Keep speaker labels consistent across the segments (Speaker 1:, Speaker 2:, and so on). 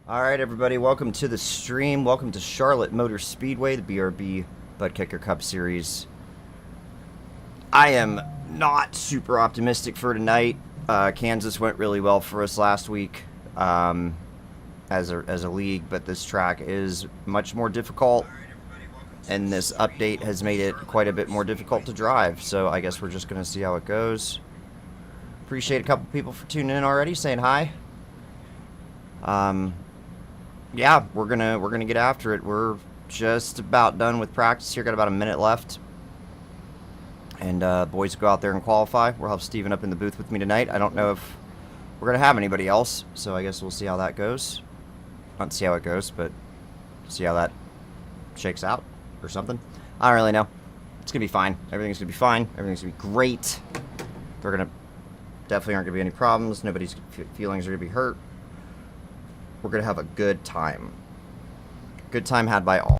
Speaker 1: Alright, everybody, welcome to the stream. Welcome to Charlotte Motor Speedway, the BRB Buttkicker Cup Series. I am not super optimistic for tonight. Kansas went really well for us last week as a league, but this track is much more difficult, and this update has made it quite a bit more difficult to drive, so I guess we're just going to see how it goes. Appreciate a couple people for tuning in already, saying hi. Yeah, we're gonna get after it. We're just about done with practice here. Got about a minute left, and boys go out there and qualify. We'll have Steven up in the booth with me tonight. I don't know if we're gonna have anybody else, so I guess we'll see how that goes. Not see how it goes, but see how that shakes out or something. I don't really know. It's gonna be fine. Everything's gonna be fine. Everything's gonna be great. Definitely aren't gonna be any problems. Nobody's feelings are gonna be hurt. We're going to have a good time. Good time had by all.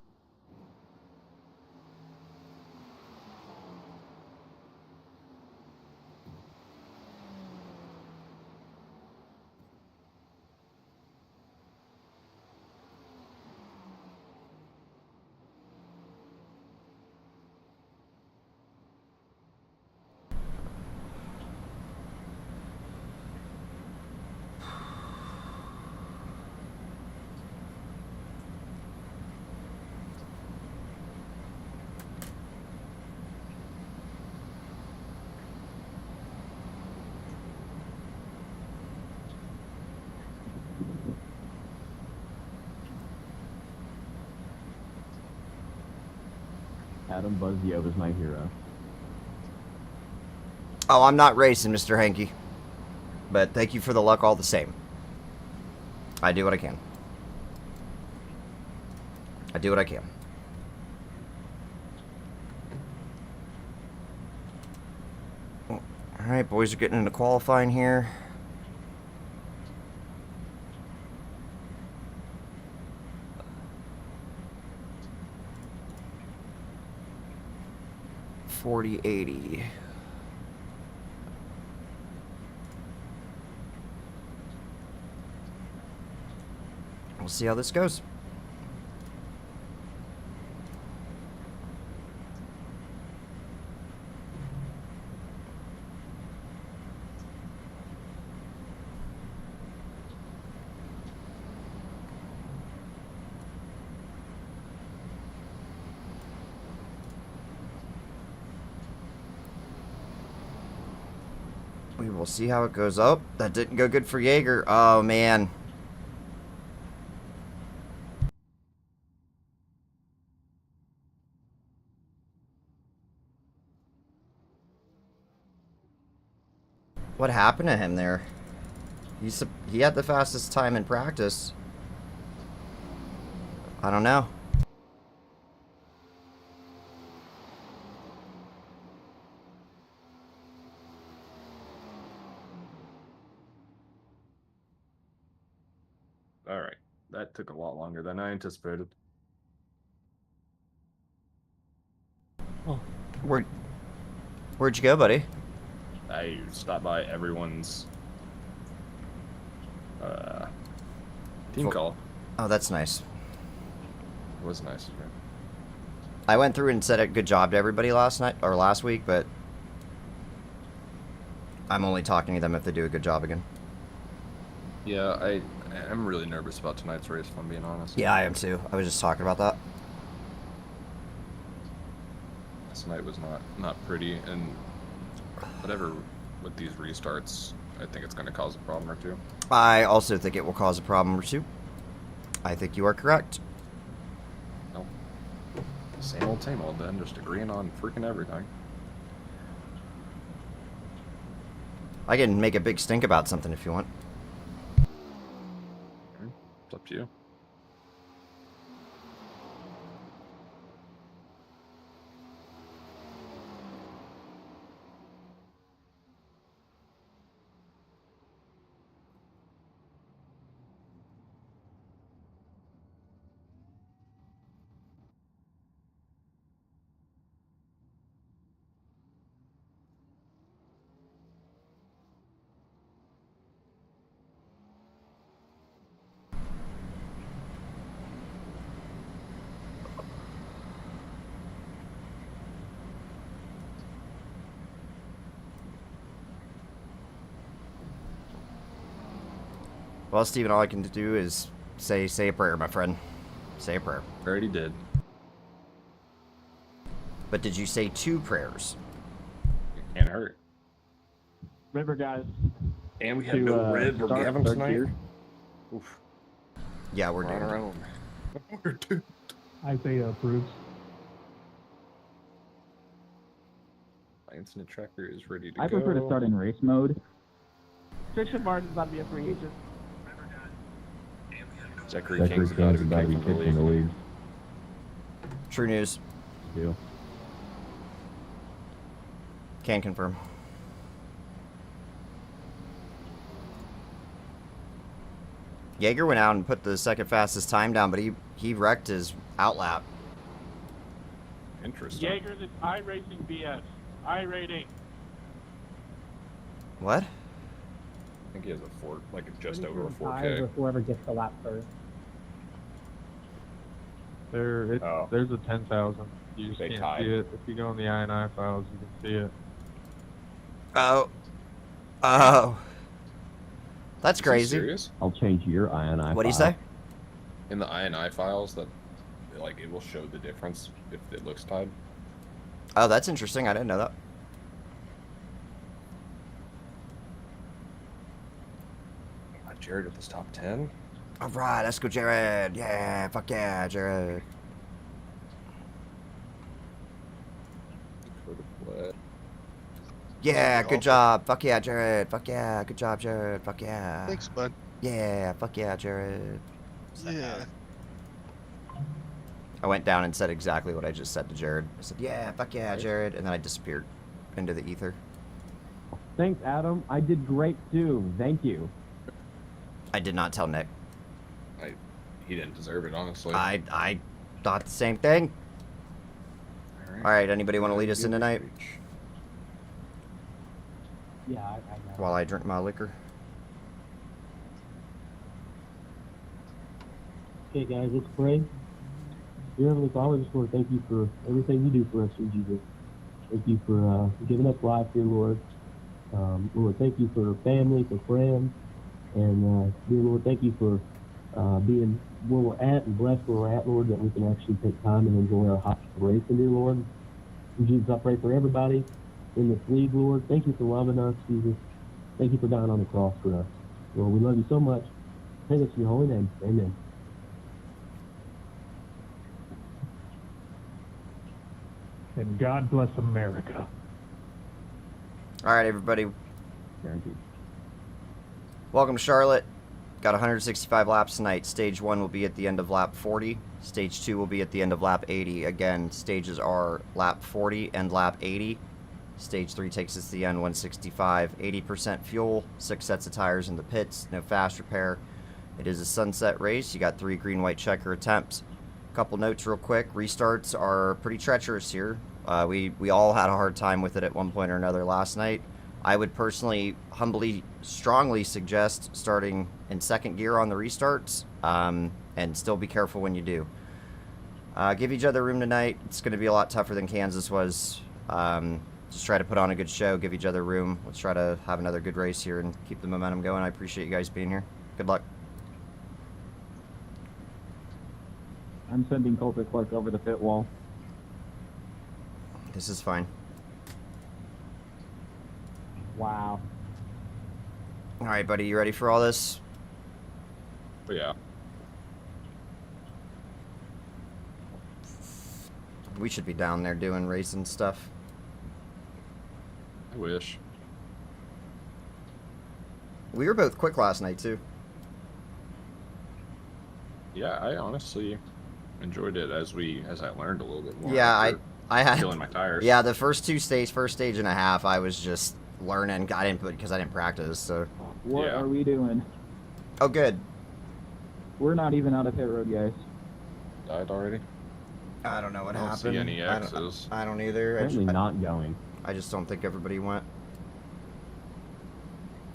Speaker 2: Adam Buzzio is my hero.
Speaker 1: Oh, I'm not racing, Mr. Hanky. But thank you for the luck all the same. I do what I can. I do what I can. Alright, boys are getting into qualifying here. .4080. We'll see how this goes. We will see how it goes. Oh, that didn't go good for Jaeger. Oh, man. What happened to him there? He had the fastest time in practice. I don't know.
Speaker 3: Alright, that took a lot longer than I anticipated.
Speaker 1: Oh. Where'd you go, buddy?
Speaker 3: I stopped by everyone's team call.
Speaker 1: Oh, that's nice.
Speaker 3: It was nice. Yeah.
Speaker 1: I went through and said a good job to everybody last week, but I'm only talking to them if they do a good job again.
Speaker 3: Yeah, I'm really nervous about tonight's race, if I'm being honest.
Speaker 1: Yeah, I am too. I was just talking about that.
Speaker 3: Tonight was not pretty, and whatever with these restarts, I think it's going to cause a problem or two.
Speaker 1: I also think it will cause a problem or two. I think you are correct.
Speaker 3: No. Same old then, just agreeing on freaking everything.
Speaker 1: I can make a big stink about something if you want.
Speaker 3: It's up to you.
Speaker 1: Well, Steven, all I can do is say a prayer, my friend. Say a prayer.
Speaker 3: Already did.
Speaker 1: But did you say 2 prayers?
Speaker 3: It can't hurt.
Speaker 2: Remember, guys.
Speaker 3: And we
Speaker 2: To,
Speaker 3: had no red or
Speaker 2: start
Speaker 3: Gavin
Speaker 2: third
Speaker 3: tonight.
Speaker 2: gear.
Speaker 3: Oof.
Speaker 1: Yeah, we're
Speaker 3: We're on
Speaker 1: doomed.
Speaker 3: our own. We're doomed.
Speaker 4: Isaiah approves.
Speaker 3: My incident tracker is ready to go.
Speaker 2: I prefer to start in race mode.
Speaker 5: Christian Martin's about to be a free agent.
Speaker 3: Zachary King's about to be kicked from the league.
Speaker 1: True news.
Speaker 2: Too.
Speaker 1: Can confirm. Jaeger went out and put the second fastest time down, but he wrecked his outlap.
Speaker 3: Interesting.
Speaker 4: Jaeger's in iRacing BS. iRating.
Speaker 1: What?
Speaker 3: I think he has a 4, like just over a
Speaker 5: Ties
Speaker 3: 4K.
Speaker 5: with whoever gets the lap first.
Speaker 4: There's a 10,000. You just
Speaker 3: They
Speaker 4: can't
Speaker 3: tied.
Speaker 4: see it. If you go in the INI files, you can see it.
Speaker 1: Oh. Oh. That's
Speaker 3: Is he
Speaker 1: crazy.
Speaker 3: serious?
Speaker 2: I'll change your INI.
Speaker 1: What do you
Speaker 2: file.
Speaker 1: say?
Speaker 3: In the INI files, that like it will show the difference if it looks tied.
Speaker 1: Oh, that's interesting. I didn't know that.
Speaker 3: Jared with his top 10.
Speaker 1: All right, let's go, Jared. Yeah, fuck yeah, Jared. Yeah, good job. Fuck yeah, Jared. Fuck yeah, good job, Jared. Fuck yeah.
Speaker 6: Thanks, bud.
Speaker 1: Yeah, fuck yeah, Jared.
Speaker 6: Yeah.
Speaker 1: I went down and said exactly what I just said to Jared. I said, yeah, fuck yeah, Jared. And then I disappeared into the ether.
Speaker 2: Thanks, Adam. I did great too. Thank you.
Speaker 1: I did not tell Nick.
Speaker 3: He didn't deserve it, honestly.
Speaker 1: I thought the same thing. All right, anybody want to lead us in tonight
Speaker 5: Yeah, I know.
Speaker 1: while I drink my liquor?
Speaker 7: Okay, guys, let's pray. Dear Heavenly Father, I just want to thank you for everything you do for us, Lord Jesus. Thank you for giving us life, dear Lord. Lord, thank you for family, for friends. And, dear Lord, thank you for being where we're at and blessed where we're at, Lord, that we can actually take time and enjoy our hot racing, dear Lord. And Jesus, I pray for everybody in this league, Lord. Thank you for loving us, Jesus. Thank you for dying on the cross for us. Lord, we love you so much. Pray this in your holy name. Amen.
Speaker 4: And God bless America.
Speaker 1: All right, everybody.
Speaker 2: Guaranteed.
Speaker 1: Welcome to Charlotte. Got 165 laps tonight. Stage 1 will be at the end of lap 40. Stage 2 will be at the end of lap 80. Again, stages are lap 40 and lap 80. Stage 3 takes us to the end, 165. 80% fuel, 6 sets of tires in the pits, no fast repair. It is a sunset race. You got 3 green-white checker attempts. Couple notes real quick. Restarts are pretty treacherous here. We all had a hard time with it at one point or another last night. I would personally, humbly, strongly suggest starting in second gear on the restarts, and still be careful when you do. Give each other room tonight. It's going to be a lot tougher than Kansas was. Just try to put on a good show, give each other room. Let's try to have another good race here and keep the momentum going. I appreciate you guys being here. Good luck.
Speaker 2: I'm sending Colter Clark over the pit wall.
Speaker 1: This is fine.
Speaker 5: Wow.
Speaker 1: All right, buddy, you ready for all this?
Speaker 3: But yeah.
Speaker 1: We should be down there doing racing stuff.
Speaker 3: I wish.
Speaker 1: We were both quick last night, too.
Speaker 3: Yeah, I honestly enjoyed it as I learned a little bit more.
Speaker 1: Yeah,
Speaker 3: after
Speaker 1: I had...
Speaker 3: killing my tires.
Speaker 1: Yeah, the first stage and a half, I was just learning. I didn't put because I didn't practice. So.
Speaker 2: What
Speaker 3: Yeah.
Speaker 2: are we doing?
Speaker 1: Oh, good.
Speaker 2: We're not even out of pit road, guys.
Speaker 3: Died already.
Speaker 1: I don't know what
Speaker 3: I don't
Speaker 1: happened.
Speaker 3: see any X's.
Speaker 1: I don't either.
Speaker 2: Apparently not going.
Speaker 1: I just don't think everybody went.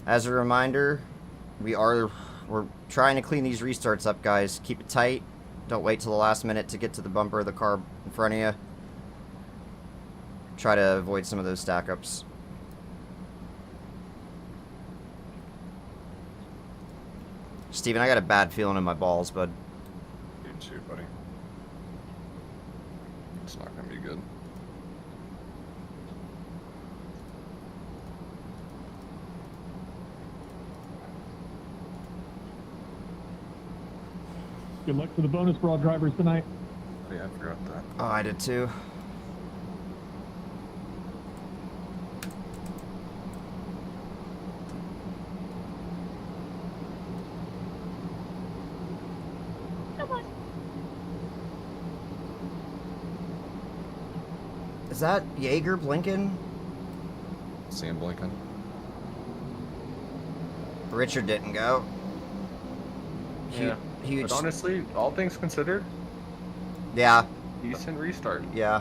Speaker 1: As a reminder, we're trying to clean these restarts up, guys. Keep it tight. Don't wait till the last minute to get to the bumper of the car in front of you. Try to avoid some of those stack-ups. Steven, I got a bad feeling in my balls, bud.
Speaker 3: You too, buddy. It's not gonna be good.
Speaker 4: Good luck for the bonus for all drivers tonight.
Speaker 3: Oh, yeah, I forgot that.
Speaker 1: Oh, I did too. Is that Jaeger blinking?
Speaker 3: Sam Blinken.
Speaker 1: Richard didn't go.
Speaker 3: Yeah.
Speaker 1: Huge.
Speaker 3: But honestly, all things considered,
Speaker 1: Yeah,
Speaker 3: decent restart.
Speaker 1: yeah.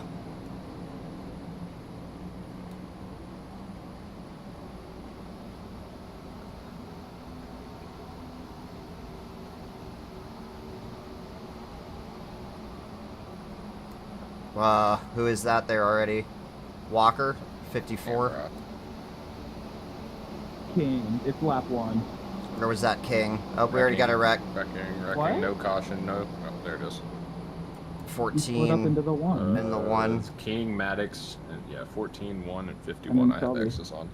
Speaker 1: Who is that there already? Walker, 54.
Speaker 3: Yeah,
Speaker 2: King. It's lap 1.
Speaker 1: Where was that King? Oh, we already got a wreck.
Speaker 3: wrecking,
Speaker 2: What?
Speaker 3: no caution, no. Oh, there it is.
Speaker 2: You split up
Speaker 1: 14.
Speaker 2: into the 1.
Speaker 1: In the one.
Speaker 3: It's King, Maddox, and yeah, 14, 1, and 51 I have
Speaker 2: Shelby.
Speaker 3: X's on.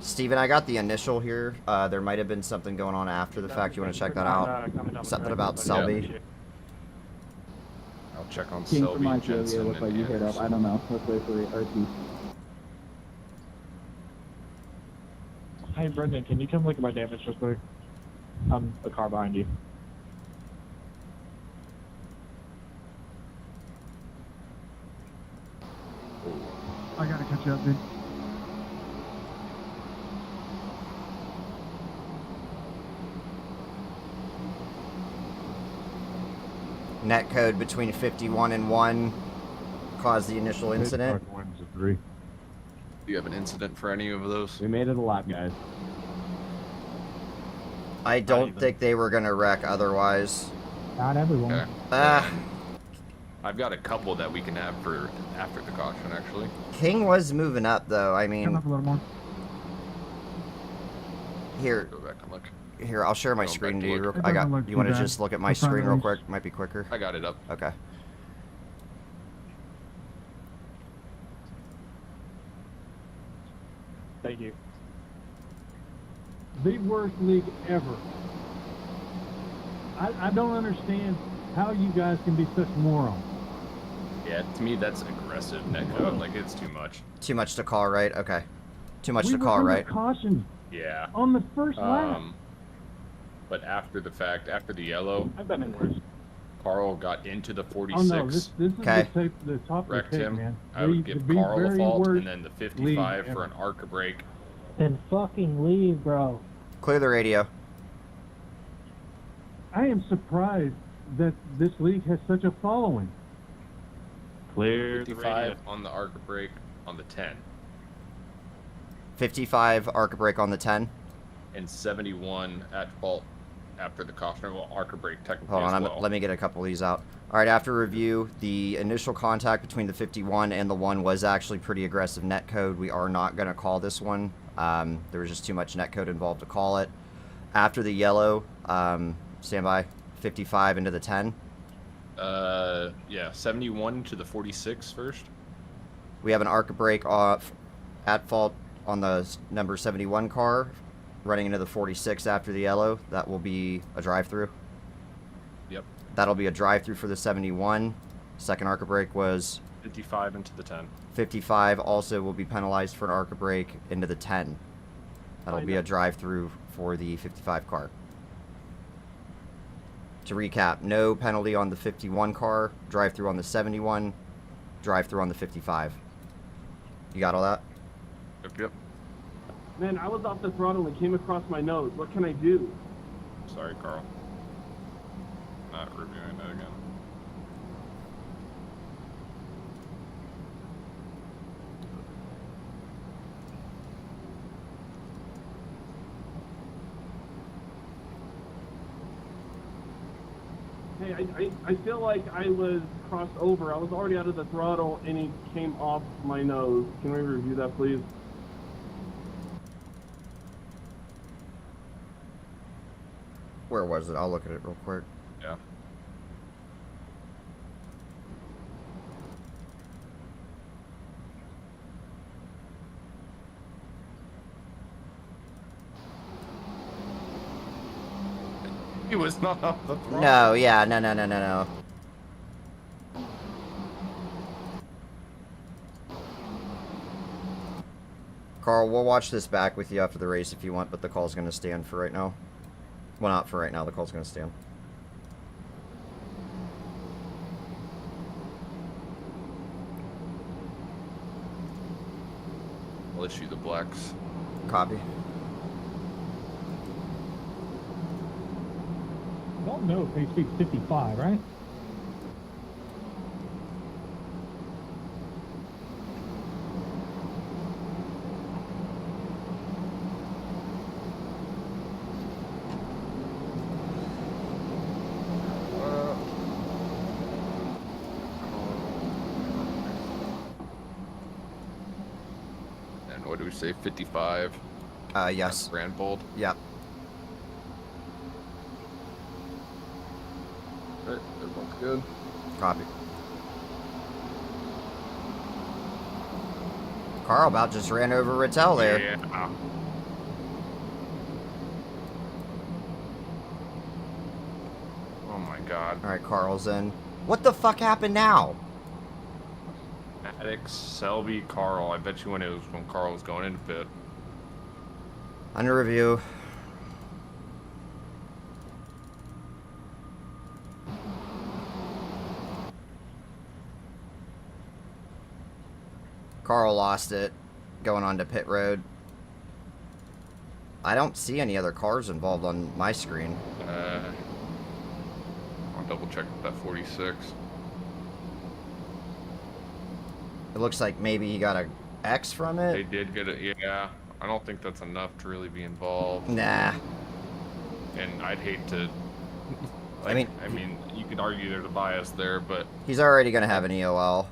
Speaker 1: Steven, I got the initial here. There might have been something going on after the fact. You want to check that out? Something about Selby.
Speaker 3: I'll check on
Speaker 2: King
Speaker 3: Selby,
Speaker 2: from my
Speaker 3: Jensen,
Speaker 2: looks like
Speaker 3: and
Speaker 2: you hit up.
Speaker 3: Anderson.
Speaker 2: I don't know. Let's wait for RT.
Speaker 4: Hi, Brendan. Can you come look at my damage real quick? I'm a car behind you.
Speaker 2: I gotta catch up, dude.
Speaker 1: Net code between 51 and 1 caused the initial incident.
Speaker 4: Wins a 3.
Speaker 3: Do you have an incident for any of those?
Speaker 2: We made it a lap, guys.
Speaker 1: I don't think they were going to wreck otherwise.
Speaker 5: Not everyone.
Speaker 3: Okay.
Speaker 1: Ah,
Speaker 3: I've got a couple that we can have for after the caution, actually.
Speaker 1: King was moving up, though. I
Speaker 2: Come
Speaker 1: mean,
Speaker 2: up a little more.
Speaker 3: Go back and look.
Speaker 1: here, I'll share my
Speaker 3: Going
Speaker 1: screen
Speaker 3: back
Speaker 1: to
Speaker 3: to
Speaker 1: you.
Speaker 3: look.
Speaker 1: Real,
Speaker 2: It
Speaker 1: I got.
Speaker 2: doesn't look
Speaker 1: You want to
Speaker 2: too bad.
Speaker 1: just look at my
Speaker 2: The front
Speaker 1: screen real
Speaker 2: race.
Speaker 1: quick? Might be quicker.
Speaker 3: I got it up.
Speaker 1: Okay.
Speaker 4: Thank you.
Speaker 6: The worst league ever. I don't understand how you guys can be such morons.
Speaker 3: Yeah, to me that's aggressive net code. Like it's too much.
Speaker 1: Too much to call, right? Okay. Too much
Speaker 6: We
Speaker 1: to
Speaker 6: were
Speaker 1: call,
Speaker 6: under
Speaker 1: right?
Speaker 6: caution
Speaker 3: Yeah.
Speaker 6: on the first lap.
Speaker 3: But after the fact, after the yellow,
Speaker 4: I've been in worse.
Speaker 3: Carl got into the
Speaker 6: Oh
Speaker 3: 46.
Speaker 6: no, this is
Speaker 1: Okay.
Speaker 6: the top of the
Speaker 3: Wrecked
Speaker 6: tape,
Speaker 3: him.
Speaker 6: man.
Speaker 3: I would
Speaker 6: The
Speaker 3: give
Speaker 6: be
Speaker 3: Carl a
Speaker 6: very
Speaker 3: fault,
Speaker 6: worst
Speaker 3: and then the 55
Speaker 6: league
Speaker 3: for
Speaker 6: ever.
Speaker 3: an arc brake.
Speaker 5: Then fucking leave, bro.
Speaker 1: Clear the radio.
Speaker 6: I am surprised that this league has such a following.
Speaker 4: Clear the
Speaker 3: 55
Speaker 4: radio.
Speaker 3: on the arc brake on the 10,
Speaker 1: 55 arc brake on the 10.
Speaker 3: and 71 at fault after the caution. Well, arc brake technically
Speaker 1: Hold on,
Speaker 3: as well.
Speaker 1: let me get a couple of these out. All right, after review, the initial contact between the 51 and the 1 was actually pretty aggressive net code. We are not going to call this one. There was just too much net code involved to call it. After the yellow, stand by, 55 into the 10.
Speaker 3: Yeah, 71 to the 46 first.
Speaker 1: We have an arc brake off at fault on the number 71 car, running into the 46 after the yellow. That will be a drive-through.
Speaker 3: Yep.
Speaker 1: That'll be a drive-through for the 71. Second arc brake was
Speaker 3: 55 into the 10.
Speaker 1: 55. Also will be penalized for an arc brake into the 10. That'll be a drive-through for the 55 car. To recap, no penalty on the 51 car, drive-through on the 71, drive-through on the 55. You got all that?
Speaker 3: Yep.
Speaker 8: Man, I was off the throttle and came across my nose. What can I do?
Speaker 3: Sorry, Carl. Not reviewing that again.
Speaker 8: Hey, I feel like I was crossed over. I was already out of the throttle and he came off my nose. Can we review that, please?
Speaker 1: Where was it? I'll look at it real quick.
Speaker 3: Yeah. He was not off the throttle.
Speaker 1: No, yeah, no. Carl, we'll watch this back with you after the race if you want, but the call's going to stand for right now. Well, not for right now. The call's going to stand.
Speaker 3: I'll issue the blacks.
Speaker 1: Copy.
Speaker 5: I don't know if they speak 55, right?
Speaker 3: And what do we say? 55.
Speaker 1: Yes.
Speaker 3: Brand bold.
Speaker 1: Yep.
Speaker 3: Right, everyone's good.
Speaker 1: Copy. Carl about just ran over Rattel there.
Speaker 3: Yeah. Oh my god.
Speaker 1: Alright, Carl's in. What the fuck happened now?
Speaker 3: Maddox, Selby, Carl. I bet you when it was when Carl was going into pit.
Speaker 1: Under review. Carl lost it going on to pit road. I don't see any other cars involved on my screen.
Speaker 3: I'll double check that 46.
Speaker 1: It looks like maybe he got a X from
Speaker 3: They
Speaker 1: it.
Speaker 3: did get it, yeah. I don't think that's enough to really be involved.
Speaker 1: Nah.
Speaker 3: And I'd hate to.
Speaker 1: I mean,
Speaker 3: you could argue there's a bias there, but
Speaker 1: he's already going to have an EOL.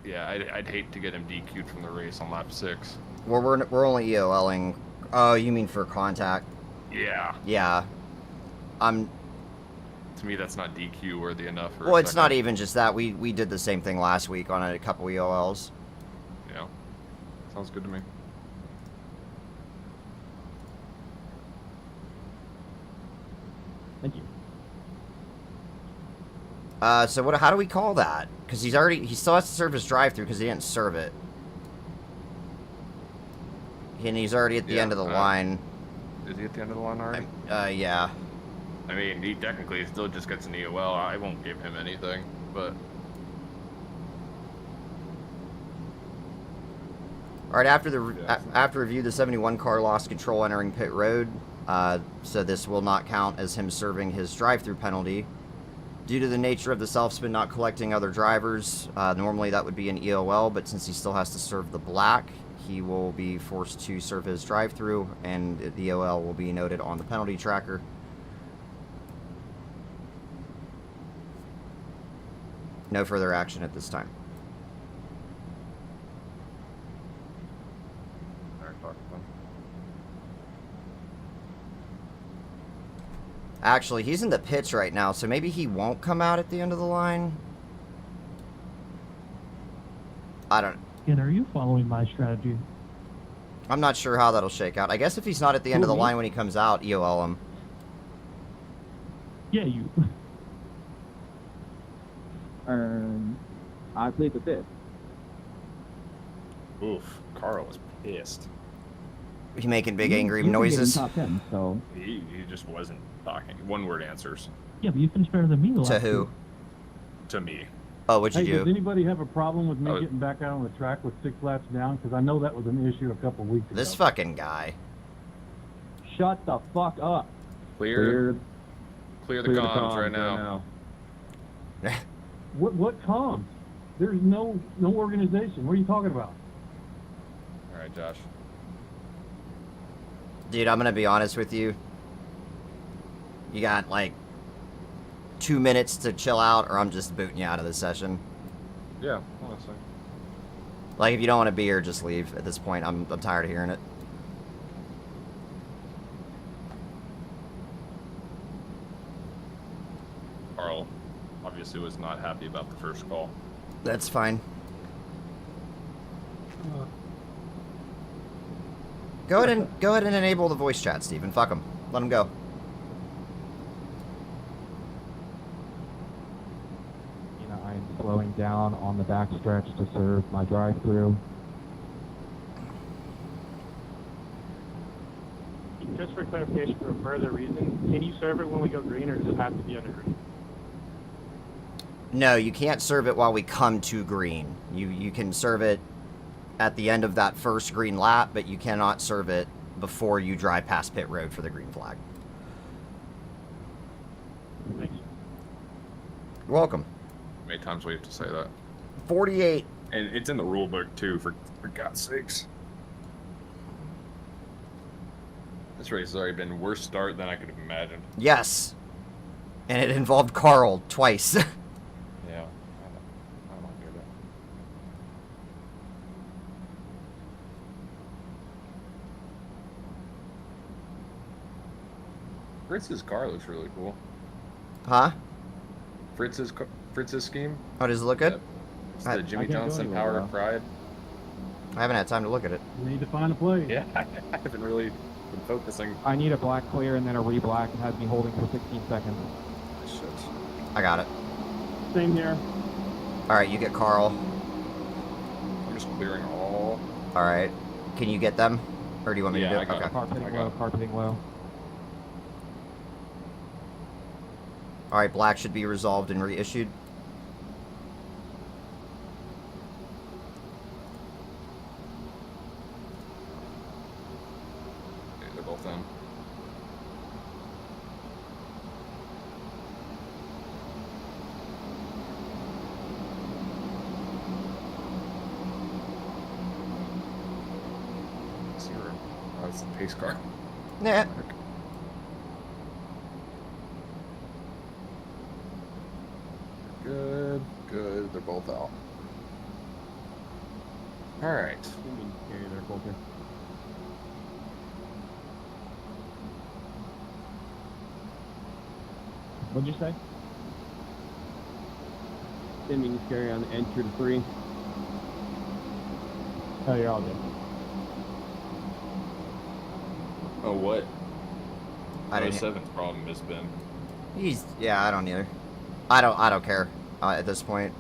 Speaker 3: yeah, I'd hate to get him DQ'd from the race on lap 6.
Speaker 1: Well, we're only EOLing. Oh, you mean for contact?
Speaker 3: Yeah.
Speaker 1: Yeah.
Speaker 3: To me, that's not DQ worthy enough. For
Speaker 1: Well,
Speaker 3: a
Speaker 1: it's not
Speaker 3: second.
Speaker 1: even just that. We did the same thing last week on a couple EOLs.
Speaker 3: Yeah. Sounds good to me.
Speaker 2: Thank you.
Speaker 1: So what? How do we call that? Because he still has to serve his drive-through because he didn't serve it, and he's already at the end of the line.
Speaker 3: Is he at the end of the line already?
Speaker 1: Yeah.
Speaker 3: I mean, he technically still just gets an EOL. I won't give him anything, but
Speaker 1: All right. After review, the 71 car lost control entering pit road. So this will not count as him serving his drive-through penalty. Due to the nature of the self-spin not collecting other drivers, normally that would be an EOL, but since he still has to serve the black, he will be forced to serve his drive-through, and the EOL will be noted on the penalty tracker. No further action at this time.
Speaker 3: Alright, talk to him.
Speaker 1: Actually, he's in the pits right now, so maybe he won't come out at the end of the line. I don't...
Speaker 5: And are you following my strategy?
Speaker 1: I'm not sure how that'll shake out. I guess if he's not at the end of the line when he comes out, EOL him.
Speaker 5: Yeah, you.
Speaker 2: I played the fifth.
Speaker 9: Oof, Carl was pissed.
Speaker 1: He making big angry
Speaker 2: You can get in
Speaker 1: noises.
Speaker 2: top 10, so
Speaker 9: He just wasn't talking. One word answers
Speaker 5: Yeah, but you finished better than me the
Speaker 1: To
Speaker 5: last
Speaker 1: who?
Speaker 5: week.
Speaker 9: to me.
Speaker 1: Oh, what'd
Speaker 6: Hey,
Speaker 1: you
Speaker 6: does
Speaker 1: do?
Speaker 6: anybody have a problem with me
Speaker 3: Oh.
Speaker 6: getting back out on the track with 6 laps down? Because I know that was an issue a couple weeks ago.
Speaker 1: This fucking guy.
Speaker 2: shut the fuck up.
Speaker 3: Clear the comms right now.
Speaker 6: What comms? There's no organization. What are you talking about?
Speaker 3: Alright, Josh.
Speaker 1: Dude, I'm gonna be honest with you. You got like 2 minutes to chill out, or I'm just booting you out of this session.
Speaker 3: Yeah, honestly.
Speaker 1: Like, if you don't want to be here, just leave. At this point, I'm tired of hearing it.
Speaker 9: obviously was not happy about the first call.
Speaker 1: That's fine. Go ahead and enable the voice chat, Steven. Fuck him. Let him go.
Speaker 2: You know, I'm slowing down on the backstretch to serve my drive-through.
Speaker 4: Just for clarification, for a further reason, can you serve it when we go green, or does it have to be under green?
Speaker 1: No, you can't serve it while we come to green. You can serve it at the end of that first green lap, but you cannot serve it before you drive past pit road for the green flag.
Speaker 4: Thanks.
Speaker 1: You're welcome.
Speaker 3: How many times do we have to say that?
Speaker 1: 48.
Speaker 9: And it's in the rule book too, for God's sakes.
Speaker 3: This race has already been a worse start than I could have imagined.
Speaker 1: Yes. And it involved Carl twice.
Speaker 3: Yeah. I don't hear that. Fritz's car looks really cool.
Speaker 1: Huh?
Speaker 3: Fritz's scheme.
Speaker 1: Oh, does it look good?
Speaker 3: It's
Speaker 1: I
Speaker 3: the Jimmy
Speaker 2: can't go
Speaker 3: Johnson
Speaker 2: anywhere,
Speaker 3: Power
Speaker 2: though.
Speaker 3: of Pride.
Speaker 1: I haven't had time to look at it.
Speaker 6: We need to find a place.
Speaker 3: Yeah, I haven't really been focusing.
Speaker 2: I need a black clear and then a re-black. It has me holding for 16 seconds.
Speaker 3: Shit.
Speaker 1: I got it.
Speaker 8: Same here.
Speaker 1: Alright, you get Carl.
Speaker 3: I'm just clearing all.
Speaker 1: Alright. Can you get them? Or do you want me
Speaker 3: Yeah,
Speaker 1: to do
Speaker 3: I
Speaker 1: it?
Speaker 3: got
Speaker 1: Okay.
Speaker 3: it.
Speaker 2: Car pitting
Speaker 3: I got
Speaker 2: low,
Speaker 3: it.
Speaker 2: car pitting low.
Speaker 1: Alright, black should be resolved and reissued.
Speaker 3: Okay, they're both in. Zero. Oh, it's the pace car.
Speaker 1: Nah.
Speaker 3: Good, good. They're both out. All right.
Speaker 2: Carry their Coulter. What'd you say?
Speaker 8: Didn't mean to carry on the entry to 3.
Speaker 2: Oh, you're all good.
Speaker 3: Oh, what?
Speaker 1: I didn't.
Speaker 3: 07's problem has been.
Speaker 1: Yeah, I don't either. I don't care at this point.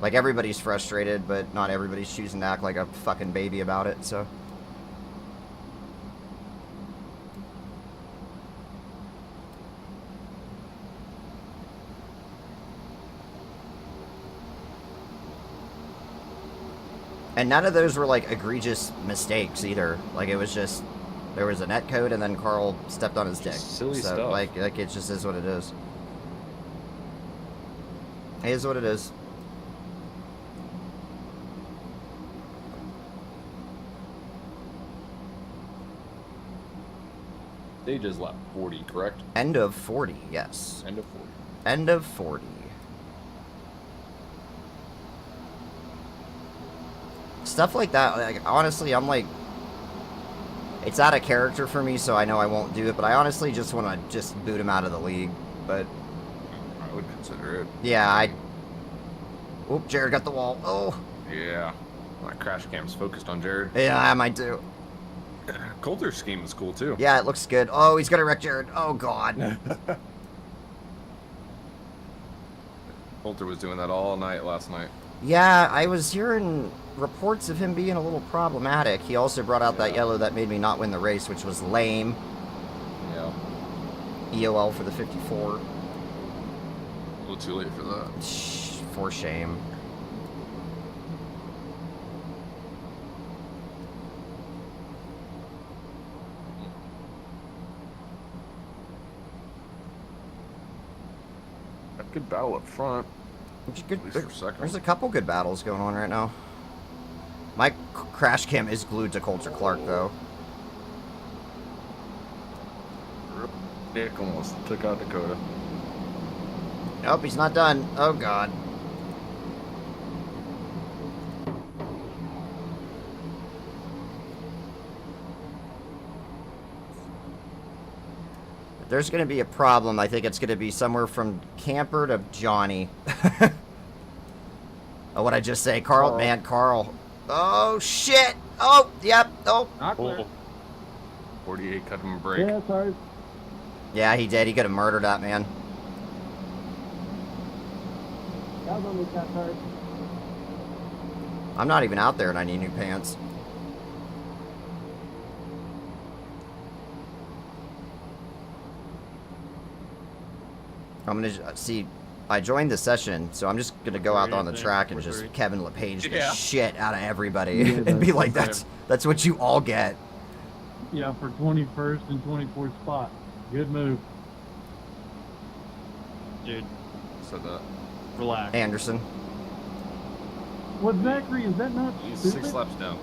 Speaker 1: Like, everybody's frustrated, but not everybody's choosing to act like a fucking baby about it, so. And none of those were, like, egregious mistakes either. Like, it was just, there was a net code and then Carl stepped on his dick.
Speaker 3: Just silly
Speaker 1: so,
Speaker 3: stuff.
Speaker 1: Like, it just is what it is. It is what it is.
Speaker 3: Stage is lap 40, correct?
Speaker 1: End of 40, yes.
Speaker 3: End of 40.
Speaker 1: End of 40. Stuff like that, like, honestly, I'm like, it's out of character for me, so I know I won't do it, but I honestly just want to just boot him out of the league. But,
Speaker 3: I would consider it.
Speaker 1: yeah, Oop, Jared got the wall. Oh,
Speaker 3: Yeah. My crash cam's focused on Jared.
Speaker 1: yeah, I might do.
Speaker 3: Coulter's scheme is cool too.
Speaker 1: Yeah, it looks good. Oh, he's gonna wreck Jared. Oh, God.
Speaker 3: Coulter was doing that all night last night.
Speaker 1: Yeah, I was hearing reports of him being a little problematic. He also brought out that yellow that made me not win the race, which was lame.
Speaker 3: Yeah.
Speaker 1: EOL for the 54.
Speaker 3: A little too late for that.
Speaker 1: Shh, for shame.
Speaker 3: A good battle up front.
Speaker 1: Which is good.
Speaker 3: At least for second.
Speaker 1: There's a couple good battles going on right now. My crash cam is glued to Coulter Clark, though.
Speaker 3: Nick almost took out Dakota.
Speaker 1: Nope, he's not done. Oh, God. there's going to be a problem. I think it's going to be somewhere from Camper to Johnny. Oh, what'd I just say? Carl, man, Carl. Oh, shit. Oh, yep. Oh.
Speaker 6: Not clear.
Speaker 3: 48 cut him a break.
Speaker 7: Yeah, sorry.
Speaker 1: Yeah, he did. He could have murdered that man.
Speaker 7: That was on the cat card.
Speaker 1: I'm not even out there and I need new pants. I'm gonna see. I joined the session, so I'm just gonna go out on the track and just Kevin LePage the shit out of everybody
Speaker 6: Yeah,
Speaker 1: and be like,
Speaker 6: that's
Speaker 1: that's what you all get.
Speaker 6: Yeah, for 21st and 24th spot. Good move.
Speaker 4: Dude,
Speaker 3: Said that.
Speaker 4: relax.
Speaker 1: Anderson.
Speaker 6: What, Zachary, is that not
Speaker 3: He's
Speaker 6: stupid?
Speaker 3: 6 laps down.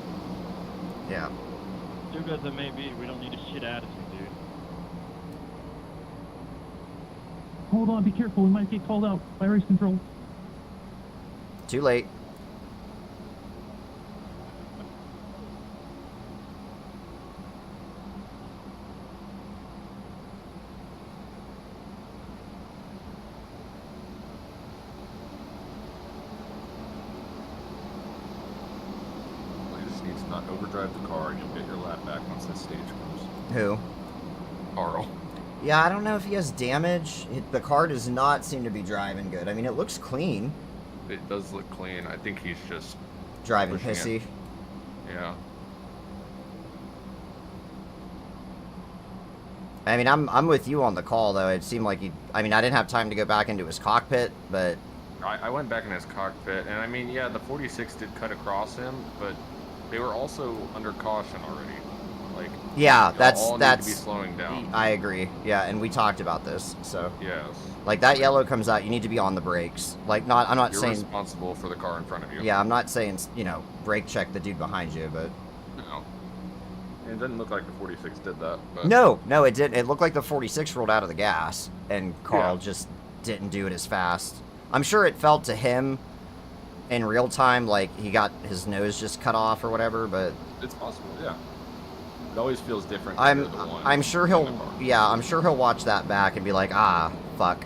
Speaker 1: Yeah.
Speaker 4: Stupid as it may be, we don't need a shit attitude, dude.
Speaker 5: Hold on, be careful. We might get called out by race control.
Speaker 1: Too late.
Speaker 3: Well, you just need to not overdrive the car and you'll get your lap back once this stage comes.
Speaker 1: Who?
Speaker 3: Carl.
Speaker 1: Yeah, I don't know if he has damage. The car does not seem to be driving good. I mean, it looks clean.
Speaker 3: It does look clean. I think he's just
Speaker 1: Driving
Speaker 3: pushing
Speaker 1: pissy.
Speaker 3: Yeah.
Speaker 1: I mean, I'm with you on the call, though. It seemed like I mean, I didn't have time to go back into his cockpit, but...
Speaker 3: I went back in his cockpit, and I mean, yeah, the 46 did cut across him, but they were also under caution already. Like,
Speaker 1: Yeah,
Speaker 3: y'all
Speaker 1: that's...
Speaker 3: all need to be slowing down.
Speaker 1: I agree. Yeah, and we talked about this, so...
Speaker 3: Yes.
Speaker 1: Like, that yellow comes out, you need to be on the brakes. Like, I'm not
Speaker 3: You're
Speaker 1: saying...
Speaker 3: responsible for the car in front of you.
Speaker 1: Yeah, I'm not saying, you know, brake check the dude behind you, but...
Speaker 3: No. It didn't look like the 46 did that, but...
Speaker 1: No, it didn't. It looked like the 46 rolled out of the gas, and Carl
Speaker 3: Yeah.
Speaker 1: just didn't do it as fast. I'm sure it felt to him in real time like he got his nose just cut off or whatever, but...
Speaker 3: It's possible, yeah. It always feels different.
Speaker 1: I'm sure he'll watch that back and be like, ah, fuck.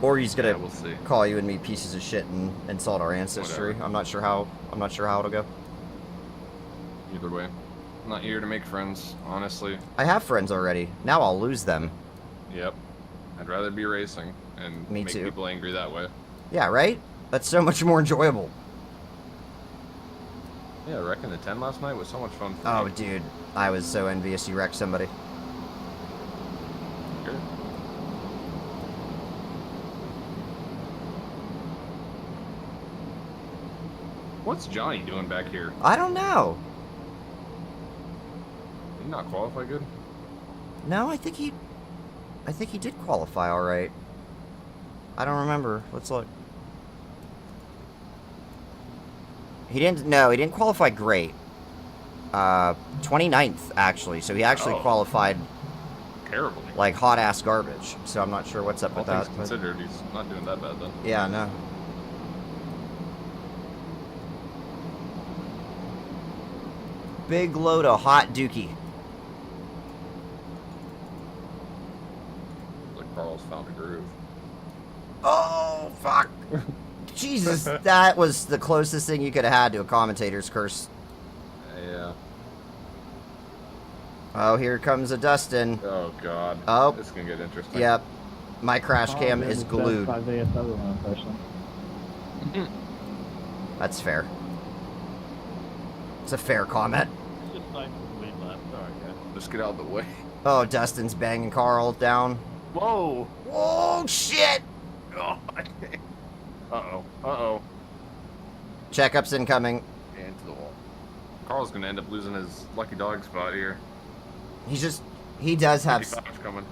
Speaker 1: Or he's gonna
Speaker 3: Yeah, we'll see.
Speaker 1: call you and me pieces of shit and insult our ancestry.
Speaker 3: Whatever.
Speaker 1: I'm not sure how it'll go.
Speaker 3: Either way. I'm not here to make friends, honestly.
Speaker 1: I have friends already. Now I'll lose them.
Speaker 3: Yep. I'd rather be racing and
Speaker 1: Me
Speaker 3: make
Speaker 1: too.
Speaker 3: people angry that way.
Speaker 1: Yeah, right? That's so much more enjoyable.
Speaker 3: Yeah, wrecking the 10 last night was so much fun for
Speaker 1: Oh,
Speaker 3: me.
Speaker 1: dude. I was so envious you wrecked somebody.
Speaker 3: Good. What's Johnny doing back here?
Speaker 1: I don't know.
Speaker 3: Did he not qualify good?
Speaker 1: No, I think he did qualify all right. I don't remember. Let's look. He didn't qualify great. 29th actually. So he actually
Speaker 3: Oh.
Speaker 1: qualified
Speaker 3: Terribly.
Speaker 1: like hot ass garbage. So I'm not sure what's up
Speaker 3: All
Speaker 1: with
Speaker 3: things
Speaker 1: that. but-
Speaker 3: considered, he's not doing that bad then.
Speaker 1: Yeah, no. Big load of hot dookie.
Speaker 3: Like Carl's found a groove.
Speaker 1: Oh, fuck. Jesus, that was the closest thing you could have had to a commentator's curse.
Speaker 3: Yeah.
Speaker 1: Oh, here comes a Dustin.
Speaker 3: Oh god.
Speaker 1: Oh.
Speaker 3: This is gonna get interesting.
Speaker 1: Yep. My crash cam is glued.
Speaker 4: Isaiah Sutherland impression.
Speaker 1: That's fair. It's a fair comment.
Speaker 4: It's just nice to lead left. Sorry, guys.
Speaker 3: Just get out of the way.
Speaker 1: Oh, Dustin's banging Carl down.
Speaker 3: Whoa!
Speaker 1: Oh, shit!
Speaker 3: Oh, uh-oh. Uh-oh.
Speaker 1: Checkup's incoming.
Speaker 3: Into the wall. Carl's gonna end up losing his lucky dog spot here.
Speaker 1: He does have...
Speaker 3: 55's coming.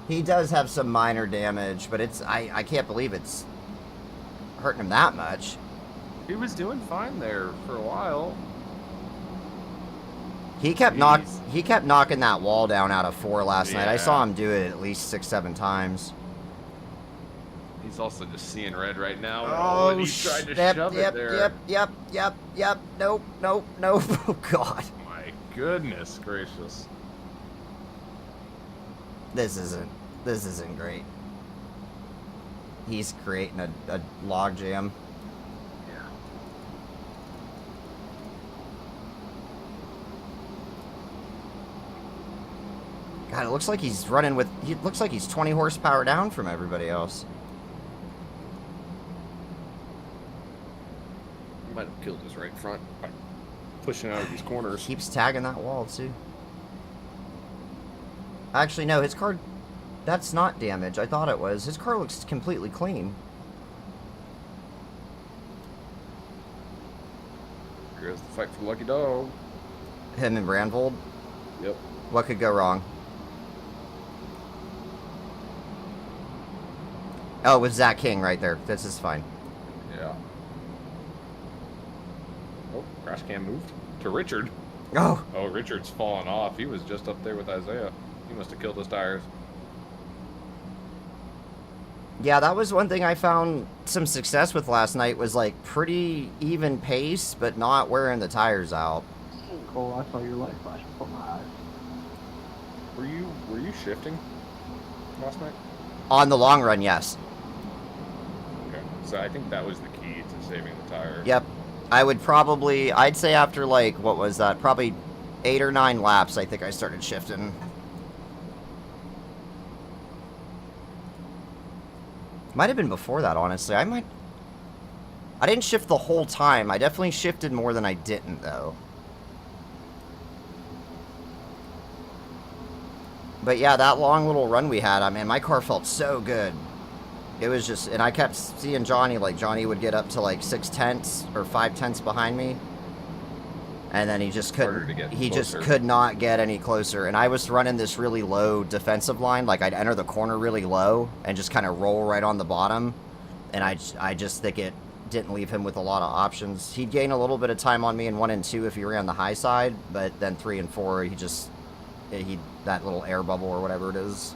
Speaker 1: He does have some minor damage, but it's I can't believe it's hurting him that much.
Speaker 3: He was doing fine there for a while.
Speaker 1: He kept knocking that wall down out of 4 last night. I
Speaker 3: Yeah.
Speaker 1: saw him do it at least 6-7 times.
Speaker 3: He's also just seeing red right now.
Speaker 1: Oh,
Speaker 3: and he tried to
Speaker 1: yep,
Speaker 3: shove
Speaker 1: yep,
Speaker 3: it there.
Speaker 1: yep. Nope. Oh god.
Speaker 3: My goodness gracious.
Speaker 1: This isn't great. He's creating a log jam. God, it looks like he's running with. He looks like he's 20 horsepower down from everybody else.
Speaker 9: Might have killed his right front by pushing out of these corners.
Speaker 1: Keeps tagging that wall too. Actually, no, his car. That's not damage. I thought it was. His car looks completely clean.
Speaker 9: Here's the fight for Lucky Dog.
Speaker 1: Him and Brandvold.
Speaker 9: Yep.
Speaker 1: What could go wrong? Oh, it was Zach King right there. This is fine.
Speaker 9: Yeah. Oh, crash cam moved to Richard.
Speaker 1: Oh,
Speaker 3: Oh, Richard's fallen off. He was just up there with Isaiah. He must have killed his tires.
Speaker 1: yeah, that was one thing I found some success with last night was like pretty even pace, but not wearing the tires out.
Speaker 4: Cole, I saw your light flash before my eyes.
Speaker 3: Were you shifting last night?
Speaker 1: On the long run, yes.
Speaker 3: Okay. So I think that was the key to saving the tire.
Speaker 1: Yep. I would probably, I'd say after like, what was that? Probably 8 or 9 laps, I think I started shifting. Might have been before that, honestly. I didn't shift the whole time. I definitely shifted more than I didn't, though. But yeah, that long little run we had, I mean, my car felt so good. It was just, and I kept seeing Johnny, like Johnny would get up to like 6/10 or 5/10 behind me. And then he just
Speaker 3: Harder to
Speaker 1: couldn't,
Speaker 3: get
Speaker 1: he just
Speaker 3: closer.
Speaker 1: could not get any closer. And I was running this really low defensive line, like I'd enter the corner really low and just kind of roll right on the bottom. And I just think it didn't leave him with a lot of options. He'd gain a little bit of time on me in 1 and 2 if he ran the high side, but then 3 and 4, that little air bubble or whatever it is.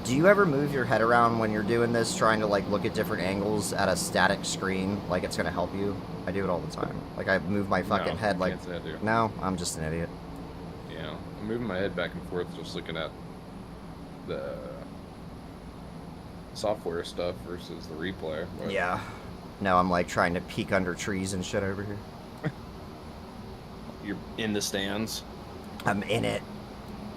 Speaker 1: Do you ever move your head around when you're doing this, trying to like look at different angles at a static screen, like it's gonna help you? I do it all the time. Like I move my fucking
Speaker 3: No,
Speaker 1: head like.
Speaker 3: can't say I do.
Speaker 1: No, I'm just an idiot.
Speaker 3: Yeah, I'm moving my head back and forth, just looking at the software stuff versus the replay. But
Speaker 1: Yeah. No, I'm like trying to peek under trees and shit over here.
Speaker 9: You're in the stands.
Speaker 1: I'm in it.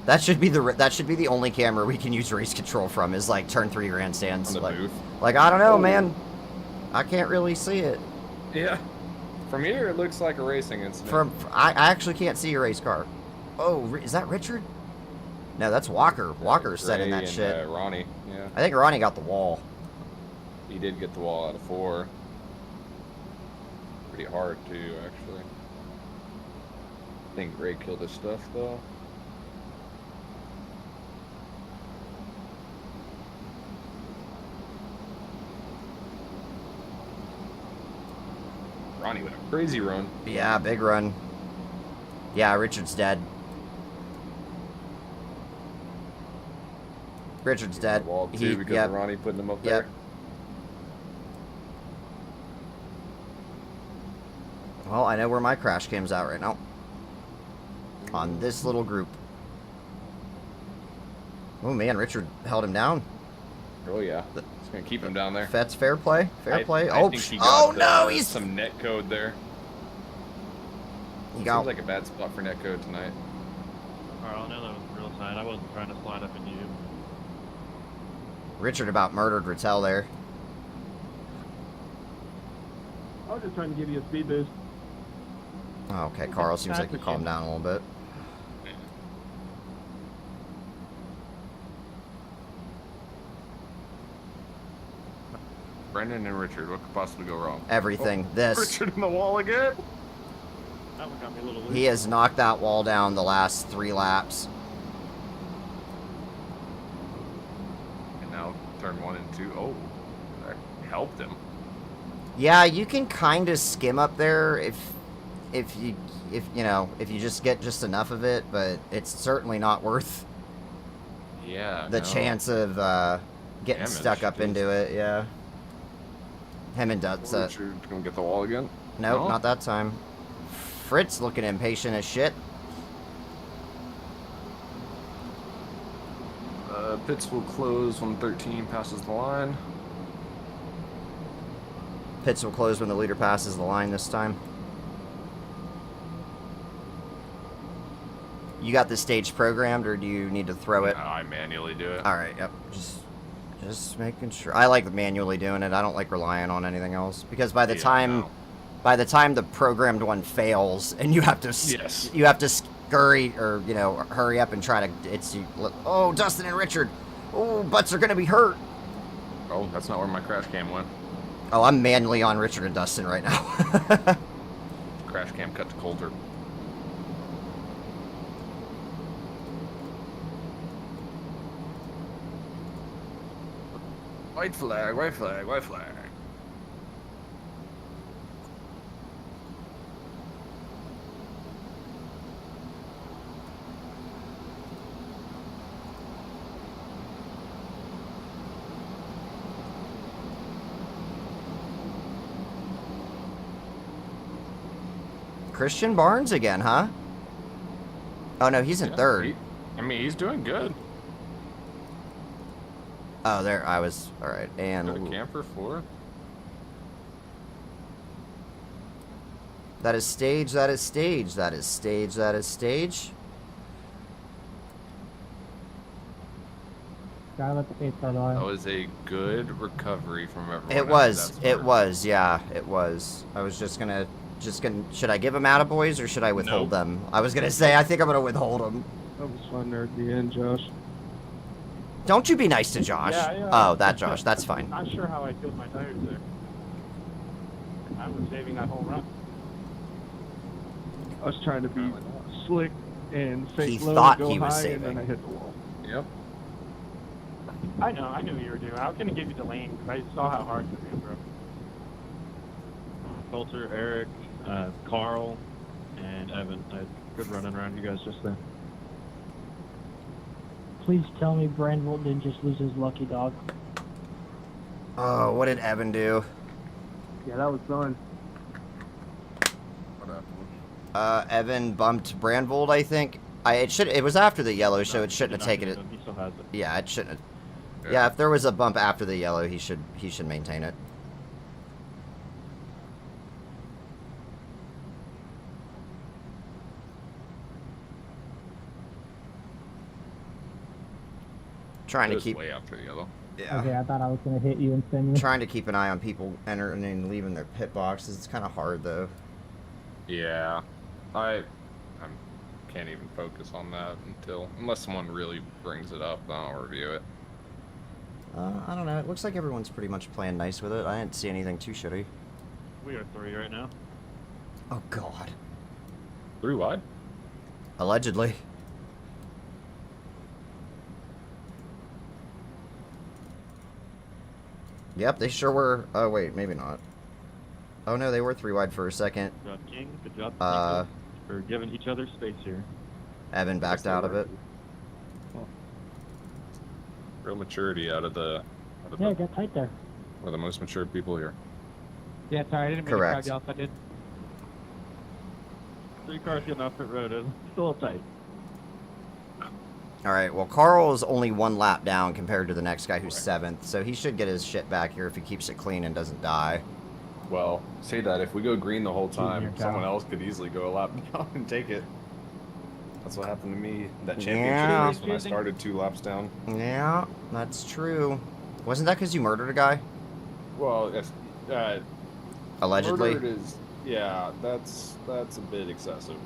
Speaker 1: That should be the only camera we can use race control from is like turn 3 grandstands.
Speaker 3: on the
Speaker 1: like,
Speaker 3: booth.
Speaker 1: like I don't know, man. I can't really see it.
Speaker 3: Yeah. From here, it looks like a racing incident.
Speaker 1: I actually can't see your race car. Oh, is that Richard? No, that's Walker. Walker's setting
Speaker 3: Ray
Speaker 1: that
Speaker 3: and,
Speaker 1: shit.
Speaker 3: Ronnie, yeah.
Speaker 1: I think Ronnie got the wall.
Speaker 3: He did get the wall out of 4. Pretty hard, too, actually. I think Ray killed his stuff, though. Ronnie with a crazy run.
Speaker 1: Yeah, big run. Yeah, Richard's dead. Richard's dead.
Speaker 3: Wall, too, because
Speaker 1: yep.
Speaker 3: of Ronnie putting him up
Speaker 1: Yep.
Speaker 3: there.
Speaker 1: Well, I know where my crash cam's out right now. On this little group. Oh man, Richard held him down.
Speaker 3: Oh, yeah. It's going to keep him down there.
Speaker 1: That's fair play. Fair play.
Speaker 3: I
Speaker 1: Oh,
Speaker 3: think he
Speaker 1: oh
Speaker 3: got,
Speaker 1: no, he's
Speaker 3: some net code there.
Speaker 1: he got
Speaker 3: Seems like a bad spot for net code tonight.
Speaker 5: Carl, I know that was real tight. I wasn't trying to slide up into you.
Speaker 1: Richard about murdered Rattel there.
Speaker 8: I was just trying to give you a speed boost.
Speaker 1: Oh, okay, Carl seems like you calmed down a little bit.
Speaker 3: Brendan and Richard, what could possibly go wrong?
Speaker 1: Everything. This.
Speaker 3: Richard in the wall again?
Speaker 5: That one got me a little loose.
Speaker 1: He has knocked that wall down the last 3 laps.
Speaker 3: And now turn 1 and 2. Oh, that helped him.
Speaker 1: Yeah, you can kind of skim up there if you just get just enough of it, but it's certainly not worth
Speaker 3: Yeah.
Speaker 1: the
Speaker 3: no.
Speaker 1: chance of getting
Speaker 3: Damage,
Speaker 1: stuck up
Speaker 3: jeez.
Speaker 1: into it. Yeah. Him and Dutz.
Speaker 3: Richard gonna get the wall again?
Speaker 1: Nope,
Speaker 3: No?
Speaker 1: not that time. Fritz looking impatient as shit.
Speaker 3: Pits will close when 13 passes the line.
Speaker 1: Pits will close when the leader passes the line this time. You got the stage programmed, or do you need to throw it?
Speaker 3: I manually do it.
Speaker 1: All right, yep. Just making sure. I like manually doing it. I don't like relying on anything else because by the time the programmed one fails and you have to scurry or hurry up and try to oh, Dustin and Richard. Oh, butts are going to be hurt.
Speaker 3: Oh, that's not where my crash cam went.
Speaker 1: Oh, I'm manually on Richard and Dustin right now.
Speaker 3: Crash cam cut to Coulter. White flag, white flag, white flag.
Speaker 1: Christian Barnes again, huh? Oh, no, he's in third.
Speaker 3: He's doing good.
Speaker 1: Oh, there, I was, all right, and...
Speaker 3: Got a camper for?
Speaker 1: That is stage, that is stage, that is stage, that is stage.
Speaker 2: Gotta let the pace start on.
Speaker 3: That was a good recovery from everyone.
Speaker 1: It was, yeah, it was. I was just gonna, should I give them attaboys or should I withhold them? I was gonna say, I think I'm gonna withhold them.
Speaker 8: That was fun there at the end, Josh.
Speaker 1: Don't you be nice to Josh.
Speaker 4: Yeah.
Speaker 1: Oh, that Josh, that's fine.
Speaker 4: Not sure how I killed my tires there. I was saving that whole run.
Speaker 8: I was trying to be slick and fake
Speaker 1: He
Speaker 8: low,
Speaker 1: thought
Speaker 8: go
Speaker 1: he was
Speaker 8: high,
Speaker 1: saving.
Speaker 8: and then I hit the wall.
Speaker 3: Yep.
Speaker 4: I know, I knew what you were doing. I was going to give you the lane because I saw how hard you were going, bro.
Speaker 10: Coulter, Eric, Carl, and Evan. I had good running around you guys just there.
Speaker 5: Please tell me Brandvolt didn't just lose his lucky dog.
Speaker 1: Oh, what did Evan do?
Speaker 8: Yeah, that was fun.
Speaker 3: What happened?
Speaker 1: Evan bumped Brandvold, I think. It was after the yellow, so it shouldn't have taken it.
Speaker 10: He still has it.
Speaker 1: Yeah, it shouldn't have. Yeah, if there was a bump after the yellow, he should maintain it. Trying
Speaker 3: It
Speaker 1: to
Speaker 3: was
Speaker 1: keep
Speaker 3: way after the yellow.
Speaker 1: yeah.
Speaker 2: Okay, I thought I was gonna hit you and send you.
Speaker 1: Trying to keep an eye on people entering and leaving their pit boxes. It's kind of hard though.
Speaker 3: Yeah, I can't even focus on that unless someone really brings it up, then I'll review it.
Speaker 1: I don't know. It looks like everyone's pretty much playing nice with it. I didn't see anything too shitty.
Speaker 10: We are 3 right now.
Speaker 1: Oh God.
Speaker 3: 3 wide?
Speaker 1: Allegedly. Yep, they sure were. Oh wait, maybe not. Oh no, they were 3 wide for a second.
Speaker 10: Good job, King. Good job, for giving each other space here.
Speaker 1: Evan backed out of it.
Speaker 3: Real maturity out of the
Speaker 5: Yeah, it got tight there.
Speaker 3: one of the most mature people here.
Speaker 4: Yeah, sorry, I didn't mean
Speaker 1: Correct.
Speaker 4: to cut you off. I did.
Speaker 10: 3 cars getting off pit road. It's still tight.
Speaker 1: All right. Well, Carl is only 1 lap down compared to the next guy who's 7th, so he should get his shit back here if he keeps it clean and doesn't die.
Speaker 3: Well, say that if we go green the whole time,
Speaker 2: Junior
Speaker 3: someone
Speaker 2: cow.
Speaker 3: else could easily go a lap down and take it. That's what happened to me that championship
Speaker 1: Yeah.
Speaker 3: race when I started 2 laps down.
Speaker 1: Yeah, that's true. Wasn't that because you murdered a guy?
Speaker 3: Well, yes,
Speaker 1: Allegedly.
Speaker 3: murdered is, yeah, that's a bit excessive.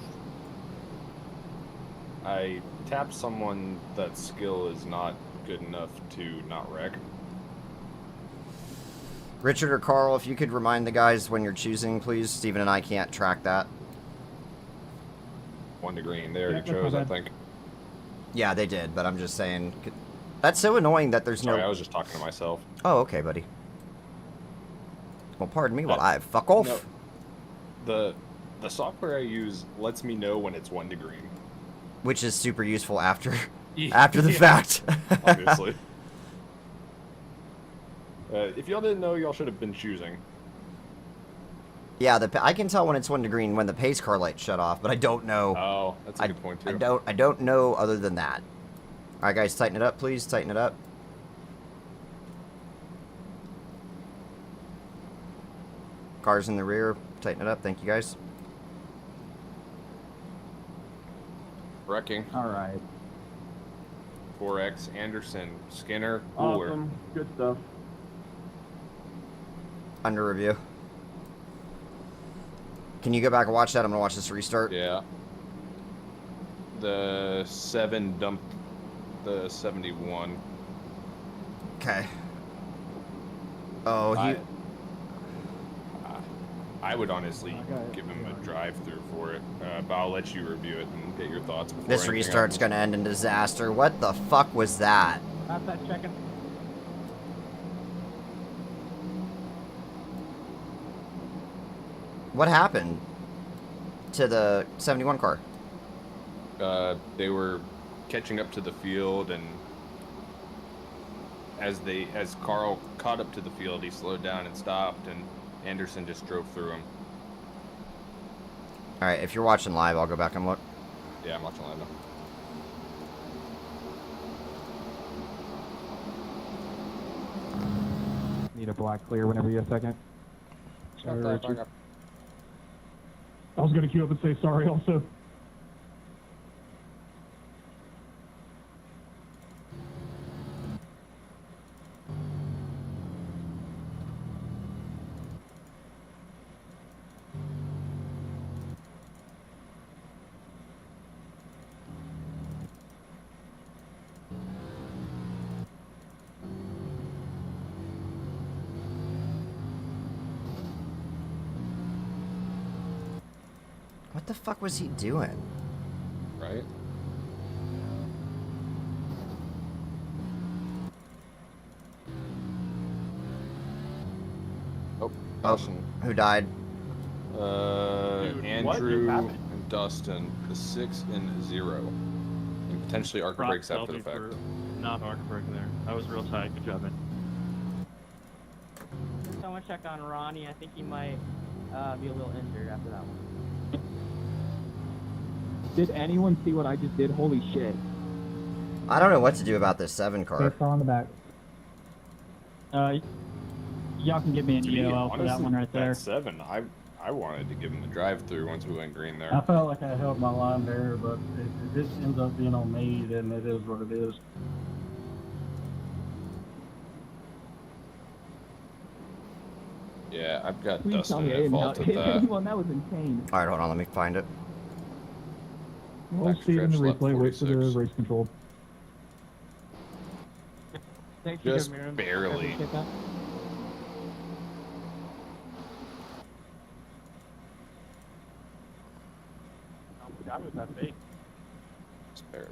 Speaker 3: I tapped someone that skill is not good enough to not wreck.
Speaker 1: Richard or Carl, if you could remind the guys when you're choosing, please. Steven and I can't track that.
Speaker 3: 1 to green, they already
Speaker 2: Yeah, that's
Speaker 3: chose,
Speaker 2: not
Speaker 3: I
Speaker 2: bad.
Speaker 3: think.
Speaker 1: Yeah, they did, but I'm just saying. That's so annoying that there's
Speaker 3: Sorry, I
Speaker 1: no...
Speaker 3: was just talking to myself.
Speaker 1: Oh, okay, buddy. Well, pardon me while I fuck off.
Speaker 3: No, the software I use lets me know when it's 1 to green.
Speaker 1: Which is super useful after the fact.
Speaker 3: Obviously. If y'all didn't know, y'all should have been choosing.
Speaker 1: Yeah, I can tell when it's 1 to green when the pace car light shut off, but I don't know.
Speaker 3: Oh, that's a good point too.
Speaker 1: I don't know other than that. All right, guys, tighten it up, please. Tighten it up. Cars in the rear, tighten it up. Thank you, guys.
Speaker 3: Wrecking.
Speaker 4: All right.
Speaker 3: 4X, Anderson, Skinner, Cooler.
Speaker 8: Awesome. Good stuff.
Speaker 1: Under review. Can you go back and watch that? I'm gonna watch this restart.
Speaker 3: Yeah. The 7 dumped the 71.
Speaker 1: Okay. Oh, he.
Speaker 3: I would honestly give him a drive-through for it, but I'll let you review it and get your thoughts before
Speaker 1: This restart's gonna end in disaster. What the fuck was that?
Speaker 5: Not that checking.
Speaker 1: What happened to the 71 car?
Speaker 3: They were catching up to the field, and as Carl caught up to the field, he slowed down and stopped, and Anderson just drove through him.
Speaker 1: All right, if you're watching live, I'll go back and look.
Speaker 3: Yeah, I'm watching live now.
Speaker 2: Need a black clear whenever you have a second.
Speaker 4: Sorry, Richard. I was going to queue up and say sorry also.
Speaker 1: What the fuck was he doing?
Speaker 3: Right? Oh, Dustin.
Speaker 1: Who died?
Speaker 3: Dude, Andrew and Dustin, the 6 and 0. And potentially arc breaks after the fact.
Speaker 10: Not arc break there. I was real tight. Good job, man.
Speaker 11: Someone check on Ronnie. I think he might be a little injured after that one.
Speaker 5: Did anyone see what I just did? Holy shit.
Speaker 1: I don't know what to do about this 7 car.
Speaker 4: It's on the back.
Speaker 5: Y'all can give me an EOL for that one right there.
Speaker 3: That 7, I wanted to give him the drive-through once we went green there.
Speaker 6: I felt like I held my line there, but if this ends up being on me, then it is what it is.
Speaker 3: Yeah, I've got
Speaker 5: Please tell
Speaker 3: Dustin
Speaker 5: me I
Speaker 3: at
Speaker 5: didn't
Speaker 3: fault
Speaker 5: hit
Speaker 3: at that.
Speaker 5: anyone. That was insane.
Speaker 1: All right, hold on. Let me find it.
Speaker 4: We'll see it in the
Speaker 3: Backstretch left
Speaker 4: replay. Wait for the
Speaker 3: 46.
Speaker 4: race control.
Speaker 11: Thanks
Speaker 3: Just
Speaker 11: for Miriam.
Speaker 3: barely.
Speaker 11: Appreciate that.
Speaker 4: That was that big.
Speaker 3: Just barely.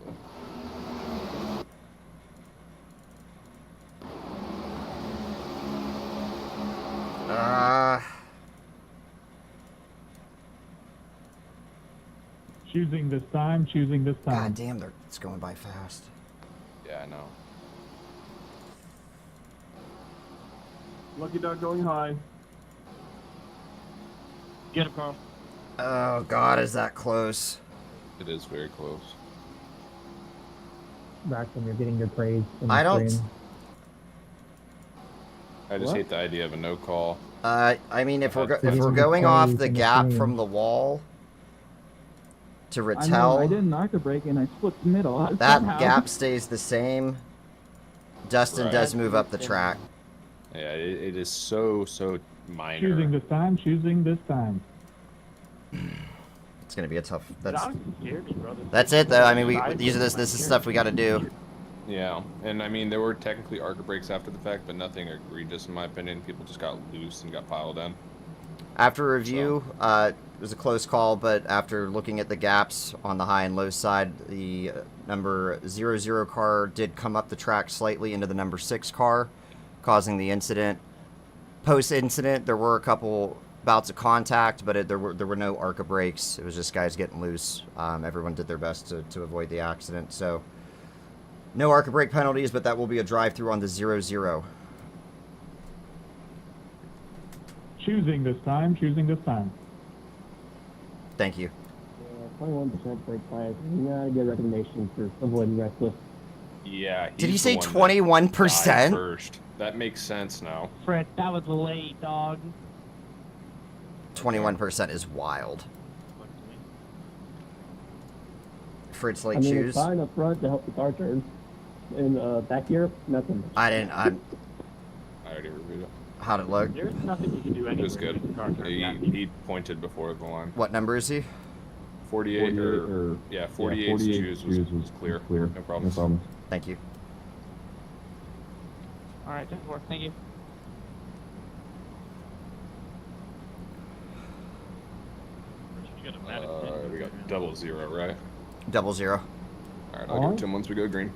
Speaker 4: Choosing this time, choosing this time.
Speaker 1: God damn, it's going by fast.
Speaker 3: Yeah, I know.
Speaker 8: Lucky Duck going high.
Speaker 10: Get him, Carl.
Speaker 1: Oh God, is that close?
Speaker 3: It is very close.
Speaker 4: Braxton, you're getting good praise.
Speaker 1: I don't.
Speaker 3: I just
Speaker 1: What?
Speaker 3: hate the idea of a no call.
Speaker 1: I mean, if we're
Speaker 4: Getting
Speaker 1: going
Speaker 4: good
Speaker 1: off
Speaker 4: praise
Speaker 1: the
Speaker 4: in the
Speaker 1: gap
Speaker 4: stream.
Speaker 1: from the wall to
Speaker 5: I know, I
Speaker 1: Rattel,
Speaker 5: didn't arc a break and I split the middle.
Speaker 1: that
Speaker 5: somehow.
Speaker 1: gap stays the same. Dustin
Speaker 3: Right.
Speaker 1: does move up the track.
Speaker 3: Yeah, it is so minor.
Speaker 4: Choosing this time, choosing this time.
Speaker 1: It's gonna be a tough.
Speaker 10: Scared me, brother.
Speaker 1: That's it though. I mean, this is stuff we got to do.
Speaker 3: Yeah, and I mean there were technically arc breaks after the fact, but nothing egregious in my opinion. People just got loose and got piled in.
Speaker 1: After review, it was a close call, but after looking at the gaps on the high and low side, the number 00 car did come up the track slightly into the number 6 car, causing the incident. Post-incident, there were a couple bouts of contact, but there were no ARCA brakes. It was just guys getting loose. Everyone did their best to avoid the accident. So no ARCA brake penalties, but that will be a drive-through on the 00.
Speaker 4: Choosing this time. Choosing this time.
Speaker 1: Thank you.
Speaker 7: 21% brake bias. Not a good recommendation for avoiding reckless.
Speaker 3: Yeah.
Speaker 1: Did he
Speaker 3: he's
Speaker 1: say
Speaker 3: the one that
Speaker 1: 21%?
Speaker 3: died first. That makes sense now.
Speaker 11: Fred, that was late, dog.
Speaker 1: 21% is wild. Fritz late
Speaker 7: I mean,
Speaker 1: choose.
Speaker 7: it's fine up front to help the car turn. And back here, nothing.
Speaker 1: I
Speaker 3: already reviewed it.
Speaker 1: How'd it look?
Speaker 4: There's nothing you can do
Speaker 3: It
Speaker 4: anyway.
Speaker 3: was good. He pointed before the line.
Speaker 1: What number is he?
Speaker 3: 48 or yeah, 48 choose was clear. No problems.
Speaker 1: Thank you.
Speaker 11: All right, 10-4. Thank you.
Speaker 3: We got 00, right?
Speaker 1: 00.
Speaker 3: Alright, I'll give it to him once we go green.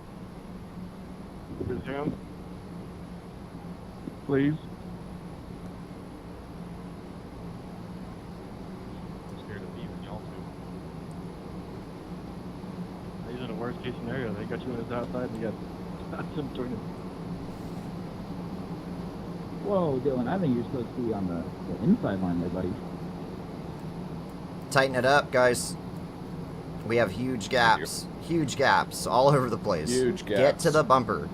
Speaker 8: Resume. Please.
Speaker 10: Scared of leaving y'all too. These are the worst case scenario. They got you on his outside and you got some turning.
Speaker 2: Whoa, Dylan, I think you're supposed to be on the inside line there, buddy.
Speaker 1: Tighten it up, guys. We have huge gaps. Huge gaps all over the place.
Speaker 3: Huge gaps.
Speaker 1: Get to the bumper.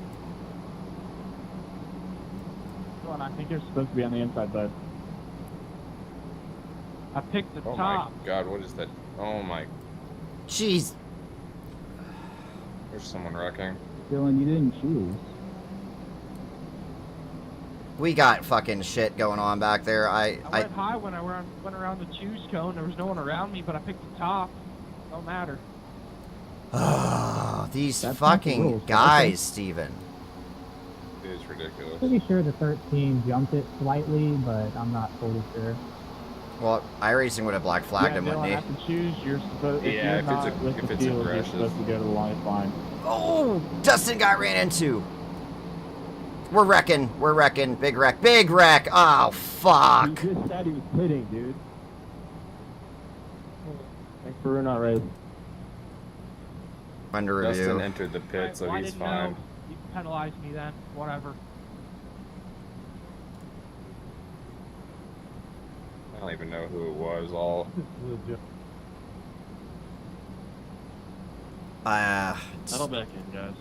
Speaker 4: Well, I think you're supposed to be on the inside, bud.
Speaker 11: I picked the
Speaker 3: Oh
Speaker 11: top.
Speaker 3: my god, what is that? Oh my.
Speaker 1: Jeez.
Speaker 3: There's someone wrecking.
Speaker 2: Dylan, you didn't choose.
Speaker 1: We got fucking shit going on back there.
Speaker 11: I went high when I went around the choose cone. There was no one around me, but I picked the top. Don't matter.
Speaker 1: Oh, these
Speaker 2: That's not the
Speaker 1: fucking
Speaker 2: rules,
Speaker 1: guys, Steven.
Speaker 3: It is ridiculous.
Speaker 12: Pretty sure the 13 jumped it slightly, but I'm not totally sure.
Speaker 1: Well, iRacing would have black flagged him, wouldn't he?
Speaker 4: have to choose. You're supposed. If
Speaker 3: Yeah,
Speaker 4: you're
Speaker 3: if it's
Speaker 4: not
Speaker 3: a-
Speaker 4: with
Speaker 3: if
Speaker 4: the
Speaker 3: it's
Speaker 4: field, you're
Speaker 3: aggressive.
Speaker 4: supposed to go to the line fine.
Speaker 1: Oh, Dustin got ran into. We're wrecking. We're wrecking. Big wreck. Big wreck. Oh, fuck.
Speaker 7: He just said he was pitting, dude. Thanks for not race.
Speaker 1: Under
Speaker 3: Dustin
Speaker 1: review.
Speaker 3: entered the pit, so
Speaker 11: Well, I
Speaker 3: he's
Speaker 11: didn't
Speaker 3: fine.
Speaker 11: know. You penalized me then. Whatever.
Speaker 3: I don't even know who it was. All
Speaker 10: Settle back in, guys.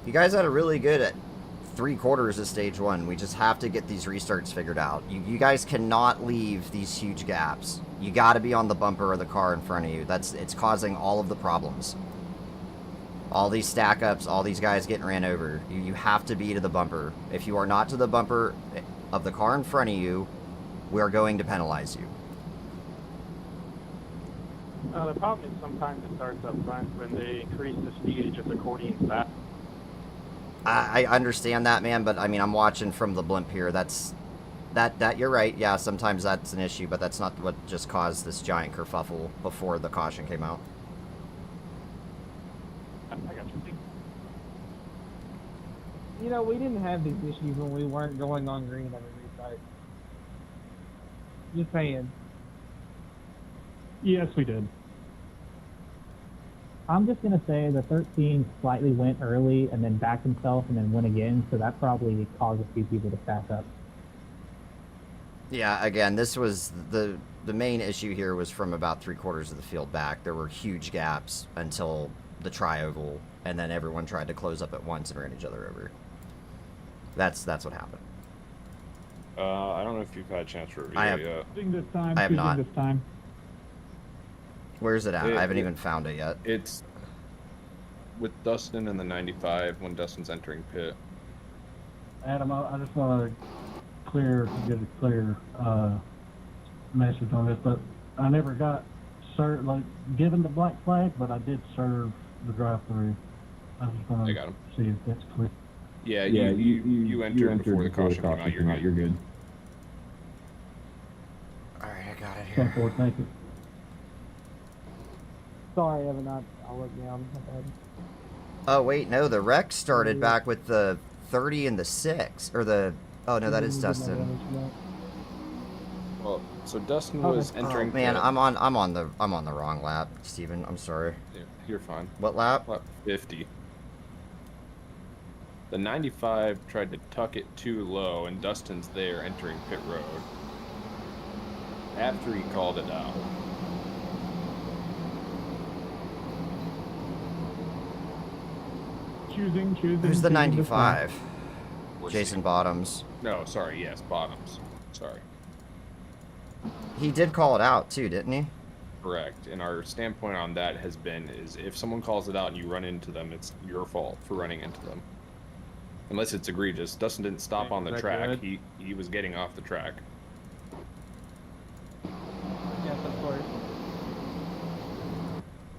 Speaker 1: You guys had a really good at 3/4 of stage 1. We just have to get these restarts figured out. You guys cannot leave these huge gaps. You got to be on the bumper of the car in front of you. It's causing all of the problems. All these stack ups, all these guys getting ran over. You have to be to the bumper. If you are not to the bumper of the car in front of you, we are going to penalize you.
Speaker 4: The problem is sometimes it starts up front when they increase the speed, it just accordions back.
Speaker 1: I understand that, man, but I mean, I'm watching from the blimp here. That you're right. Yeah, sometimes that's an issue, but that's not what just caused this giant kerfuffle before the caution came out.
Speaker 4: I got you.
Speaker 12: You know, we didn't have these issues when we weren't going on green every restart. Just saying.
Speaker 4: Yes, we did.
Speaker 12: I'm just gonna say the 13 slightly went early and then backed himself and then went again, so that probably caused a few people to stack up.
Speaker 1: Yeah, again, this was the main issue here was from about 3/4 of the field back. There were huge gaps until the tri-oval, and then everyone tried to close up at once and ran each other over. That's what happened.
Speaker 3: I don't know if you've had a chance to review
Speaker 1: I have-
Speaker 3: it yet.
Speaker 4: Choosing this time.
Speaker 1: I have
Speaker 4: choosing
Speaker 1: not.
Speaker 4: this time.
Speaker 1: Where's it at? I haven't even found it yet.
Speaker 3: It's with Dustin in the 95 when Dustin's entering pit.
Speaker 6: Adam, I just want to get a clear message on this, but I never got given the black flag, but I did serve the drive-through. I just want
Speaker 3: I
Speaker 6: to
Speaker 3: got him.
Speaker 6: see if that's clear.
Speaker 3: Yeah, you entered before the caution came out. You're good.
Speaker 1: All right, I got it
Speaker 6: Ten
Speaker 1: here.
Speaker 6: four, thank you.
Speaker 12: Sorry, Evan, I'll look down. My bad.
Speaker 1: Oh wait, no, the wreck started back with the 30 and the 6, or the. Oh no, that is Dustin.
Speaker 3: Well, so Dustin was
Speaker 1: Oh
Speaker 3: entering.
Speaker 1: man,
Speaker 3: pit.
Speaker 1: I'm on the wrong lap, Steven. I'm sorry.
Speaker 3: Yeah, you're fine.
Speaker 1: What lap?
Speaker 3: Lap 50. The 95 tried to tuck it too low, and Dustin's there entering pit road. After he called it out.
Speaker 4: Choosing.
Speaker 1: Who's the
Speaker 4: choosing this one.
Speaker 1: 95? Jason Bottoms.
Speaker 3: No, sorry, yes, Bottoms. Sorry.
Speaker 1: He did call it out too, didn't he?
Speaker 3: Correct. And our standpoint on that has been is if someone calls it out and you run into them, it's your fault for running into them. Unless it's egregious. Dustin didn't stop on the
Speaker 11: Is that
Speaker 3: track.
Speaker 11: good?
Speaker 3: He was getting off the track.
Speaker 11: Yes, of course.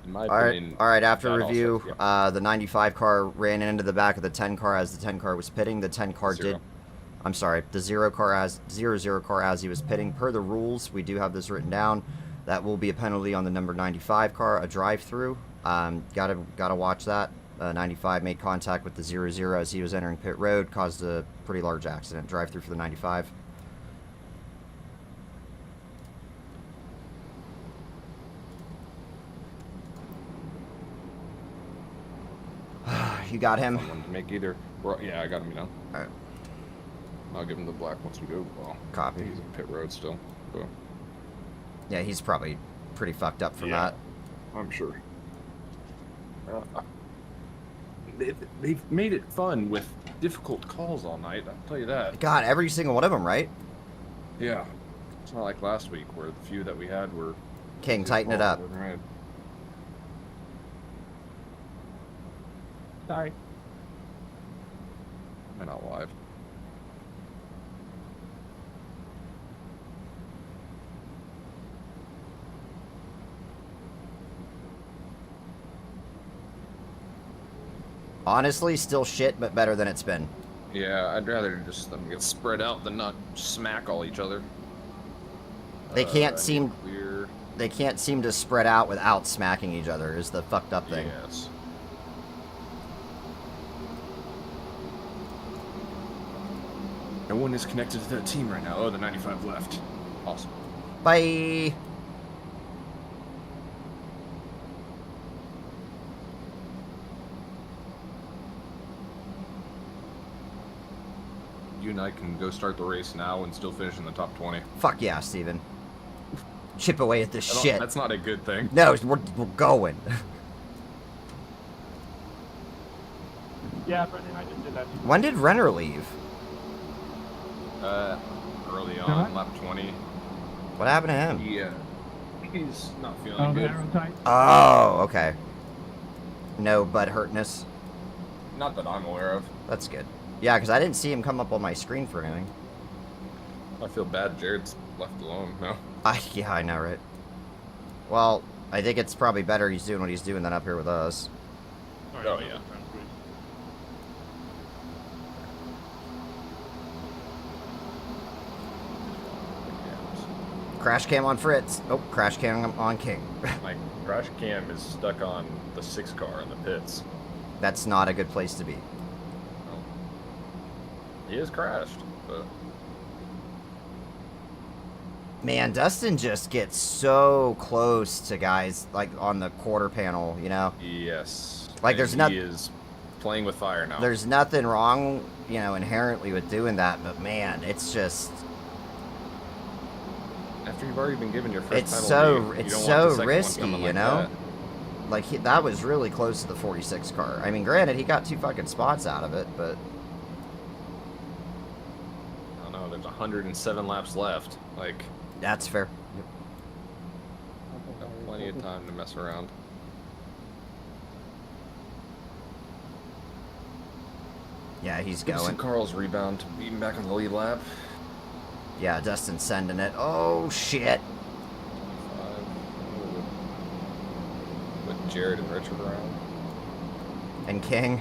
Speaker 3: In my
Speaker 1: All right,
Speaker 3: opinion,
Speaker 1: all right. After
Speaker 3: that
Speaker 1: review,
Speaker 3: also- yeah.
Speaker 1: the 95 car ran into the back of the 10 car as the 10 car was pitting. The 10 car
Speaker 3: Zero.
Speaker 1: did. I'm sorry, the 0 car as 0 car as he was pitting. Per the rules, we do have this written down. That will be a penalty on the number 95 car, a drive-through. Gotta watch that. 95 made contact with the 0 as he was entering pit road, caused a pretty large accident. Drive-through for the 95. You got him?
Speaker 3: I wanted to make either. Well, yeah, I got him,
Speaker 1: All right.
Speaker 3: I'll give him the black once we go. Well,
Speaker 1: Copy.
Speaker 3: He's in pit road still. So.
Speaker 1: Yeah, he's probably pretty fucked up from
Speaker 3: Yeah.
Speaker 1: that.
Speaker 3: I'm sure. They've made it fun with difficult calls all night, I'll tell you that.
Speaker 1: God, every single one of them, right?
Speaker 3: Yeah. It's not like last week where the few that we had were...
Speaker 1: King, tighten it up.
Speaker 3: Right.
Speaker 11: Sorry.
Speaker 3: I'm not live.
Speaker 1: Honestly, still shit, but better than it's been.
Speaker 3: Yeah, I'd rather just them get spread out than not smack all each other.
Speaker 1: They can't seem
Speaker 3: Clear.
Speaker 1: they can't seem to spread out without smacking each other is the fucked up thing.
Speaker 3: Yes. No one is connected to that team right now. Oh, the 95 left. Awesome.
Speaker 1: Bye.
Speaker 3: You and I can go start the race now and still finish in the top 20.
Speaker 1: Fuck yeah, Steven. Chip away at this shit.
Speaker 3: That's not a good thing.
Speaker 1: No, we're going.
Speaker 4: Yeah, Brendan, I just did that too.
Speaker 1: When did Renner leave?
Speaker 3: Early on, lap 20.
Speaker 1: What happened to him?
Speaker 3: Yeah. He's not feeling
Speaker 5: Oh, the
Speaker 3: good.
Speaker 5: arrow tight.
Speaker 1: Oh, okay. No butt hurtness.
Speaker 3: Not that I'm aware of.
Speaker 1: That's good. Yeah, because I didn't see him come up on my screen for anything.
Speaker 3: I feel bad Jared's left alone now.
Speaker 1: Yeah, I know, right? Well, I think it's probably better he's doing what he's doing than up here with us.
Speaker 3: Oh, yeah.
Speaker 1: Crash cam on Fritz. Oh, crash cam on King.
Speaker 3: My crash cam is stuck on the 6 car in the pits.
Speaker 1: That's not a good place to be.
Speaker 3: He is crashed, but
Speaker 1: Man, Dustin just gets so close to guys like on the quarter panel, you know?
Speaker 3: yes.
Speaker 1: Like,
Speaker 3: And
Speaker 1: there's
Speaker 3: he is playing with fire now.
Speaker 1: There's nothing wrong, you know, inherently with doing that, but man, it's just
Speaker 3: After you've already been given your first
Speaker 1: it's
Speaker 3: penalty, you
Speaker 1: so
Speaker 3: don't want the second one
Speaker 1: risky,
Speaker 3: coming
Speaker 1: you
Speaker 3: like
Speaker 1: know?
Speaker 3: that.
Speaker 1: Like that was really close to the 46 car. I mean, granted, he got 2 fucking spots out of it, but
Speaker 3: I don't know, there's 107 laps left. Like,
Speaker 1: that's fair.
Speaker 3: got plenty of time to mess around.
Speaker 1: Yeah, he's
Speaker 3: Good to see
Speaker 1: going.
Speaker 3: Carl's rebound to beat him back on the lead lap.
Speaker 1: Yeah, Dustin's sending it. Oh shit.
Speaker 3: 25. With Jared and Richard around.
Speaker 1: And King.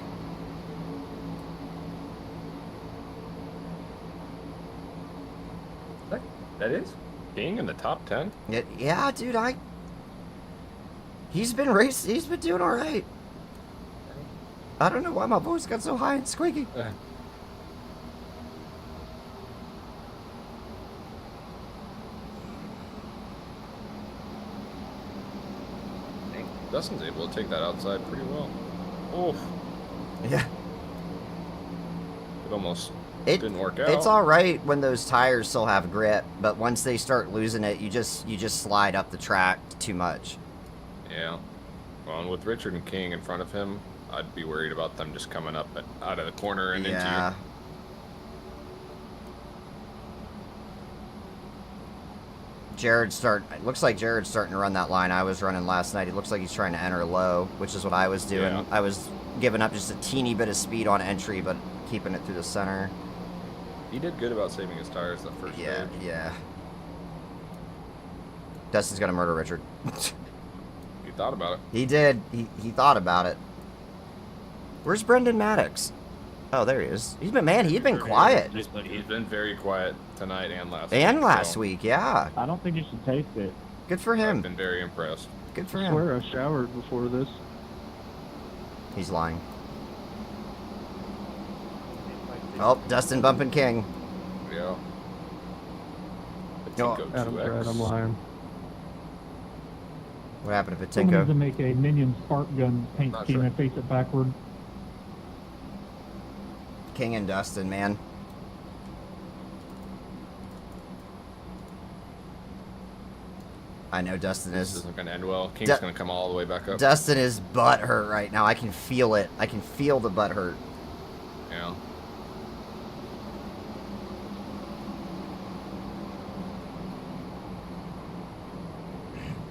Speaker 3: That is? King in the top 10?
Speaker 1: Yeah, dude, he's been doing all right. I don't know why my voice got so high and squeaky.
Speaker 3: Dustin's able to take that outside pretty well. Oh.
Speaker 1: Yeah.
Speaker 3: almost
Speaker 1: It
Speaker 3: didn't work out.
Speaker 1: It's all right when those tires still have grip, but once they start losing it, you just slide up the track too much.
Speaker 3: Yeah. Well, and with Richard and King in front of him, I'd be worried about them just coming up out of the corner and into you.
Speaker 1: It looks like Jared's starting to run that line I was running last night. It looks like he's trying to enter low, which is what I was doing.
Speaker 3: Yeah.
Speaker 1: I was giving up just a teeny bit of speed on entry, but keeping it through the center.
Speaker 3: He did good about saving his tires that first stage.
Speaker 1: Yeah. Dustin's gonna murder Richard.
Speaker 3: He thought about it.
Speaker 1: He did. He thought about it. Where's Brendan Maddox? Oh, there he is. He'd been quiet.
Speaker 3: He's been very quiet tonight and last week.
Speaker 1: And last week, yeah.
Speaker 4: I don't think you should taste it.
Speaker 1: Good for him.
Speaker 3: I've been very impressed.
Speaker 1: Good for
Speaker 10: I
Speaker 1: him.
Speaker 10: swear I showered before this.
Speaker 1: He's lying. Oh, Dustin bumping King.
Speaker 3: Yeah.
Speaker 1: No,
Speaker 3: Patinko
Speaker 10: Adam's
Speaker 3: 2X.
Speaker 10: right, I'm lying.
Speaker 1: What happened to
Speaker 4: Someone needs to
Speaker 1: Patinko?
Speaker 4: make a minion spark gun paint
Speaker 3: Not
Speaker 4: scheme
Speaker 3: sure.
Speaker 4: and face it backward.
Speaker 1: King and Dustin, man. I know Dustin
Speaker 3: This
Speaker 1: is.
Speaker 3: isn't going to end well. King's going to come all the way back up.
Speaker 1: Dustin is butt hurt right now. I can feel it. I can feel the butt hurt.
Speaker 3: Yeah.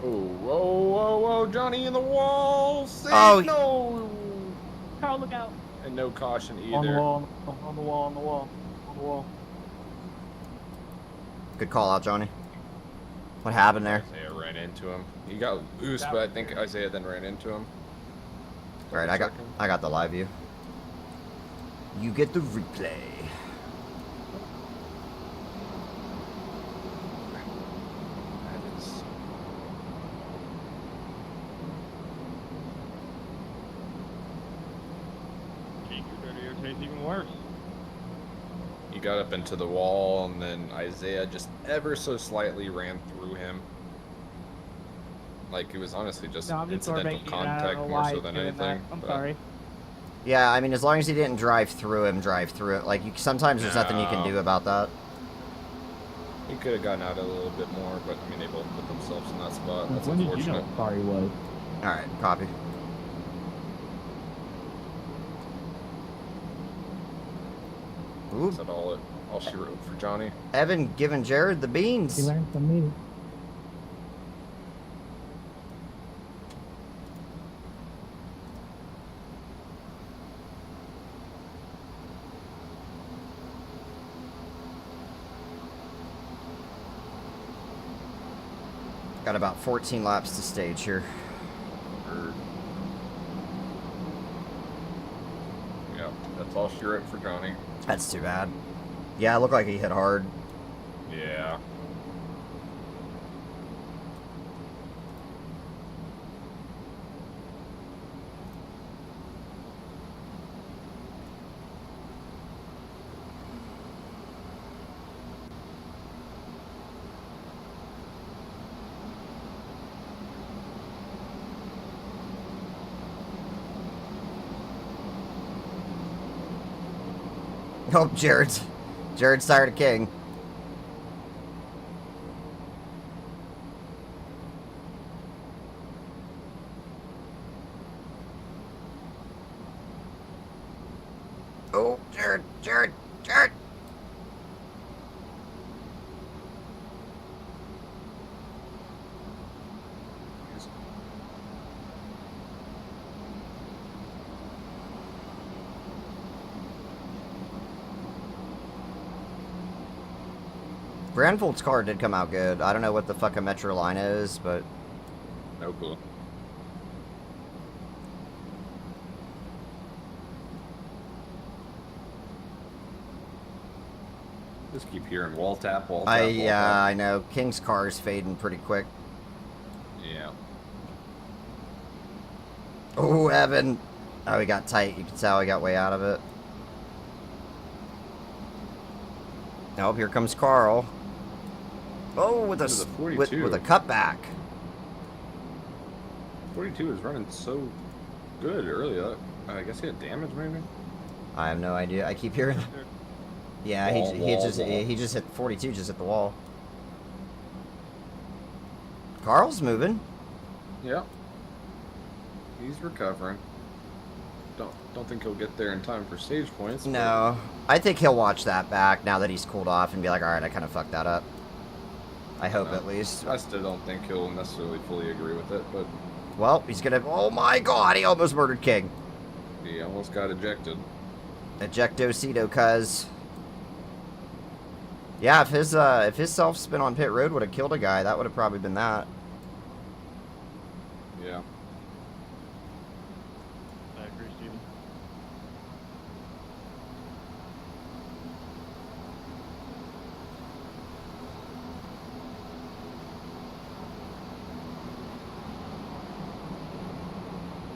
Speaker 3: Oh, whoa, whoa, whoa, Johnny in the wall! Save,
Speaker 1: Oh.
Speaker 3: no!
Speaker 11: Carl, look out.
Speaker 3: And no caution either.
Speaker 4: On the wall, on the wall, on the wall, on the wall.
Speaker 1: Good call out, Johnny. What happened there?
Speaker 3: Isaiah ran into him. He got loose, but I think Isaiah then ran into him.
Speaker 1: All right, I got the live view. You get the replay.
Speaker 3: That is...
Speaker 10: Keep your video taste even worse.
Speaker 3: He got up into the wall, and then Isaiah just ever so slightly ran through him. Like, it was honestly just
Speaker 11: No, I'm just sort of
Speaker 3: incidental
Speaker 11: making it. I don't
Speaker 3: contact
Speaker 11: know
Speaker 3: more
Speaker 11: why
Speaker 3: so
Speaker 11: he's
Speaker 3: than
Speaker 11: doing
Speaker 3: anything.
Speaker 11: that. I'm
Speaker 3: but-
Speaker 11: sorry.
Speaker 1: Yeah, I mean, as long as he didn't drive through it. Like, sometimes there's nothing you can do about that.
Speaker 3: He could have gotten out a little bit more, but I mean, they both put themselves in that spot. That's
Speaker 4: When did you know
Speaker 3: unfortunate.
Speaker 4: what sorry was?
Speaker 1: All right, copy. Ooh,
Speaker 3: Is that all she wrote for Johnny?
Speaker 1: Evan giving Jared the beans.
Speaker 12: He learned from me.
Speaker 1: Got about 14 laps to stage here.
Speaker 3: Yeah, that's all she wrote for Johnny.
Speaker 1: That's too bad. Yeah, it looked like he hit hard.
Speaker 3: Yeah.
Speaker 1: Oh, Jared's tired of King. Oh, Jared. Brandvold's car did come out good. I don't know what the fuck a Metro line is, but
Speaker 3: No clue. Just keep hearing wall tap, wall tap, wall tap.
Speaker 1: I know. King's car is fading pretty quick.
Speaker 3: Yeah.
Speaker 1: Oh, Evan. Oh, he got tight. You can tell he got way out of it. Oh, here comes Carl. Oh, with
Speaker 3: This is
Speaker 1: a,
Speaker 3: a 42.
Speaker 1: with a cutback.
Speaker 3: 42 is running so good early. I guess he had damage, maybe?
Speaker 1: I have no idea. I keep hearing Yeah, he just hit 42, just hit the wall. Carl's moving.
Speaker 3: Yep. He's recovering. Don't think he'll get there in time for stage points.
Speaker 1: No, I think he'll watch that back now that he's cooled off and be like, all right, I kind of fucked that up. I hope at least.
Speaker 3: I still don't think he'll necessarily fully agree with it, but
Speaker 1: well, he's gonna. Oh my God, he almost murdered King.
Speaker 3: he almost got ejected.
Speaker 1: Ejectocito, cuz. Yeah, if his self spin on pit road would have killed a guy, that would have probably been that.
Speaker 3: Yeah.
Speaker 10: I agree, Steven.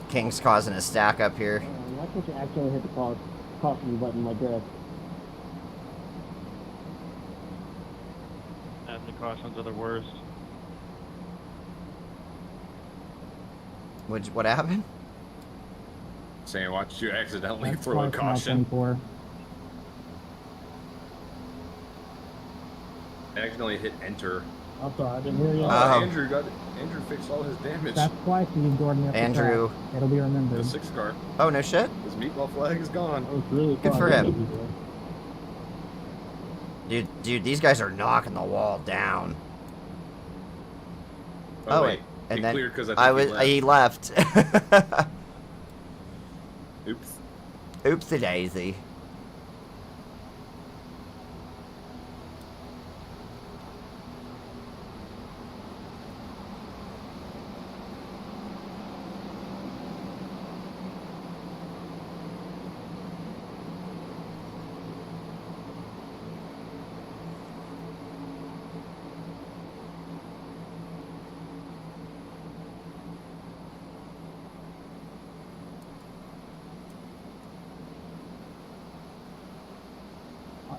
Speaker 1: King's causing a stack up here.
Speaker 7: Why can't you actually hit the caution button like that?
Speaker 10: Adding the cautions are the worst.
Speaker 1: What happened?
Speaker 3: Saying, watch you accidentally
Speaker 12: That's
Speaker 3: throw a
Speaker 12: close, mile
Speaker 3: caution.
Speaker 12: 24.
Speaker 3: I accidentally hit enter.
Speaker 7: I'm sorry, I didn't hear you.
Speaker 1: Oh.
Speaker 3: Andrew fixed all his damage.
Speaker 12: That's twice you can Jordan up the
Speaker 1: Andrew.
Speaker 12: track. It'll be remembered.
Speaker 3: The 6 car.
Speaker 1: Oh, no shit?
Speaker 3: His meatball flag is gone.
Speaker 7: That was really
Speaker 1: Good for
Speaker 7: fun.
Speaker 1: him. Dude, these guys are knocking the wall down. Oh, wait. And then
Speaker 3: clear 'cause I think
Speaker 1: he left.
Speaker 3: Oops.
Speaker 1: Oopsie daisy.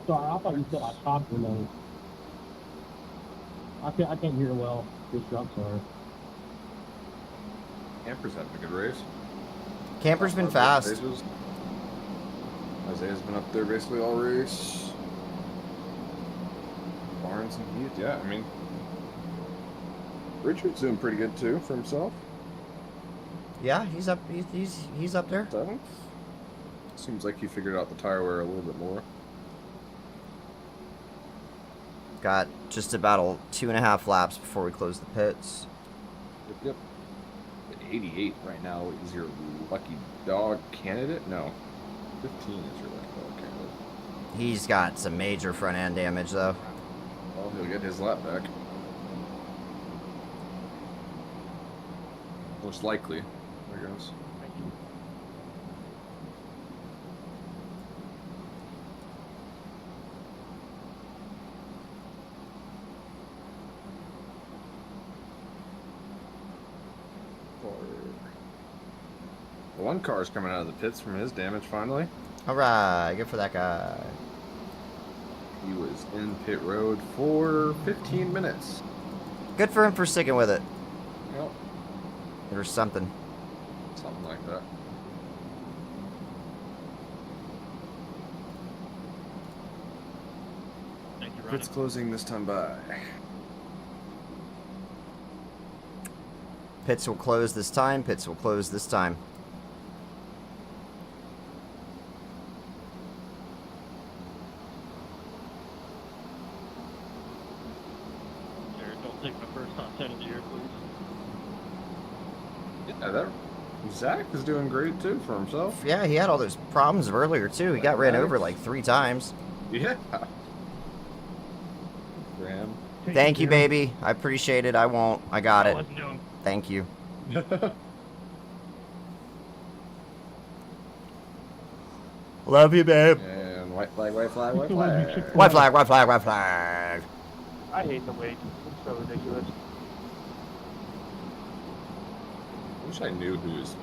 Speaker 7: Sorry, I thought you said I talked or no. I can't hear well. This I'm sorry.
Speaker 3: Camper's having a good race.
Speaker 1: Camper's been fast.
Speaker 3: Isaiah's been up there basically all race. Barnes and Heath, yeah, I mean, Richard's doing pretty good too for himself.
Speaker 1: Yeah, he's up. He's up there.
Speaker 3: 7th. Seems like he figured out the tire wear a little bit more.
Speaker 1: Got just about 2.5 laps before we close the pits.
Speaker 3: Yep. 88 right now is your lucky dog candidate? No. 15 is your lucky dog candidate.
Speaker 1: He's got some major front end damage though.
Speaker 3: Well, he'll get his lap back. Most likely. There goes.
Speaker 10: Thank you.
Speaker 3: The one car's coming out of the pits from his damage finally.
Speaker 1: Alright, good for that guy.
Speaker 3: He was in pit road for 15 minutes.
Speaker 1: Good for him for sticking with it.
Speaker 3: Yep.
Speaker 1: Or something.
Speaker 3: Something like that.
Speaker 10: Thank you, Ronnie.
Speaker 3: Pits closing this time by.
Speaker 1: Pits will close this time. Pits will close this time.
Speaker 10: Jared, don't take my first top 10 of the year, please.
Speaker 3: Yeah, that Zach is doing great too for himself.
Speaker 1: Yeah, he had all those problems earlier too. He got ran over like 3 times.
Speaker 3: Yeah. Graham.
Speaker 1: Thank you, baby. I appreciate it. I won't. I got it.
Speaker 10: wasn't doing.
Speaker 1: Thank you. Love you, babe.
Speaker 3: And white flag, white flag, white flag.
Speaker 1: White flag, white flag, white flag.
Speaker 11: I hate the wait. It's so ridiculous.
Speaker 3: I wish I knew who was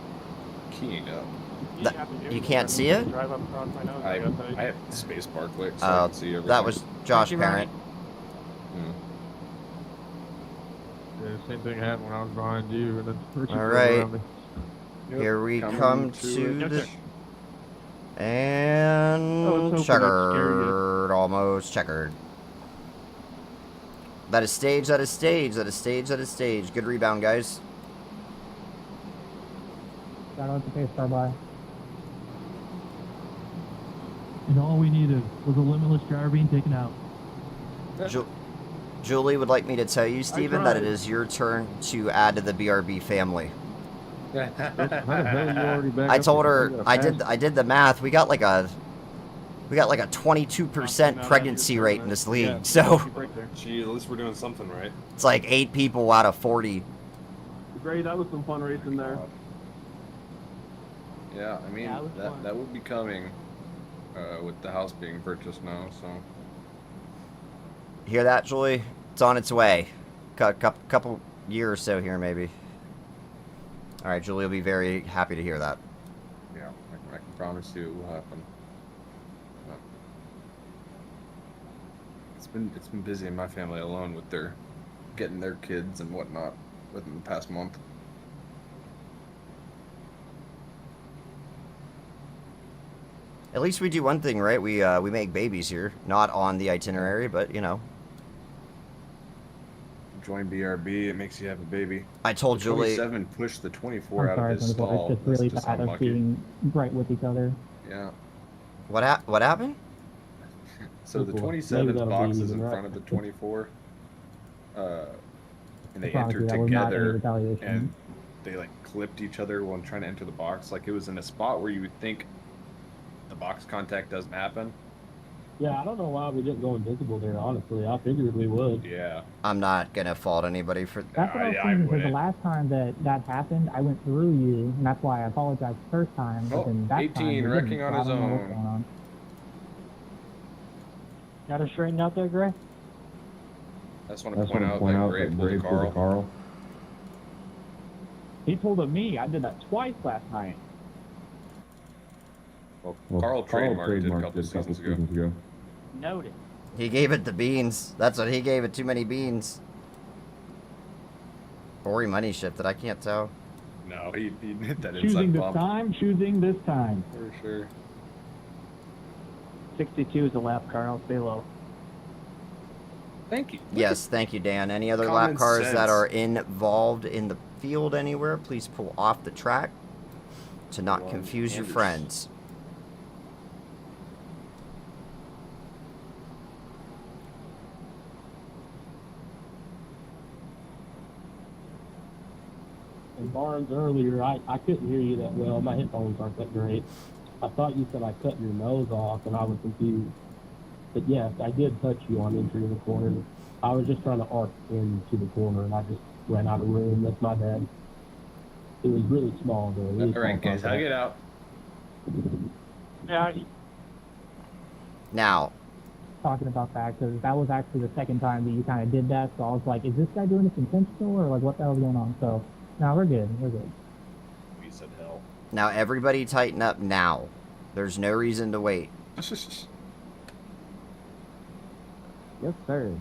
Speaker 3: keying up.
Speaker 1: You can't see it?
Speaker 11: Drive up across my nose.
Speaker 3: I have space bar click so I
Speaker 1: Oh,
Speaker 3: can see everything.
Speaker 1: that was Josh
Speaker 11: Thank you,
Speaker 1: Parent.
Speaker 3: Hmm.
Speaker 10: Yeah, the same thing happened when I was behind you, and then Richard
Speaker 1: All
Speaker 10: drove
Speaker 1: right.
Speaker 10: around me.
Speaker 3: Yep,
Speaker 1: Here we
Speaker 3: coming
Speaker 1: come
Speaker 3: to
Speaker 1: to
Speaker 3: it.
Speaker 1: the...
Speaker 11: Oh,
Speaker 1: And...
Speaker 11: let's hope we don't scare you.
Speaker 1: Chuggered almost checkered. That is stage, that is stage, that is stage, that is stage. Good rebound, guys.
Speaker 12: Got out the pace car by.
Speaker 5: And all we needed was a limitless driver being taken out.
Speaker 1: Julie would like me to tell you, Steven, that it is your turn to add to the BRB family. I told her, I did the math. We got like a 22% pregnancy rate in this league. So
Speaker 3: Gee, at least we're doing something right.
Speaker 1: it's like 8 people out of 40.
Speaker 8: Great, that was some fun racing there.
Speaker 3: Yeah, I mean, that would be coming with the house being purchased now, so.
Speaker 1: Hear that, Julie? It's on its way. Couple year or so here, maybe. All right, Julie will be very happy to hear that.
Speaker 3: Yeah, I can promise you it will happen. It's been busy in my family alone with their getting their kids and whatnot within the past month.
Speaker 1: At least we do one thing right. We make babies here, not on the itinerary, but you know.
Speaker 3: Join BRB, it makes you have a baby.
Speaker 1: I told Julie.
Speaker 3: 27 pushed the 24 out
Speaker 12: I'm
Speaker 3: of his
Speaker 12: sorry,
Speaker 3: stall.
Speaker 12: it's just really
Speaker 3: That's
Speaker 12: bad of being right with each other.
Speaker 3: Yeah.
Speaker 1: What happened?
Speaker 3: So the 27 boxes in front of the 24, and they entered together, and they like clipped each other when trying to enter the box. Like it was in a spot where you would think the box contact doesn't happen.
Speaker 7: Yeah, I don't know why we didn't go invisible there, honestly. I figured we would.
Speaker 3: Yeah.
Speaker 1: I'm not going to fault anybody for that.
Speaker 12: That's what I was thinking, because the last time that happened, I went through you, and that's why I apologized the first time. But then that
Speaker 3: 18
Speaker 12: time,
Speaker 3: wrecking on his own.
Speaker 12: Got her straightened out there, Gray?
Speaker 3: I just want to point out that Gray pulled a Carl.
Speaker 11: He pulled a me. I did that twice last night.
Speaker 3: Well, Carl trademarked it a couple seasons ago.
Speaker 11: Noted.
Speaker 1: He gave it the beans. That's what he gave it, too many beans. Or he money shifted, I can't tell.
Speaker 3: No, he hit that
Speaker 4: Choosing
Speaker 3: inside
Speaker 4: this
Speaker 3: bump.
Speaker 4: time, choosing this time.
Speaker 3: For sure.
Speaker 11: 62 is a lap car. I'll stay low.
Speaker 3: Thank you.
Speaker 1: Yes, thank you, Dan. Any other
Speaker 3: Common
Speaker 1: lap cars
Speaker 3: sense.
Speaker 1: that are involved in the field anywhere, please pull off the track to not confuse your friends.
Speaker 7: And Barnes, earlier, I couldn't hear you that well. My headphones aren't that great. I thought you said I cut your nose off, and I was confused. But yes, I did touch you on entering the corner. I was just trying to arc into the corner, and I just ran out of room. That's my bad. It was really small, though. Really
Speaker 3: All right,
Speaker 7: small
Speaker 3: guys, hug it out.
Speaker 11: Yeah.
Speaker 1: Now,
Speaker 12: Talking about that, because that was actually the second time that you kind of did that, so I was like, is this guy doing this intentional, or like what the hell's going on? So, no, we're good. We're good.
Speaker 3: We said hell.
Speaker 1: now everybody tighten up now. There's no reason to wait.
Speaker 12: Yes, sir.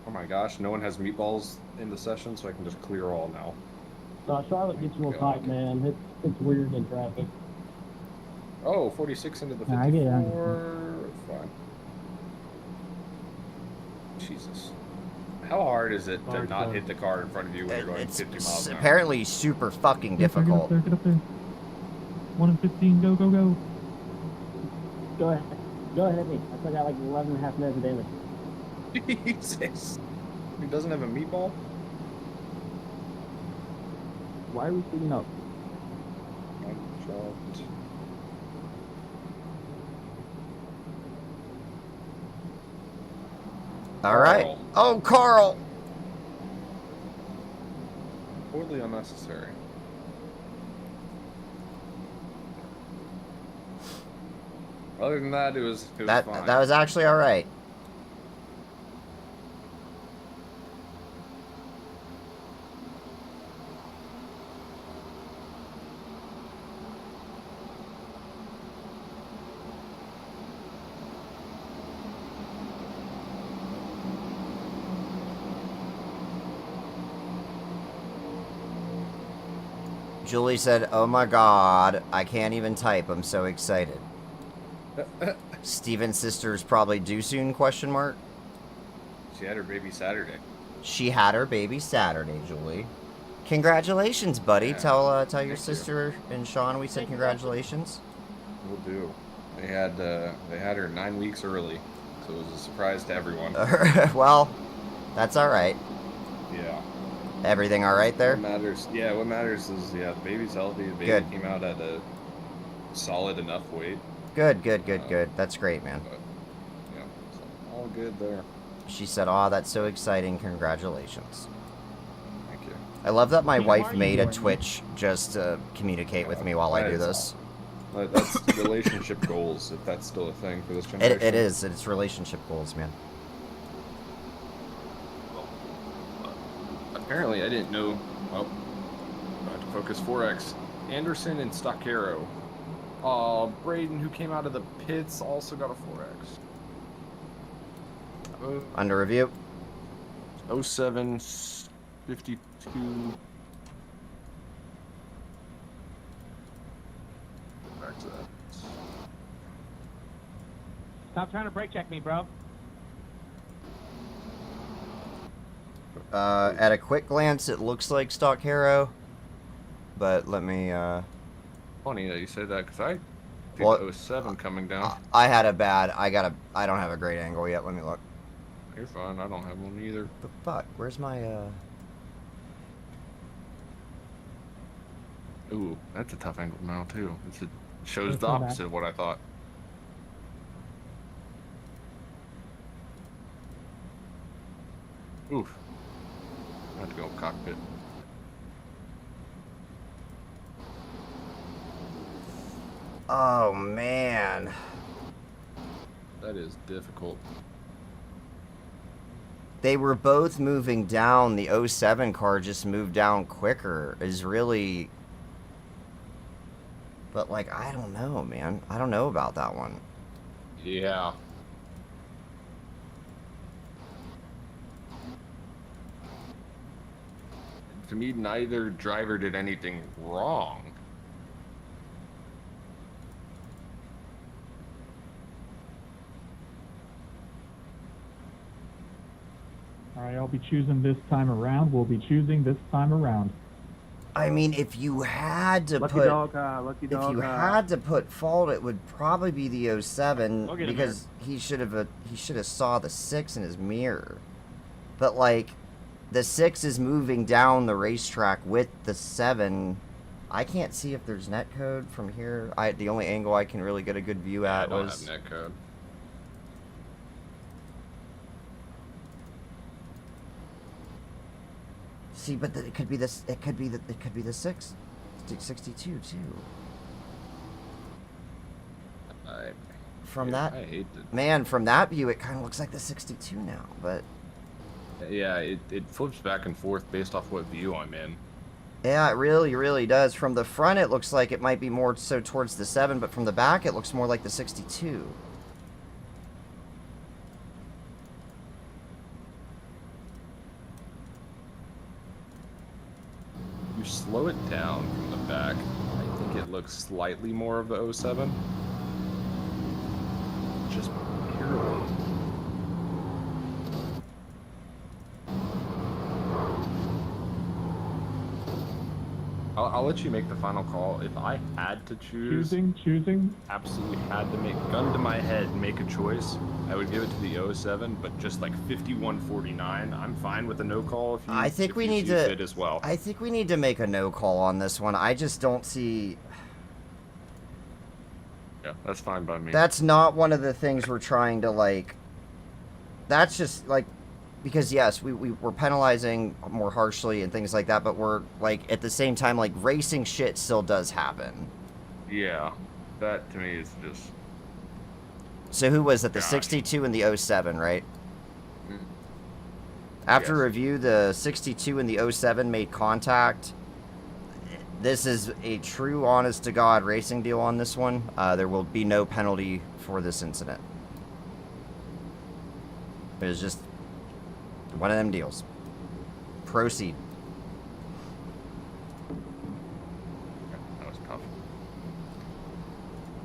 Speaker 3: Oh my gosh, no one has meatballs in the session, so I can just clear all now.
Speaker 7: Charlotte gets real tight, man. It's weird in traffic.
Speaker 3: Oh, 46 into the 54.
Speaker 12: Nah, I get it.
Speaker 3: Fine. Jesus. How hard is it to not hit the car in front of you when you're going 50 miles an hour?
Speaker 1: Apparently super fucking difficult.
Speaker 5: Get up there. 1 and 15, go, go, go.
Speaker 12: Go ahead. Go ahead, me. I still got like 11 and a half minutes of damage.
Speaker 3: Jesus. He doesn't have a meatball?
Speaker 12: Why are we speeding up?
Speaker 3: I'm shocked.
Speaker 1: All right. Oh, Carl.
Speaker 3: Totally unnecessary. Other than that, it was fine.
Speaker 1: That was actually all right. Julie said, "Oh my God, I can't even type. I'm so excited." Steven's sister's probably due soon, question mark?
Speaker 3: She had her baby Saturday.
Speaker 1: She had her baby Saturday, Julie. Congratulations, buddy.
Speaker 3: Yeah,
Speaker 1: Tell your sister and Sean we said congratulations.
Speaker 3: Will do. They had her 9 weeks early, so it was a surprise to everyone.
Speaker 1: Well, that's all right.
Speaker 3: Yeah.
Speaker 1: Everything all right there?
Speaker 3: What matters? Yeah. What matters is the baby's healthy. The baby
Speaker 1: Good.
Speaker 3: came out at a solid enough weight.
Speaker 1: Good. That's great, man.
Speaker 3: But, yeah, so all good there.
Speaker 1: She said, "Aw, that's so exciting. Congratulations."
Speaker 3: Thank you.
Speaker 1: I love that my
Speaker 4: Tim,
Speaker 1: wife
Speaker 4: why are you
Speaker 1: made a
Speaker 4: doing
Speaker 1: Twitch just to communicate with me while I do this.
Speaker 3: That's relationship goals, if that's still a thing for this generation.
Speaker 1: It is. It's relationship goals, man.
Speaker 3: Apparently, I didn't know. Well, I have to focus 4X. Anderson and Stockero. Braden, who came out of the pits, also got a 4X.
Speaker 1: Under review.
Speaker 3: 07, 52. Back to that.
Speaker 11: Stop trying to brake check me, bro.
Speaker 1: At a quick glance, it looks like Stock Hero, but let me.
Speaker 3: Funny that you said that because I did
Speaker 1: Well,
Speaker 3: 07 coming down.
Speaker 1: I had a bad. I don't have a great angle yet. Let me look.
Speaker 3: You're fine. I don't have one either.
Speaker 1: The fuck? Where's my
Speaker 3: Ooh, that's a tough angle now too. It shows
Speaker 12: Let's
Speaker 3: the
Speaker 12: go back.
Speaker 3: opposite of what I thought. Oof. I have to go cockpit.
Speaker 1: Oh man.
Speaker 3: That is difficult.
Speaker 1: They were both moving down. The 07 car just moved down quicker. Is really. But like, I don't know, man. I don't know about that one.
Speaker 3: Yeah. To me, neither driver did anything wrong.
Speaker 4: All right, I'll be choosing this time around. We'll be choosing this time around.
Speaker 1: I mean, if you had to
Speaker 8: Lucky
Speaker 1: put
Speaker 8: dog,
Speaker 1: if you had to put fault, it would probably be the 07
Speaker 10: I'll get him
Speaker 1: because he should have saw the 6 in his mirror. But like, the 6 is moving down the racetrack with the 7. I can't see if there's netcode from here. The only angle I can really get a good view
Speaker 3: I
Speaker 1: at
Speaker 3: don't
Speaker 1: was
Speaker 3: have netcode.
Speaker 1: see, but it could be this. It could be the 6, 62 too. From that,
Speaker 3: I hate that.
Speaker 1: man, from that view, it kind of looks like the 62 now, but.
Speaker 3: Yeah, it flips back and forth based off what view I'm in.
Speaker 1: Yeah, it really, really does. From the front, it looks like it might be more so towards the 7, but from the back, it looks more like the 62.
Speaker 3: You slow it down from the back, I think it looks slightly more of the 07. Just purely. I'll let you make the final call. If I had to choose,
Speaker 4: Choosing.
Speaker 3: absolutely had to make, gun to my head, make a choice, I would give it to the 07, but just like 51-49, I'm fine with a no call if you,
Speaker 1: I think
Speaker 3: if
Speaker 1: we
Speaker 3: you
Speaker 1: need
Speaker 3: see
Speaker 1: to.
Speaker 3: fit as well.
Speaker 1: I think we need to make a no call on this one. I just don't see.
Speaker 3: Yeah, that's fine by me.
Speaker 1: That's not one of the things we're trying to like. That's just like, because yes, we're penalizing more harshly and things like that, but we're like at the same time like racing shit still does happen.
Speaker 3: Yeah, that to me is just.
Speaker 1: So who was it? The
Speaker 3: Gosh.
Speaker 1: 62 and the 07, right? After
Speaker 3: Yes.
Speaker 1: review, the 62 and the 07 made contact. This is a true, honest-to-God racing deal on this one. There will be no penalty for this incident. It was just one of them deals. Proceed.
Speaker 3: That was tough.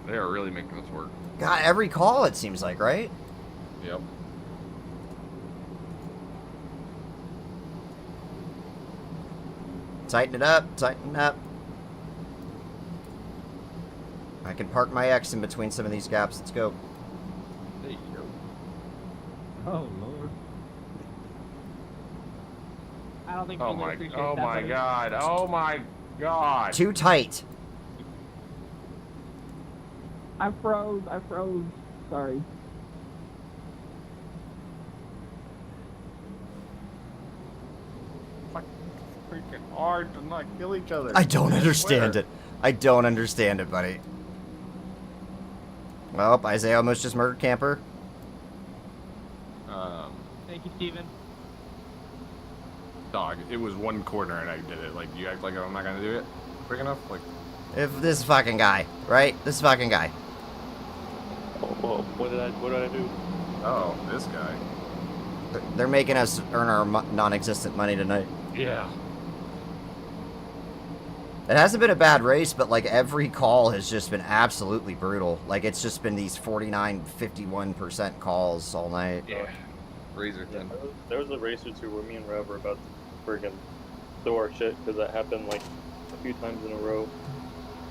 Speaker 3: They are really making this work.
Speaker 1: God, every call it seems like, right?
Speaker 3: Yep.
Speaker 1: Tighten it up, tighten up. I can park my X in between some of these gaps. Let's go.
Speaker 10: There you go.
Speaker 11: Oh, Lord. I don't think
Speaker 3: Oh
Speaker 11: people
Speaker 3: my,
Speaker 11: appreciate
Speaker 3: oh
Speaker 11: that,
Speaker 3: my
Speaker 11: buddy.
Speaker 3: god, oh my god.
Speaker 1: Too tight.
Speaker 12: I froze. Sorry.
Speaker 3: Freaking hard to not kill each other.
Speaker 1: I don't understand it. I don't understand it, buddy. Well, Isaiah almost just murdered Camper.
Speaker 11: Thank you, Steven.
Speaker 3: Dog, it was one corner and I did it. Like, you act like I'm not gonna do it quick enough? Like,
Speaker 1: If this fucking guy, right? This fucking guy.
Speaker 10: Oh, what did I do?
Speaker 3: oh, this guy.
Speaker 1: They're making us earn our non-existent money tonight.
Speaker 3: Yeah.
Speaker 1: It hasn't been a bad race, but like every call has just been absolutely brutal. Like it's just been these 49, 51% calls all night.
Speaker 3: Yeah. Razor thin.
Speaker 13: There was a race or two where me and Rev were about to friggin' throw our shit because that happened like a few times in a row.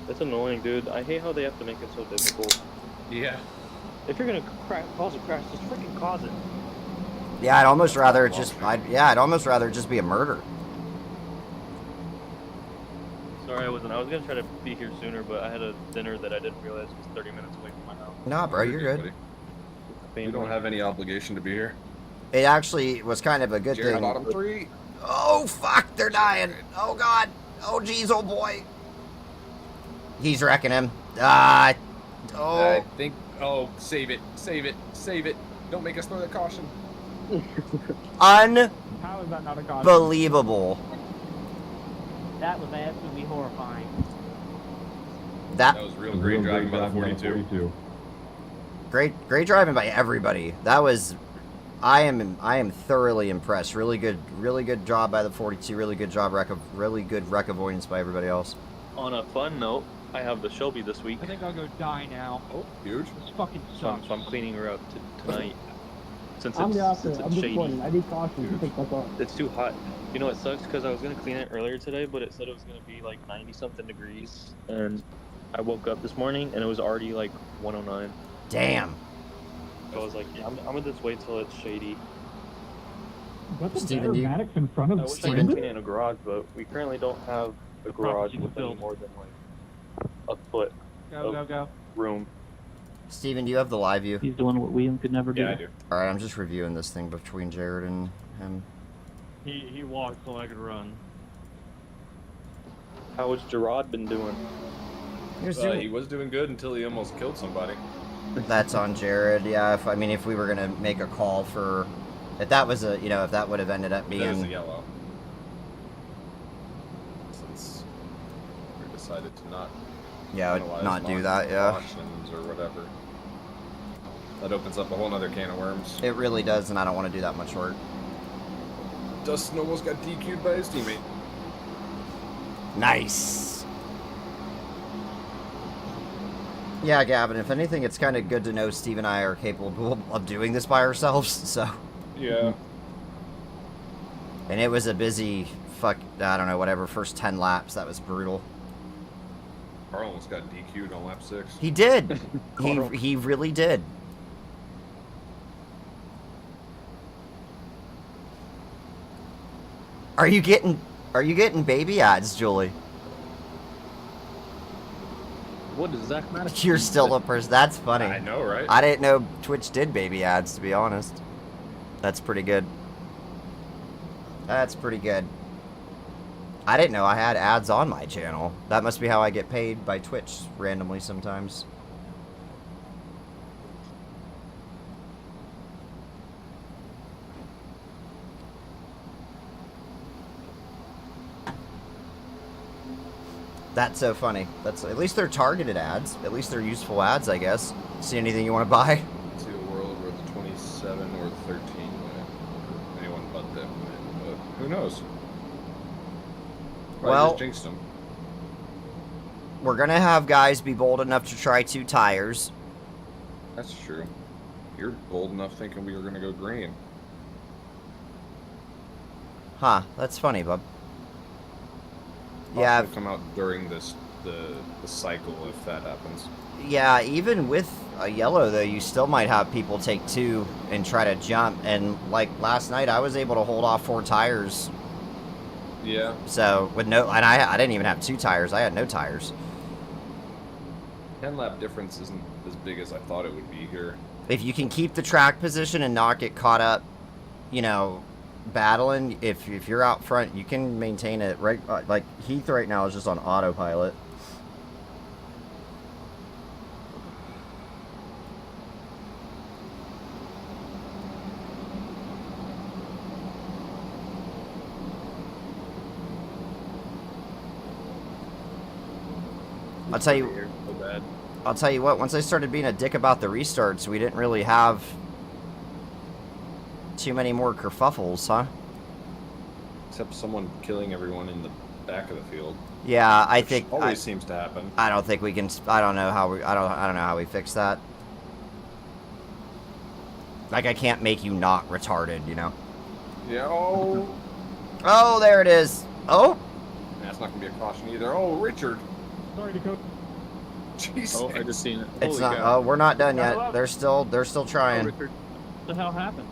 Speaker 13: It's annoying, dude. I hate how they have to make it so difficult.
Speaker 3: Yeah.
Speaker 13: If you're gonna cause a crash, just freaking cause it.
Speaker 1: Yeah, I'd almost rather it just. I'd almost rather it just be a murder.
Speaker 13: Sorry, I was gonna try to be here sooner, but I had a dinner that I didn't realize was 30 minutes away from my house.
Speaker 1: Nah, bro, you're good.
Speaker 3: You don't have any obligation to be here.
Speaker 1: It actually was kind of a good
Speaker 3: Jared,
Speaker 1: thing.
Speaker 3: bottom three.
Speaker 1: Oh fuck, they're dying. Oh god. Oh jeez, oh boy. He's wrecking him.
Speaker 3: I
Speaker 1: Oh.
Speaker 3: think. Oh, save it, save it, save it. Don't make us throw the caution.
Speaker 12: How is that not a caution?
Speaker 1: Unbelievable.
Speaker 12: That was absolutely horrifying.
Speaker 1: That
Speaker 3: was real great driving by the 42.
Speaker 1: Great driving by everybody. That was. I am thoroughly impressed. Really good job by the 42. Really good wreck avoidance by everybody else.
Speaker 13: On a fun note, I have the Shelby this week.
Speaker 11: I think I'll go die now.
Speaker 3: Oh, huge.
Speaker 11: This fucking
Speaker 13: So
Speaker 11: sucks.
Speaker 13: I'm cleaning her up tonight. Since
Speaker 7: I'm
Speaker 13: it's,
Speaker 7: the opposite.
Speaker 13: since
Speaker 7: I'm
Speaker 13: it's shady.
Speaker 7: disappointed. I need caution to take that off.
Speaker 13: It's too hot. You know, it sucks because I was gonna clean it earlier today, but it said it was gonna be like 90-something degrees, and I woke up this morning and it was already like 109.
Speaker 1: Damn.
Speaker 13: So I was like, yeah, I'm gonna just wait till it's shady.
Speaker 12: What's the
Speaker 1: Steven, do you-
Speaker 12: Maddox in front of
Speaker 13: I wish I
Speaker 1: Steven?
Speaker 13: could clean it in a garage, but we currently don't have a garage
Speaker 11: Property
Speaker 13: with any
Speaker 11: built.
Speaker 13: more than like a foot
Speaker 11: Go.
Speaker 13: room.
Speaker 1: Steven, do you have the live view?
Speaker 12: He's doing what William could never do.
Speaker 3: Yeah, I do.
Speaker 1: Alright, I'm just reviewing this thing between Jared and him.
Speaker 10: He walked so I could run.
Speaker 13: How has Gerard been doing?
Speaker 3: He was doing good until he almost killed somebody.
Speaker 1: That's on Jared. Yeah, if we were gonna make a call for, if that was a, if that would have ended up
Speaker 3: That was a
Speaker 1: being,
Speaker 3: yellow. Since we decided to not.
Speaker 1: yeah,
Speaker 3: penalize
Speaker 1: not do that. Yeah,
Speaker 3: cautions or whatever. That opens up a whole nother can of worms.
Speaker 1: it really does, and I don't want to do that much work.
Speaker 3: Dustin almost got DQ'd by his teammate.
Speaker 1: Nice. Yeah, Gavin. If anything, it's kind of good to know Steve and I are capable of doing this by ourselves. So.
Speaker 3: Yeah.
Speaker 1: And it was a busy, I don't know, whatever, first 10 laps. That was brutal.
Speaker 3: Carl almost got DQ'd on lap 6.
Speaker 1: He did. he really did. Are you getting baby ads, Julie?
Speaker 13: What does Zach Maddox?
Speaker 1: You're still a person. That's funny.
Speaker 3: I know, right?
Speaker 1: I didn't know Twitch did baby ads, to be honest. That's pretty good. That's pretty good. I didn't know I had ads on my channel. That must be how I get paid by Twitch randomly sometimes. That's so funny. At least they're targeted ads. At least they're useful ads, I guess. See anything you want to buy?
Speaker 3: To a world where the 27 or 13 win. Anyone but them win. But who knows? Probably
Speaker 1: Well-
Speaker 3: just jinxed them.
Speaker 1: we're gonna have guys be bold enough to try 2 tires.
Speaker 3: That's true. You're bold enough thinking we were gonna go green.
Speaker 1: Huh, that's funny, bub.
Speaker 3: Yeah, come out during the cycle if that happens.
Speaker 1: Yeah, even with a yellow though, you still might have people take 2 and try to jump. And like last night, I was able to hold off 4 tires.
Speaker 3: Yeah.
Speaker 1: So with no, and I didn't even have 2 tires. I had no tires.
Speaker 3: 10 lap difference isn't as big as I thought it would be here.
Speaker 1: If you can keep the track position and not get caught up, you know, battling, if you're out front, you can maintain it. Right, like Heath right now is just on autopilot. I'll tell you what, once I started being a dick about the restarts, we didn't really have too many more kerfuffles, huh?
Speaker 3: Except someone killing everyone in the back of the field.
Speaker 1: Yeah, I think
Speaker 3: always seems to happen.
Speaker 1: I don't think we can. I don't know how we fix that. Like I can't make you not retarded, you know?
Speaker 3: Yeah. Oh.
Speaker 1: Oh, there it is. Oh.
Speaker 3: That's not gonna be a caution either. Oh, Richard.
Speaker 4: Sorry to go.
Speaker 3: Jesus.
Speaker 9: Oh, I just seen it.
Speaker 1: It's
Speaker 9: Holy
Speaker 1: not.
Speaker 9: cow.
Speaker 1: Oh, we're not done yet. They're still trying.
Speaker 10: What the hell happened?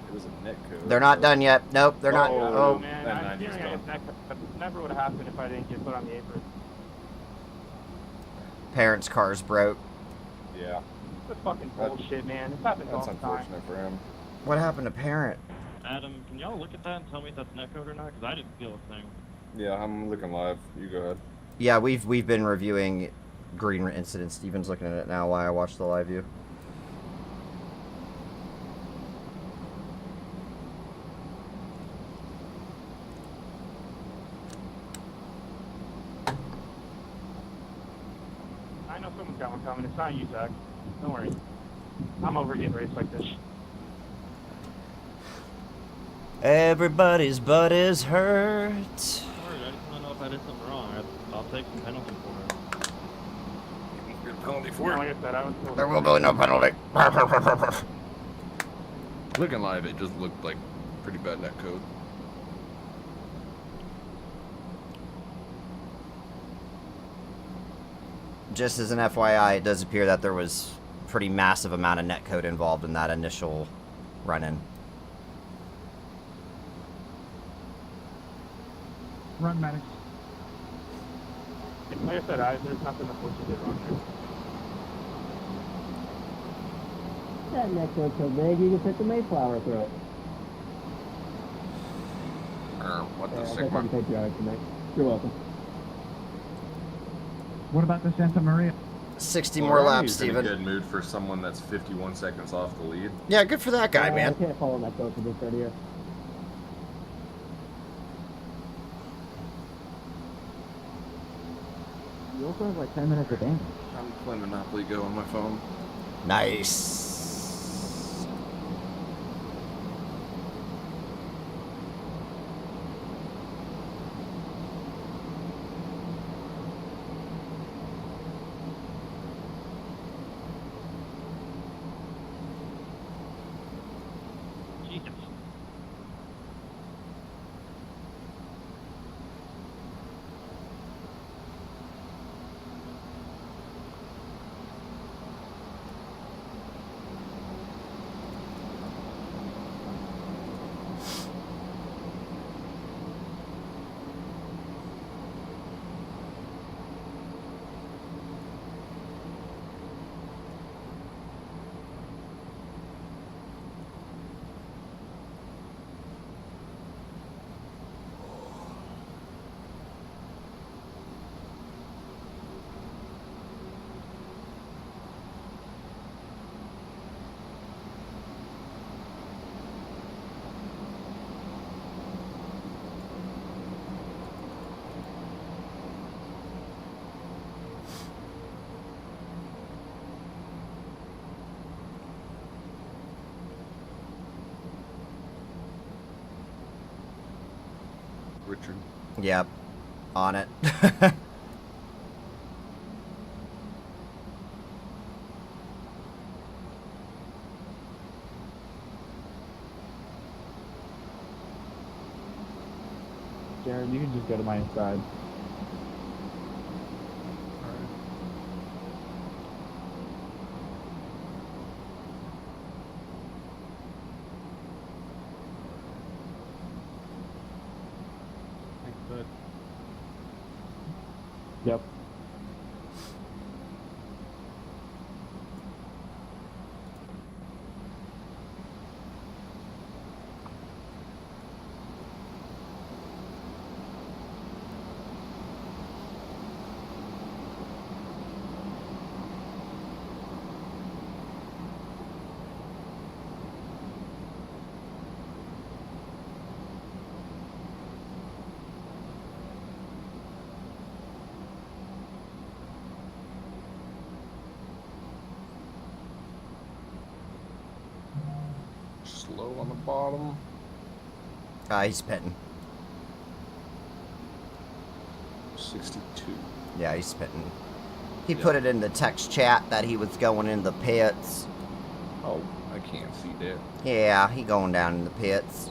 Speaker 3: It was a net code.
Speaker 1: They're not done yet. Nope, they're not.
Speaker 8: Oh,
Speaker 1: Oh,
Speaker 8: man,
Speaker 3: that
Speaker 8: I'm
Speaker 3: 90's
Speaker 8: fearing
Speaker 3: gone.
Speaker 8: that never would have happened if I didn't get put on the apron.
Speaker 1: parents' cars broke.
Speaker 3: Yeah.
Speaker 8: That's fucking bullshit, man. This happens all
Speaker 3: That's
Speaker 8: the time.
Speaker 3: unfortunate for him.
Speaker 1: What happened to parent?
Speaker 10: Adam, can y'all look at that and tell me if that's netcode or not? Because I didn't feel a thing.
Speaker 3: Yeah, I'm looking live. You go ahead.
Speaker 1: Yeah, we've been reviewing green incidents. Steven's looking at it now while I watch the live view.
Speaker 8: I know someone's got one coming. It's not you, Zach. Don't worry. I'm over getting raced like this.
Speaker 1: Everybody's butt is hurt.
Speaker 10: Alright, I just want to know if I did something wrong. I'll take some penalty for it.
Speaker 3: Good penalty for
Speaker 8: Yeah,
Speaker 3: it.
Speaker 8: like I said, I was told.
Speaker 1: There will be no penalty.
Speaker 3: Looking live, it just looked like pretty bad net code.
Speaker 1: Just as an FYI, it does appear that there was a pretty massive amount of netcode involved in that initial run-in.
Speaker 5: Run, Maddox.
Speaker 8: Like I said, there's nothing that you did wrong here.
Speaker 12: That netcode's so big you can fit the Mayflower through it.
Speaker 3: What the
Speaker 12: Yeah,
Speaker 3: Sigma?
Speaker 12: that's patriotic tonight. You're welcome.
Speaker 5: What about the Santa Maria?
Speaker 1: 60 more laps,
Speaker 3: He's in a
Speaker 1: Steven.
Speaker 3: good mood for someone that's 51 seconds off the lead.
Speaker 1: Yeah, good for that guy,
Speaker 12: I
Speaker 1: man.
Speaker 12: can't follow that code for this right here. You also have like 10 minutes of damage.
Speaker 3: I'm playing Monopoly Go on my phone.
Speaker 1: Nice.
Speaker 10: Jesus.
Speaker 3: Richard.
Speaker 1: Yep. On it.
Speaker 2: Jared, you can just go to my side.
Speaker 11: Thanks, bud.
Speaker 2: Yep.
Speaker 3: Slow on the bottom.
Speaker 1: He's pitting.
Speaker 3: 62.
Speaker 1: Yeah, he's pitting. He put it in the text chat that he was going in the pits.
Speaker 3: Oh, I can't see that.
Speaker 1: Yeah, he going down in the pits.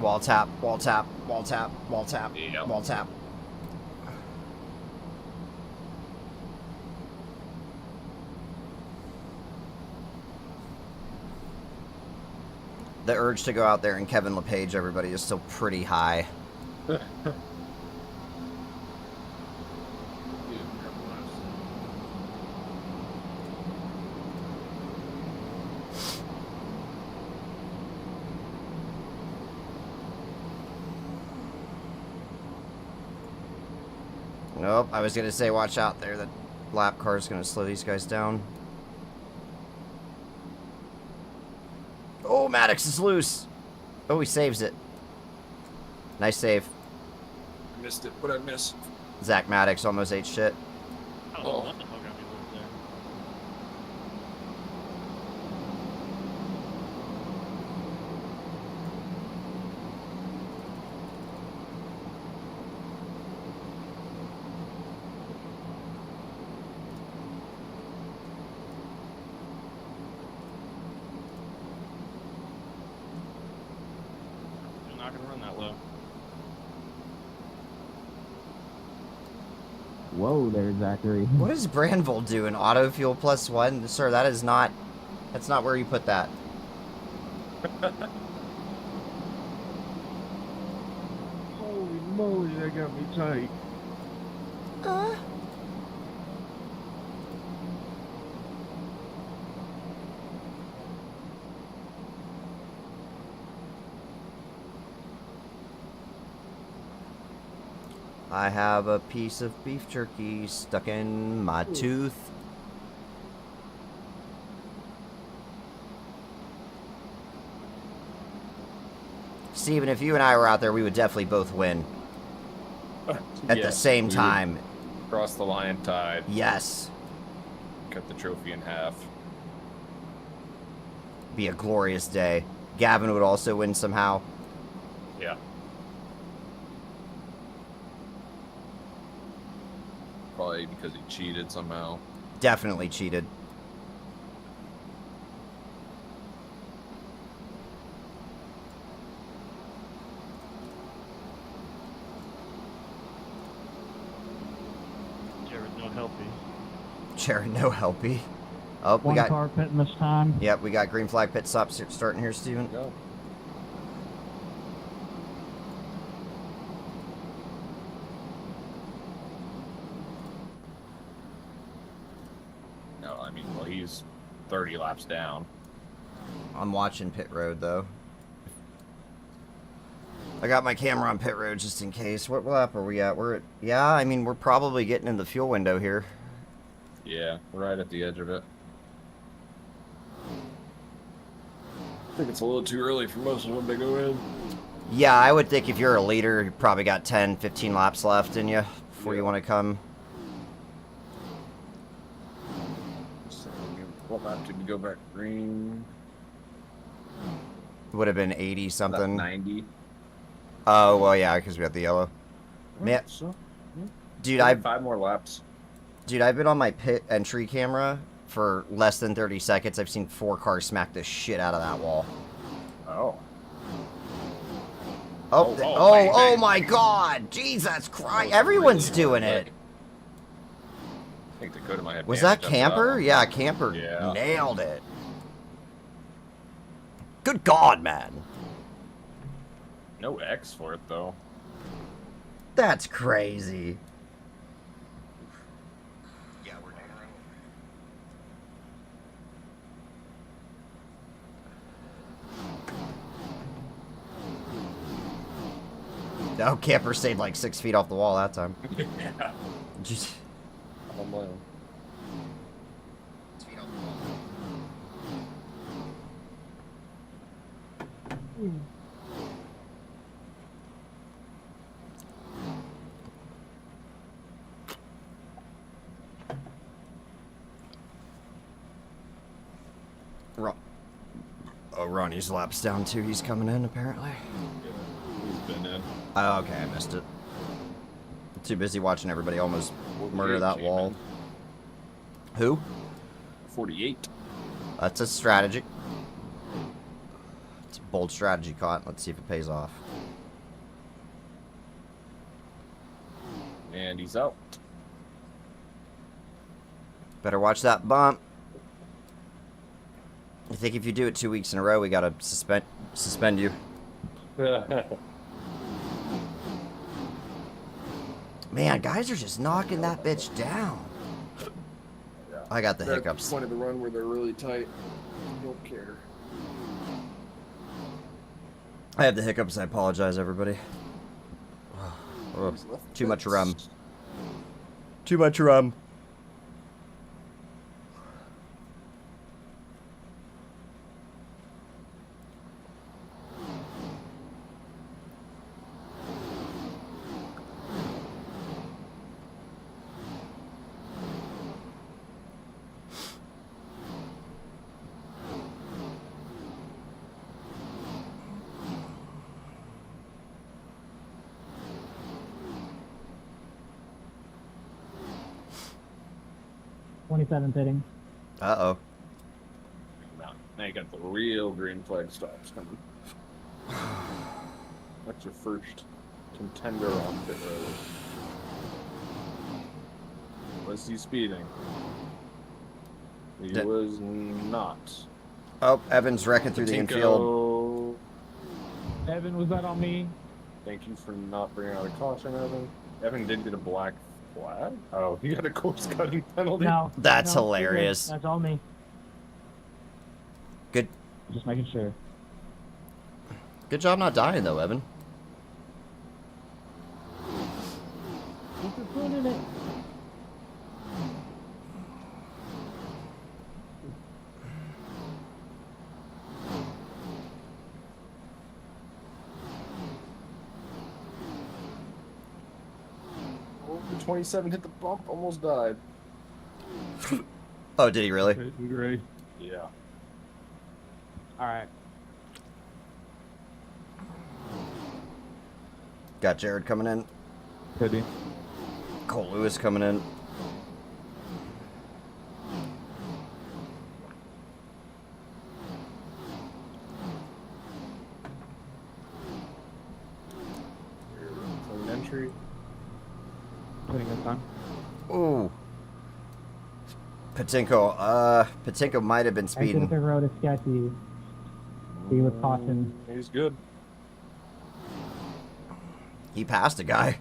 Speaker 1: Wall tap, wall tap, wall tap, wall tap, wall tap. The urge to go out there and Kevin LePage everybody is still pretty high. Nope, I was gonna say watch out there. The lap car is gonna slow these guys down. Oh, Maddox is loose. Oh, he saves it. Nice save.
Speaker 9: I missed it. What'd I miss?
Speaker 1: Zach Maddox almost ate shit.
Speaker 10: Oh, what the hell got me loose there? You're not gonna run that low.
Speaker 2: Whoa there, Zachary.
Speaker 1: What is Branville doing? Auto fuel +1? Sir, that is not... That's not where you put that.
Speaker 8: Holy moly, that got me tight.
Speaker 1: I have a piece of beef jerky stuck in my tooth. Steven, if you and I were out there, we would definitely both win. At the same time.
Speaker 3: Cross the line tied.
Speaker 1: Yes.
Speaker 3: Cut the trophy in half.
Speaker 1: Be a glorious day. Gavin would also win somehow.
Speaker 3: Yeah. Probably because he cheated somehow.
Speaker 1: Definitely cheated.
Speaker 10: Jared, no helpy.
Speaker 1: Jared, no helpy. Oh, we
Speaker 6: One
Speaker 1: got...
Speaker 6: car pitting this time.
Speaker 1: Yep, we got green flag pit stop starting here, Steven.
Speaker 3: Go. No, I mean, well, he's 30 laps down.
Speaker 1: I'm watching pit road, though. I got my camera on pit road just in case. What lap are we at? We're at... Yeah, I mean, we're probably getting in the fuel window here.
Speaker 3: Yeah, right at the edge of it.
Speaker 9: I think it's a little too early for most of them to go in.
Speaker 1: Yeah, I would think if you're a leader, you probably got 10, 15 laps left in you before you want to come.
Speaker 9: So, what lap did you go back green?
Speaker 1: Would have been 80 something.
Speaker 3: 90.
Speaker 1: Oh, well, yeah, because we got the yellow. Man,
Speaker 3: So,
Speaker 1: dude,
Speaker 3: I
Speaker 1: I've
Speaker 3: 5 more laps.
Speaker 1: Dude, I've been on my pit entry camera for less than 30 seconds. I've seen 4 cars smack the shit out of that wall.
Speaker 3: Oh.
Speaker 1: Oh my God! Jesus Christ! Everyone's doing it.
Speaker 3: I think Dakota might have
Speaker 1: Was that
Speaker 3: damage
Speaker 1: Camper?
Speaker 3: up
Speaker 1: Yeah, Camper
Speaker 3: Yeah.
Speaker 1: nailed it. Good God, man.
Speaker 3: No X for it, though.
Speaker 1: That's crazy.
Speaker 3: Yeah, we're narrowing.
Speaker 1: No, Camper stayed like 6 feet off the wall that time.
Speaker 3: Yeah.
Speaker 1: Jeez.
Speaker 3: I don't blame him.
Speaker 1: Oh, Ronnie's lap's down too. He's coming in, apparently.
Speaker 3: He's been in.
Speaker 1: Oh, okay, I missed it. Too busy watching everybody almost murder that wall. Who?
Speaker 3: 48.
Speaker 1: That's a strategy. It's a bold strategy caught. Let's see if it pays off.
Speaker 3: And he's out.
Speaker 1: Better watch that bump. I think if you do it 2 weeks in a row, we gotta suspend you. Man, guys are just knocking that bitch down. I got the hiccups.
Speaker 9: At the point of the run where they're really tight. You don't care.
Speaker 1: I have the hiccups. I apologize, everybody. Oh, too much rum. Too much rum.
Speaker 12: Pitting.
Speaker 1: Uh-oh.
Speaker 3: Now you got the real green flag stops coming. That's your first contender on pit road. Was he speeding? He was not.
Speaker 1: Oh, Evan's wrecking through the infield.
Speaker 4: Evan, was that on me?
Speaker 3: Thank you for not bringing out a caution, Evan. Evan did get a black flag? Oh, he got a course cutting penalty?
Speaker 12: No.
Speaker 1: That's
Speaker 12: no,
Speaker 1: hilarious.
Speaker 12: That's all me.
Speaker 1: Good.
Speaker 4: Just making sure.
Speaker 1: Good job not dying, though, Evan.
Speaker 12: Keep your foot in it.
Speaker 3: The 27 hit the bump, almost died.
Speaker 1: Oh, did he really?
Speaker 3: Great. Yeah.
Speaker 11: Alright.
Speaker 1: Got Jared coming in.
Speaker 2: Pity.
Speaker 1: Cole Lewis coming in.
Speaker 3: Clean entry.
Speaker 2: Putting this time.
Speaker 1: Ooh. Patinko might have been
Speaker 12: I
Speaker 1: speeding.
Speaker 12: think the road is sketchy. Be with caution.
Speaker 3: He's good.
Speaker 1: He passed a guy.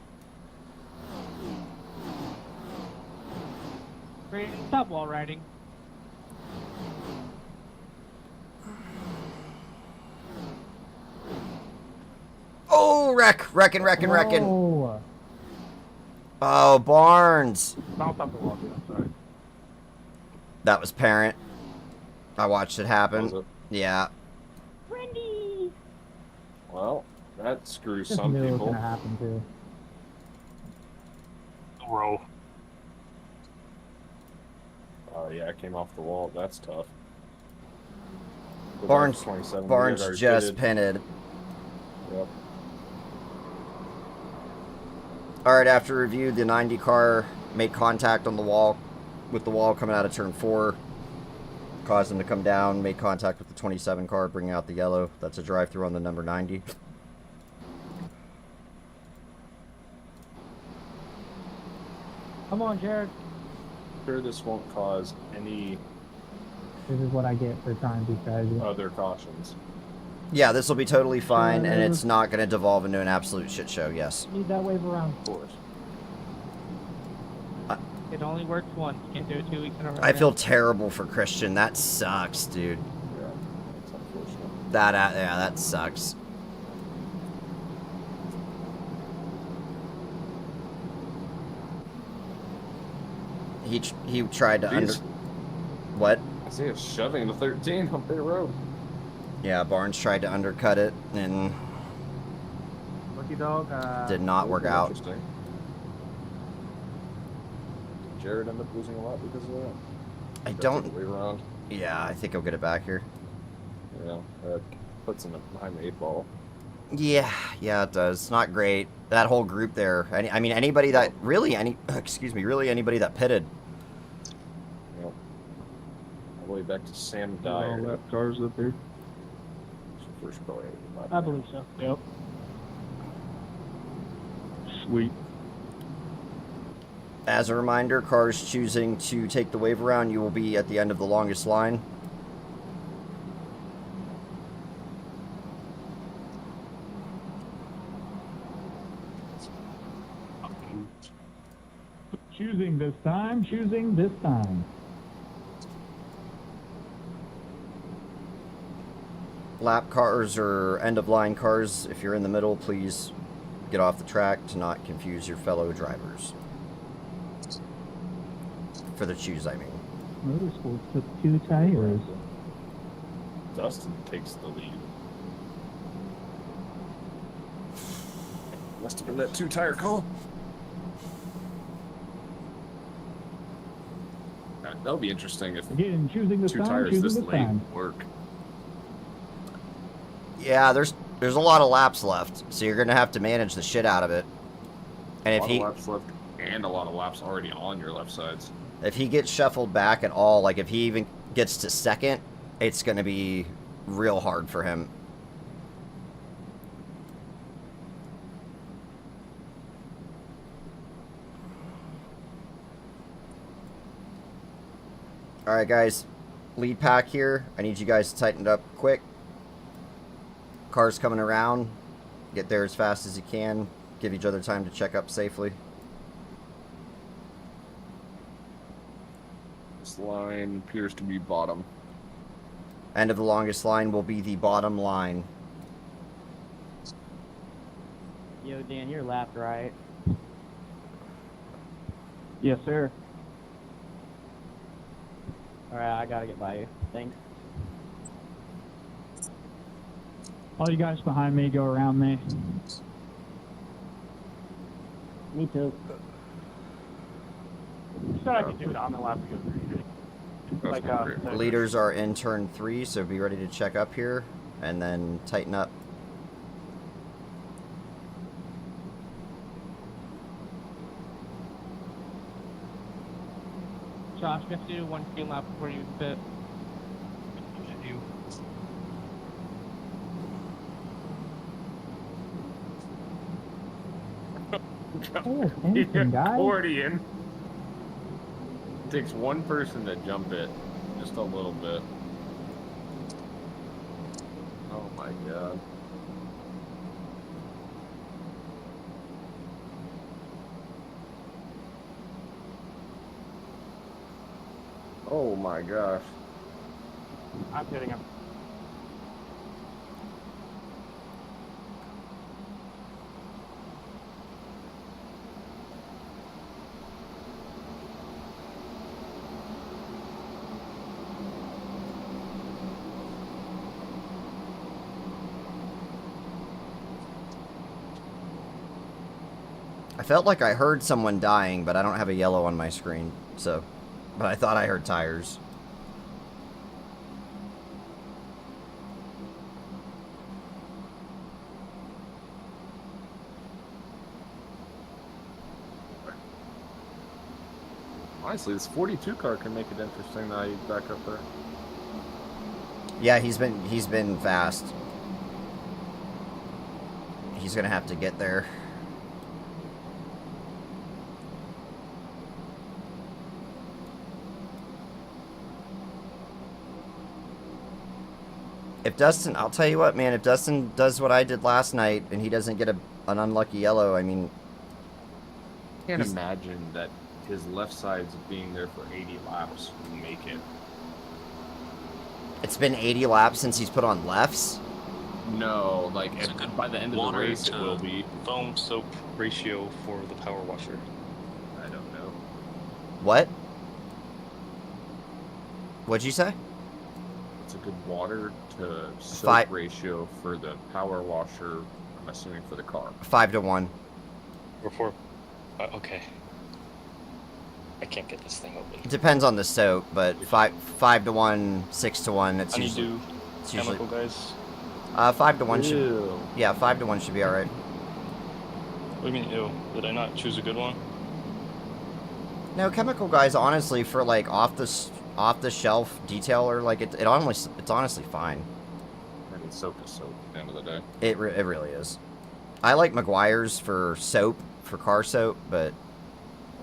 Speaker 11: Stop wall riding.
Speaker 1: Oh, wrecking.
Speaker 12: Oh.
Speaker 1: Oh, Barnes.
Speaker 4: Bounce off the wall, dude. I'm sorry.
Speaker 1: That was Parent. I watched it happen.
Speaker 3: Was it?
Speaker 1: Yeah.
Speaker 3: That screws
Speaker 12: Just
Speaker 3: some
Speaker 12: knew it was
Speaker 3: people.
Speaker 12: gonna happen too.
Speaker 8: Roll.
Speaker 3: Oh yeah, it came off the wall. That's tough. But
Speaker 1: Barnes,
Speaker 3: that's 27.
Speaker 1: Barnes
Speaker 3: You guys
Speaker 1: just
Speaker 3: already
Speaker 1: pinned.
Speaker 3: Yep.
Speaker 1: All right, after review, the 90 car made contact on the wall, with the wall coming out of turn 4. Caused them to come down, made contact with the 27 car, bringing out the yellow. That's a drive-through on the number 90.
Speaker 12: Come on, Jared.
Speaker 3: Sure, this won't cause any
Speaker 12: This is what I get for trying to be strategy.
Speaker 3: other cautions.
Speaker 1: Yeah, this will be totally fine, and it's not going to devolve into an absolute shit show, yes.
Speaker 12: Need that wave around.
Speaker 3: Of course.
Speaker 11: It only works once. Can't do it 2 weeks in a row.
Speaker 1: I feel terrible for Christian. That sucks, dude.
Speaker 3: Yeah, that's unfortunate.
Speaker 1: Yeah, that sucks. He tried to under... What?
Speaker 3: I see it shoving the 13 up their road.
Speaker 1: Yeah, Barnes tried to undercut it, and
Speaker 8: Lucky dog.
Speaker 1: did not work out.
Speaker 3: Interesting. Did Jared end up losing a lot because of that?
Speaker 1: I
Speaker 3: Gotta
Speaker 1: don't...
Speaker 3: take the way around.
Speaker 1: Yeah, I think he'll get it back here.
Speaker 3: Yeah, that puts him behind the 8 ball.
Speaker 1: Yeah, it does. It's not great. That whole group there. I mean, anybody that... Really, really anybody that pitted.
Speaker 3: Yep. All the way back to Sam
Speaker 4: All
Speaker 3: Dyer.
Speaker 4: lap cars up here.
Speaker 3: First car.
Speaker 12: I believe so.
Speaker 4: Yep. Sweet.
Speaker 1: As a reminder, cars choosing to take the wave around, you will be at the end of the longest line.
Speaker 5: Choosing this time, choosing this time.
Speaker 1: Lap cars or end-of-line cars, if you're in the middle, please get off the track to not confuse your fellow drivers. For the choose, I mean.
Speaker 12: Motorsports took 2 tires.
Speaker 3: Dustin takes the lead. Must have been that 2-tire call. That'll be interesting if
Speaker 5: Again, choosing this
Speaker 3: 2
Speaker 5: time,
Speaker 3: tires
Speaker 5: choosing
Speaker 3: this
Speaker 5: this
Speaker 3: late
Speaker 5: time.
Speaker 3: work.
Speaker 1: Yeah, there's a lot of laps left, so you're gonna have to manage the shit out of it. And
Speaker 3: A lot of laps left and a lot of laps already on your left sides.
Speaker 1: if he gets shuffled back at all, like if he even gets to second, it's gonna be real hard for him. Alright guys, lead pack here. I need you guys to tighten it up quick. Cars coming around. Get there as fast as you can. Give each other time to check up safely.
Speaker 3: This line appears to be bottom.
Speaker 1: End of the longest line will be the bottom line.
Speaker 14: Yo, Dan, you're lapped, right?
Speaker 4: Yes, sir.
Speaker 14: Alright, I gotta get by you. Thanks.
Speaker 5: All you guys behind me, go around me.
Speaker 14: Me too.
Speaker 8: Said I could do it on the lap because
Speaker 1: Leaders are in turn 3, so be ready to check up here and then tighten up.
Speaker 11: Josh, you have to do 1 green lap before you fit.
Speaker 3: Accordion. It takes one person to jump it, just a little bit. Oh my god. Oh my gosh.
Speaker 8: I'm hitting him.
Speaker 1: I felt like I heard someone dying, but I don't have a yellow on my screen, so... But I thought I heard tires.
Speaker 3: Honestly, this 42 car can make it interesting now you back up there.
Speaker 1: Yeah, he's been fast. He's gonna have to get there. If Dustin, I'll tell you what, man, if Dustin does what I did last night and he doesn't get an unlucky yellow, I mean...
Speaker 3: I can't imagine that his left side's being there for 80 laps will make it.
Speaker 1: It's been 80 laps since he's put on lefts?
Speaker 3: No, like by the end of the race it will be.
Speaker 13: Foam soap ratio for the power washer.
Speaker 3: I don't know.
Speaker 1: What? What'd you say?
Speaker 3: It's a good water to soap ratio for the power washer, I'm assuming for the car.
Speaker 1: 5 to 1.
Speaker 13: Or 4. Okay. I can't get this thing open.
Speaker 1: It depends on the soap, but 5 to 1, 6 to 1. It's usually.
Speaker 13: Honeydew, chemical guys.
Speaker 1: 5 to 1 should.
Speaker 13: Ew.
Speaker 1: Yeah, 5 to 1 should be all right.
Speaker 13: What do you mean, ew? Did I not choose a good one?
Speaker 1: No, chemical guys, honestly, for like off the shelf detailer, like it's honestly fine.
Speaker 3: I mean, soap is soap at the end of the day.
Speaker 1: It really is. I like McGuire's for soap, for car soap, but.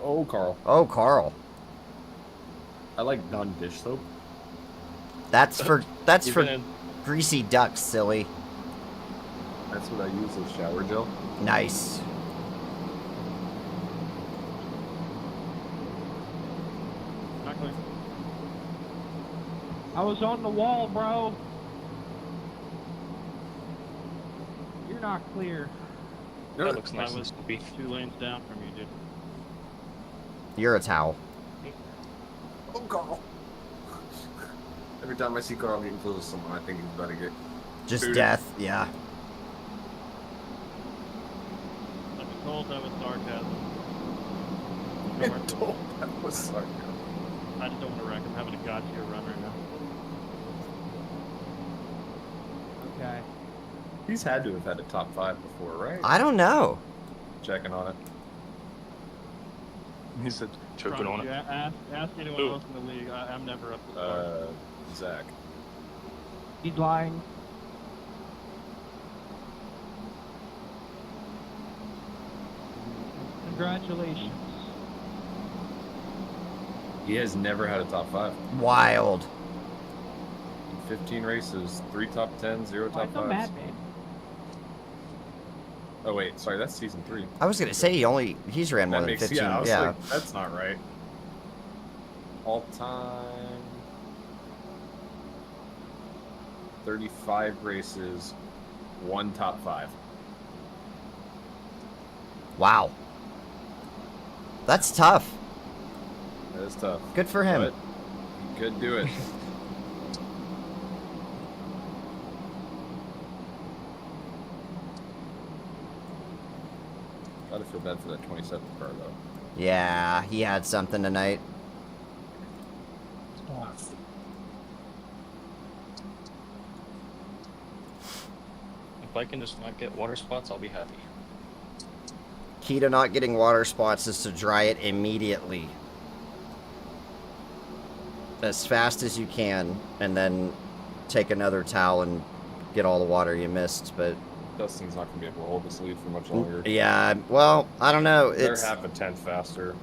Speaker 3: Oh, Carl.
Speaker 1: Oh, Carl.
Speaker 3: I like non-dish soap.
Speaker 1: That's for greasy ducks, silly.
Speaker 3: That's what I use as shower gel.
Speaker 1: Nice.
Speaker 11: Not clear. I was on the wall, bro. You're not clear.
Speaker 13: That looks nice.
Speaker 10: I was 2 lanes down from you, dude.
Speaker 1: You're a towel.
Speaker 3: Oh, Carl. Every time I see Carl getting close to someone, I think he's about to get...
Speaker 1: Just
Speaker 3: booted.
Speaker 1: death, yeah.
Speaker 10: I've been told that was sarcasm.
Speaker 3: I've been told that was sarcasm.
Speaker 10: I just don't want to wreck. I'm having a god-tier run right now.
Speaker 11: Okay.
Speaker 3: He's had to have had a top 5 before, right?
Speaker 1: I don't know.
Speaker 3: Checking on it.
Speaker 13: He said, choking on it.
Speaker 10: Ask anyone else in the league. I'm never up to par.
Speaker 3: Zach.
Speaker 11: He's lying. Congratulations.
Speaker 3: He has never had a top 5.
Speaker 1: Wild.
Speaker 3: 15 races, 3 top 10, 0 top 5s.
Speaker 11: Madman.
Speaker 3: Oh wait, sorry, that's season 3.
Speaker 1: I was gonna say he's ran more than 15.
Speaker 3: Yeah, I was
Speaker 1: yeah.
Speaker 3: like, that's not right. All time 35 races, 1 top 5.
Speaker 1: Wow. That's tough.
Speaker 3: That is tough.
Speaker 1: Good for him.
Speaker 3: But he could do it. Gotta feel bad for that 27th car though.
Speaker 1: Yeah, he had something tonight.
Speaker 13: If I can just not get water spots, I'll be happy.
Speaker 1: Key to not getting water spots is to dry it immediately. As fast as you can, and then take another towel and get all the water you missed, but...
Speaker 3: Dustin's not going to be able to hold this lead for much longer.
Speaker 1: Yeah, well, I don't know.
Speaker 3: They're half a tenth faster.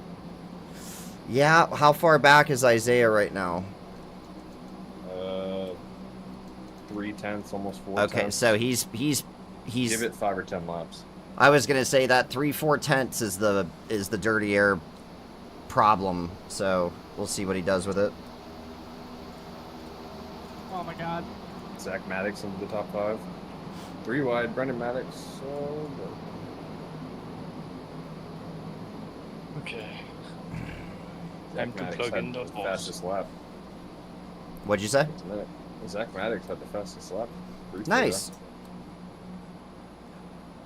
Speaker 1: Yeah, how far back is Isaiah right now?
Speaker 3: 3 tenths, almost 4
Speaker 1: Okay,
Speaker 3: tenths.
Speaker 1: so he's
Speaker 3: Give it 5 or 10 laps.
Speaker 1: I was gonna say that 3-4 tenths is the dirty air problem, so we'll see what he does with it.
Speaker 11: Oh my god.
Speaker 3: Zach Maddox into the top 5. 3 wide, Brendan Maddox.
Speaker 13: Okay.
Speaker 3: Zach
Speaker 13: to
Speaker 3: Maddox
Speaker 13: plug
Speaker 3: had
Speaker 13: in the
Speaker 3: the
Speaker 13: balls.
Speaker 3: fastest lap.
Speaker 1: What'd you say?
Speaker 3: Zach Maddox had the fastest lap.
Speaker 1: Nice.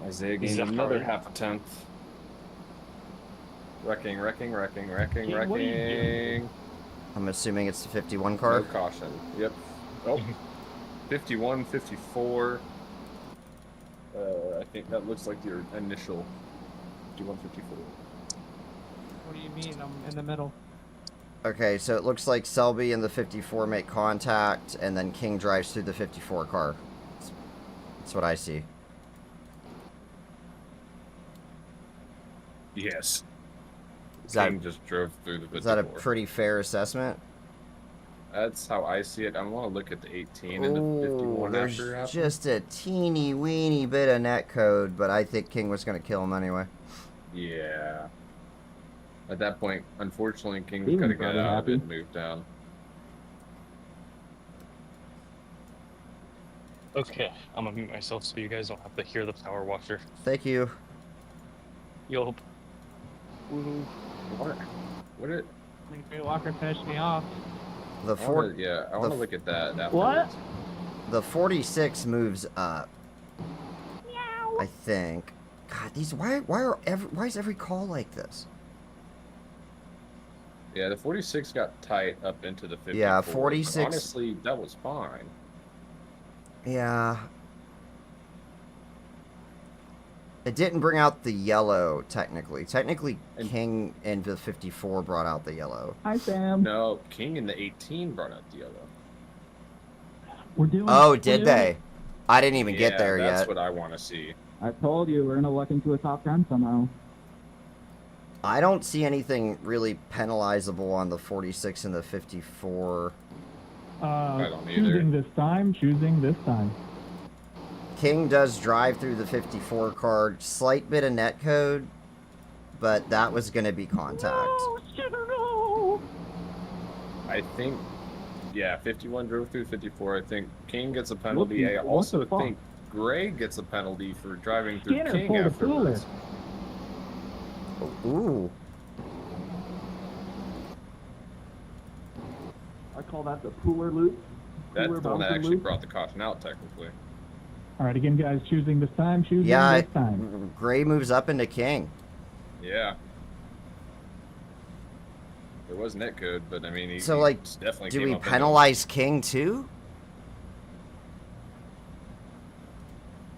Speaker 3: Isaiah gained another half a tenth. Wrecking.
Speaker 5: King, what are you doing?
Speaker 1: I'm assuming it's the 51 car.
Speaker 3: No caution. Yep. Oh. 51, 54. I think that looks like your initial 51, 54.
Speaker 11: What do you mean? I'm in the middle.
Speaker 1: Okay, so it looks like Selby and the 54 make contact, and then King drives through the 54 car. That's what I see.
Speaker 3: Yes.
Speaker 1: Is
Speaker 3: King
Speaker 1: that,
Speaker 3: just drove through the 54.
Speaker 1: Is that a pretty fair assessment?
Speaker 3: That's how I see it. I want to look at the 18 and the 51
Speaker 1: there's
Speaker 3: after it happened.
Speaker 1: just a teeny weeny bit of net code, but I think King was going to kill him anyway.
Speaker 3: Yeah. At that point, unfortunately, King was going to get out of it and move down.
Speaker 15: Okay, I'm gonna mute myself so you guys don't have to hear the power washer.
Speaker 1: Thank you.
Speaker 15: Yup.
Speaker 3: What it?
Speaker 11: I think Grey Walker finished me off.
Speaker 1: The
Speaker 3: I want to look at that afterwards.
Speaker 11: What?
Speaker 1: The 46 moves up. I think. God, these why is every call like this?
Speaker 3: Yeah, the 46 got tight up into the 54.
Speaker 1: Yeah, 46.
Speaker 3: But honestly, that was fine.
Speaker 1: Yeah. It didn't bring out the yellow, technically. Technically, King and the 54 brought out the yellow.
Speaker 12: Hi, Sam.
Speaker 3: No, King and the 18 brought out the yellow.
Speaker 5: We're doing.
Speaker 1: Oh, did they? I didn't even get there yet.
Speaker 3: That's what I want to see.
Speaker 2: I told you, we're going to luck into a top 10 somehow.
Speaker 1: I don't see anything really penalizable on the 46 and the 54.
Speaker 3: I don't either.
Speaker 5: Choosing this time.
Speaker 1: King does drive through the 54 car, slight bit of net code, but that was going to be contact.
Speaker 3: I think, yeah, 51 drove through 54. I think King gets a penalty. I also think Gray gets a penalty for driving through
Speaker 5: Skinner
Speaker 3: King
Speaker 5: pulled a
Speaker 3: afterwards.
Speaker 1: Ooh.
Speaker 8: I call that the pooler loop.
Speaker 3: That's
Speaker 8: Cooler
Speaker 3: the one that
Speaker 8: bouncer
Speaker 3: actually
Speaker 8: loop.
Speaker 3: brought the caution out, technically.
Speaker 5: All right, again, guys, choosing this time. Choosing
Speaker 1: Yeah,
Speaker 5: this time.
Speaker 1: Gray moves up into King.
Speaker 3: Yeah. There was net code, but I mean, he definitely
Speaker 1: do
Speaker 3: came
Speaker 1: we
Speaker 3: up
Speaker 1: penalize King too?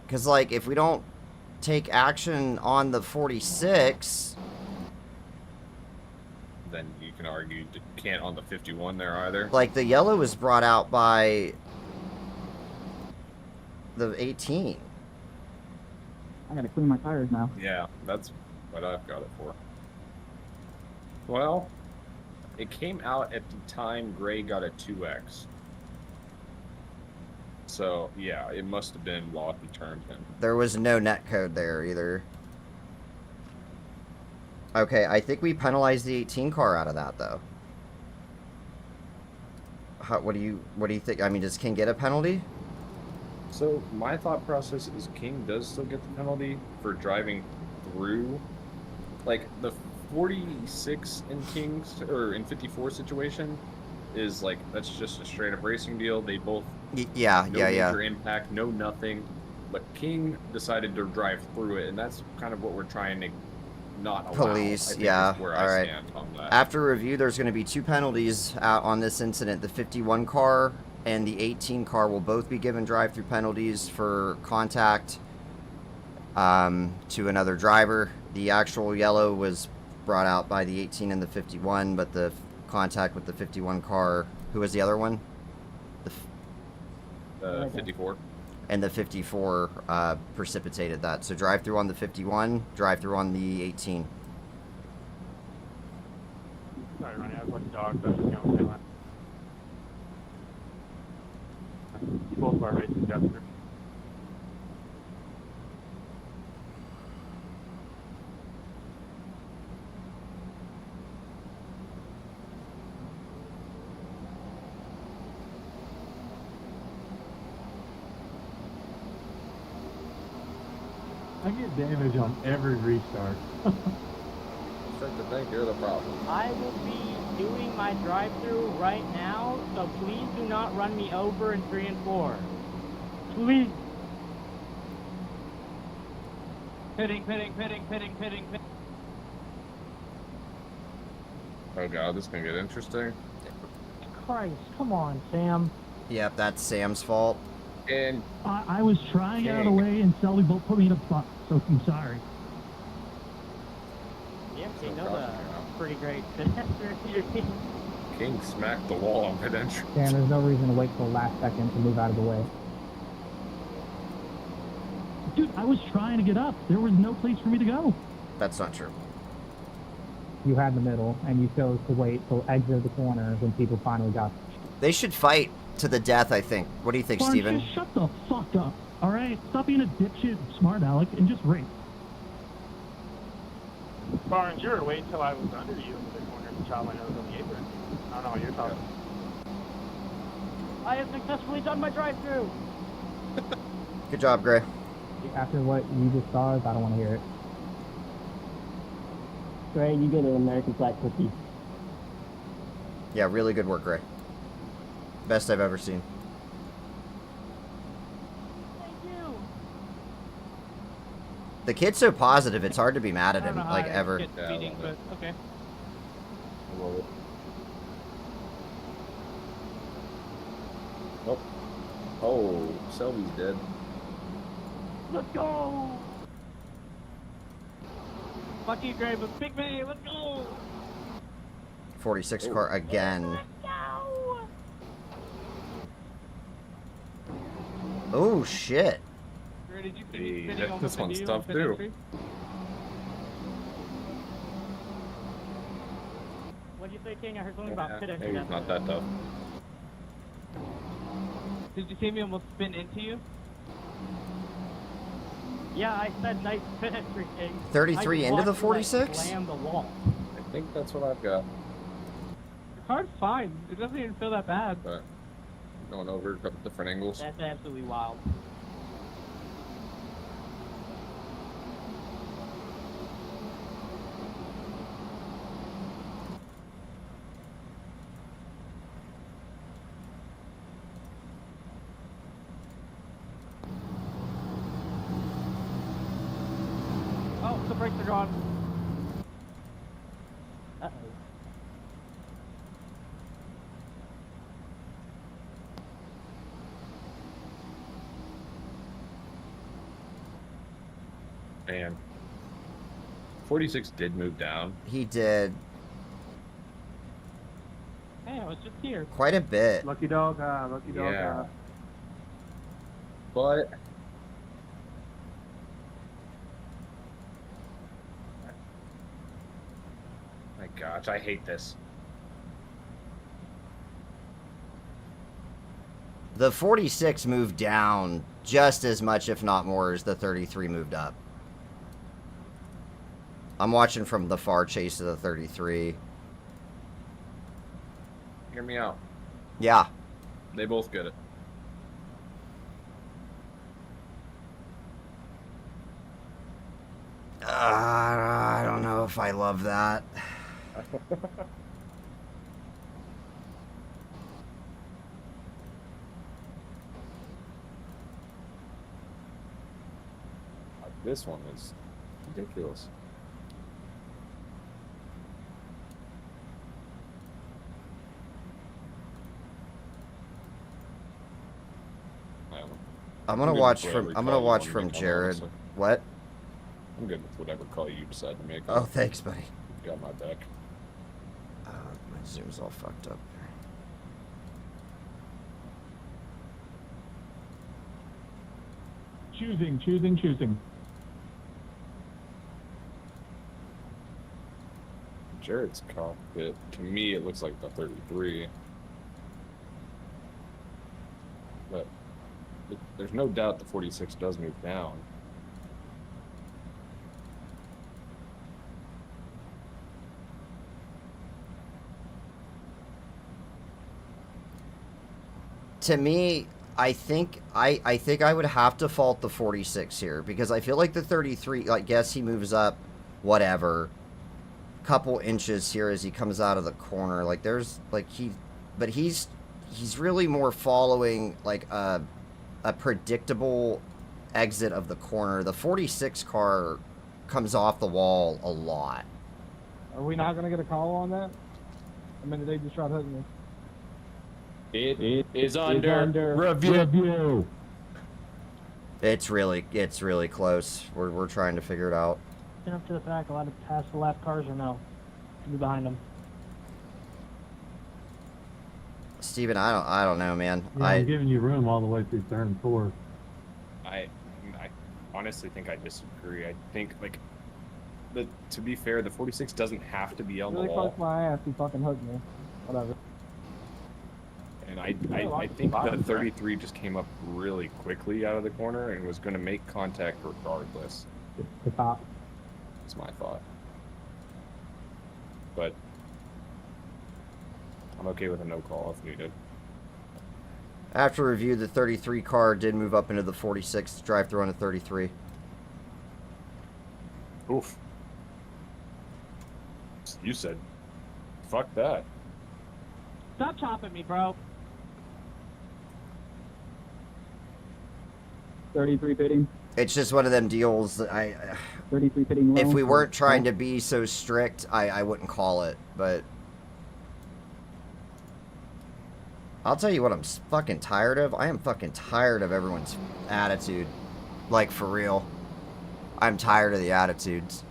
Speaker 1: Because, like, if we don't take action on the 46...
Speaker 3: Then you can argue you can't on the 51 there either.
Speaker 1: Like, the yellow was brought out by the 18.
Speaker 12: I gotta clean my tires now.
Speaker 3: Yeah, that's what I've got it for. Well, it came out at the time Gray got a 2x. So, yeah, it must have been while he turned him.
Speaker 1: There was no net code there either. Okay, I think we penalized the 18 car out of that, though. What do you think? I mean, does King get a penalty?
Speaker 3: So, my thought process is King does still get the penalty for driving through. Like, the 46 in King's, or in 54 situation is like, that's just a straight up racing deal. They both, no major impact, no nothing. But King decided to drive through it, and that's kind of what we're trying to not allow.
Speaker 1: Police,
Speaker 3: I think
Speaker 1: yeah.
Speaker 3: is where
Speaker 1: All
Speaker 3: I
Speaker 1: right.
Speaker 3: stand on that.
Speaker 1: After review, there's going to be 2 penalties on this incident. The 51 car and the 18 car will both be given drive-through penalties for contact to another driver. The actual yellow was brought out by the 18 and the 51, but the contact with the 51 car, who was the other one?
Speaker 3: The 54.
Speaker 1: And the 54 precipitated that. So drive-through on the 51, drive-through on the 18.
Speaker 4: Sorry, Ronnie, I was like a dog, but you know, say that. Both of our races got through.
Speaker 5: I get damage on every restart.
Speaker 3: Start to think you're the problem.
Speaker 14: I will be doing my drive-through right now, so please do not run me over in 3 and 4. Please.
Speaker 11: Pitting.
Speaker 3: Oh god, this is gonna get interesting.
Speaker 12: Christ, come on, Sam.
Speaker 1: Yep, that's Sam's fault.
Speaker 3: And
Speaker 5: I was trying to get out of the way, and Selby both put me in a spot, so I'm sorry.
Speaker 14: Yeah, you know the pretty great pedestrian.
Speaker 3: King smacked the wall on pedestrian.
Speaker 12: Sam, there's no reason to wait till the last second to move out of the way.
Speaker 5: Dude, I was trying to get up. There was no place for me to go.
Speaker 1: That's not true.
Speaker 12: You had the middle, and you chose to wait till exit the corner when people finally got.
Speaker 1: They should fight to the death, I think. What do you think,
Speaker 5: Barnes,
Speaker 1: Steven?
Speaker 5: just shut the fuck up, all right? Stop being a dipshit smart aleck and just race.
Speaker 4: Barnes, you were waiting until I was under you in the corner to chop my nose on the apron. I don't know what you're talking about.
Speaker 14: I have successfully done my drive-through.
Speaker 1: Good job, Gray.
Speaker 12: After what you just saw, I don't want to hear it.
Speaker 7: Gray, you get an American flag cookie.
Speaker 1: Yeah, really good work, Gray. Best I've ever seen.
Speaker 14: Thank you.
Speaker 1: The kid's so positive, it's hard to be mad at
Speaker 11: I don't
Speaker 1: him,
Speaker 11: know how
Speaker 1: like,
Speaker 11: I
Speaker 1: ever.
Speaker 11: get speeding, but okay.
Speaker 3: I love it. Oh. Oh, Selby's dead.
Speaker 14: Let's go.
Speaker 11: Fuck you, Gray, but pick me. Let's go.
Speaker 1: 46 car again. Oh, shit.
Speaker 11: Gray, did you
Speaker 3: Hey,
Speaker 11: finish on
Speaker 3: this
Speaker 11: the
Speaker 3: one's
Speaker 11: video
Speaker 3: tough,
Speaker 11: on
Speaker 3: too.
Speaker 11: pedestrian?
Speaker 14: What'd you say, King? I heard something
Speaker 3: Yeah,
Speaker 14: about
Speaker 3: maybe
Speaker 14: pedestrian.
Speaker 3: it's not that tough.
Speaker 11: Did you see me almost spin into you?
Speaker 14: Yeah, I said nice pedestrian, King.
Speaker 1: 33
Speaker 14: I
Speaker 1: into the
Speaker 14: watched you, like,
Speaker 1: 46?
Speaker 14: slam the wall.
Speaker 3: I think that's what I've got.
Speaker 11: Your car's fine. It doesn't even feel that bad.
Speaker 3: But going over a couple different angles.
Speaker 14: That's absolutely wild.
Speaker 11: Oh, the brakes are gone.
Speaker 14: Uh-oh.
Speaker 3: Man. 46 did move down.
Speaker 1: He did.
Speaker 11: Hey, I was just here.
Speaker 1: Quite a bit.
Speaker 8: Lucky dog, lucky dog.
Speaker 3: Yeah. But my gosh, I hate this.
Speaker 1: The 46 moved down just as much, if not more, as the 33 moved up. I'm watching from the far chase of the 33.
Speaker 3: Hear me out.
Speaker 1: Yeah.
Speaker 3: They both get it.
Speaker 1: I don't know if I love that.
Speaker 3: This one is ridiculous.
Speaker 1: I'm gonna watch from Jared.
Speaker 3: Honestly.
Speaker 1: What?
Speaker 3: I'm good with whatever call you decide to make.
Speaker 1: Oh, thanks, buddy.
Speaker 3: Got my back.
Speaker 1: My Zoom's all fucked up.
Speaker 5: Choosing.
Speaker 3: Jared's cockpit, to me, it looks like the 33. But there's no doubt the 46 does move down.
Speaker 1: To me, I think I would have to fault the 46 here because I feel like the 33, like, yes, he moves up, whatever, couple inches here as he comes out of the corner. Like, there's like but he's really more following like a predictable exit of the corner. The 46 car comes off the wall a lot.
Speaker 4: Are we not going to get a call on that? I mean, they just tried hitting me.
Speaker 9: It is under review.
Speaker 1: It's really close. We're trying to figure it out.
Speaker 14: Get up to the back, allowed to pass the lap cars or no? Be behind them.
Speaker 1: Steven, I don't know, man.
Speaker 7: Yeah, I'm giving you room all the way through turn 4.
Speaker 3: I honestly think I disagree. I think, like, to be fair, the 46 doesn't have to be on
Speaker 4: Really
Speaker 3: the wall.
Speaker 4: close my ass, he fucking hooked me. Whatever.
Speaker 3: And I think the 33 just came up really quickly out of the corner and was going to make contact regardless.
Speaker 12: The top.
Speaker 3: That's my thought. But I'm okay with a no call if needed.
Speaker 1: After review, the 33 car did move up into the 46 drive-through on the 33.
Speaker 3: Oof. You said, fuck that.
Speaker 14: Stop chopping me, bro.
Speaker 4: 33 pitting.
Speaker 1: It's just one of them deals that
Speaker 4: 33 pitting.
Speaker 1: if we weren't trying to be so strict, I wouldn't call it, but I'll tell you what I'm fucking tired of. I am fucking tired of everyone's attitude. Like, for real. I'm tired of the attitudes.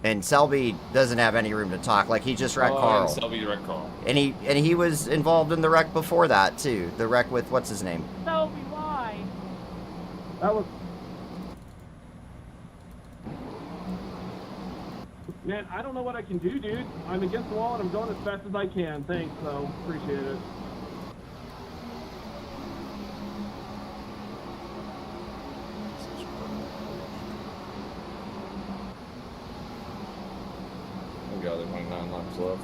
Speaker 1: And Selby doesn't have any room to talk. Like, he just wrecked Carl.
Speaker 3: Selby wrecked Carl.
Speaker 1: And he was involved in the wreck before that, too. The wreck with, what's his name?
Speaker 14: Selby, why?
Speaker 4: That was...
Speaker 8: Man, I don't know what I can do, dude. I'm against the wall and I'm going as fast as I can. Thanks, though. Appreciate it.
Speaker 3: We got it, 29 laps left.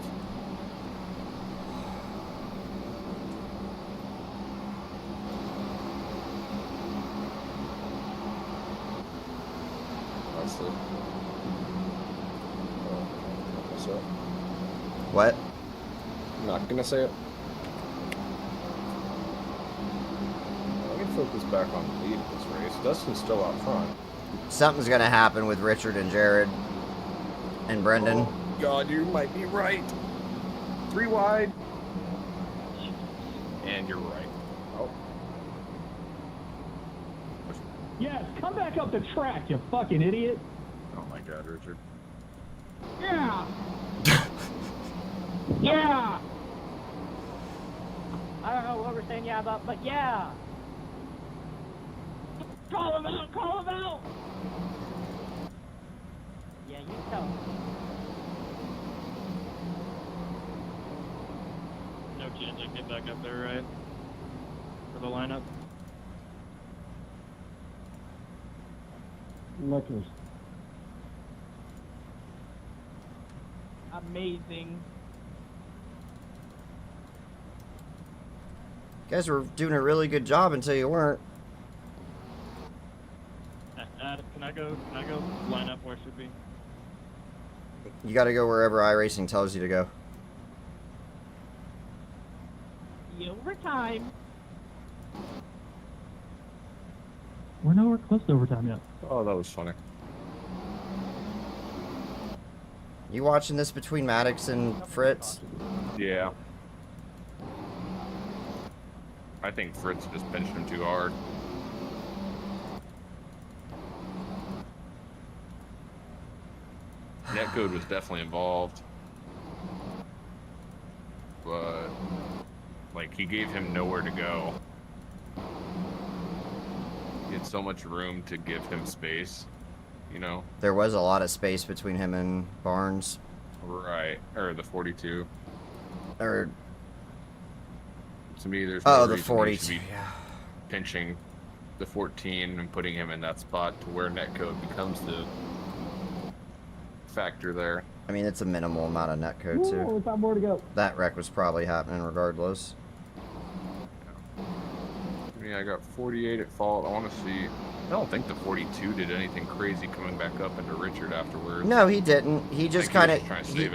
Speaker 3: That's it.
Speaker 1: What?
Speaker 3: I'm not gonna say it. I can focus back on the lead of this race. Dustin's still out front.
Speaker 1: Something's gonna happen with Richard and Jared and Brendan.
Speaker 3: Oh, God, you might be right. 3 wide. And you're right. Oh.
Speaker 5: Yes, come back up the track, you fucking idiot.
Speaker 3: Oh my God, Richard.
Speaker 14: Yeah. Yeah. I don't know what we're saying yeah about, but yeah. Call him out! Call him out! Yeah, you tell him.
Speaker 10: No chance I can get back up there, right? For the lineup?
Speaker 4: Lookers.
Speaker 14: Amazing.
Speaker 1: You guys were doing a really good job until you weren't.
Speaker 10: Can I go line up where I should be?
Speaker 1: You gotta go wherever iRacing tells you to go.
Speaker 14: Overtime.
Speaker 5: We're nowhere close to overtime yet.
Speaker 3: Oh, that was funny.
Speaker 1: You watching this between Maddox and Fritz?
Speaker 3: Yeah. I think Fritz just pinched him too hard. Netcode was definitely involved. But, like, he gave him nowhere to go. He had so much room to give him space, you know?
Speaker 1: There was a lot of space between him and Barnes.
Speaker 3: Right. Or the 42.
Speaker 1: Or...
Speaker 3: To me, there's
Speaker 1: oh,
Speaker 3: no
Speaker 1: the
Speaker 3: reason
Speaker 1: 42,
Speaker 3: he should be pinching the 14 and putting him in that spot to where netcode becomes the factor there.
Speaker 1: I mean, it's a minimal amount of netcode, too.
Speaker 4: Ooh, 5 more to go.
Speaker 1: That wreck was probably happening regardless.
Speaker 3: I mean, I got 48 at fault. I want to see... I don't think the 42 did anything crazy coming back up into Richard afterwards.
Speaker 1: No, he didn't. He just kind of...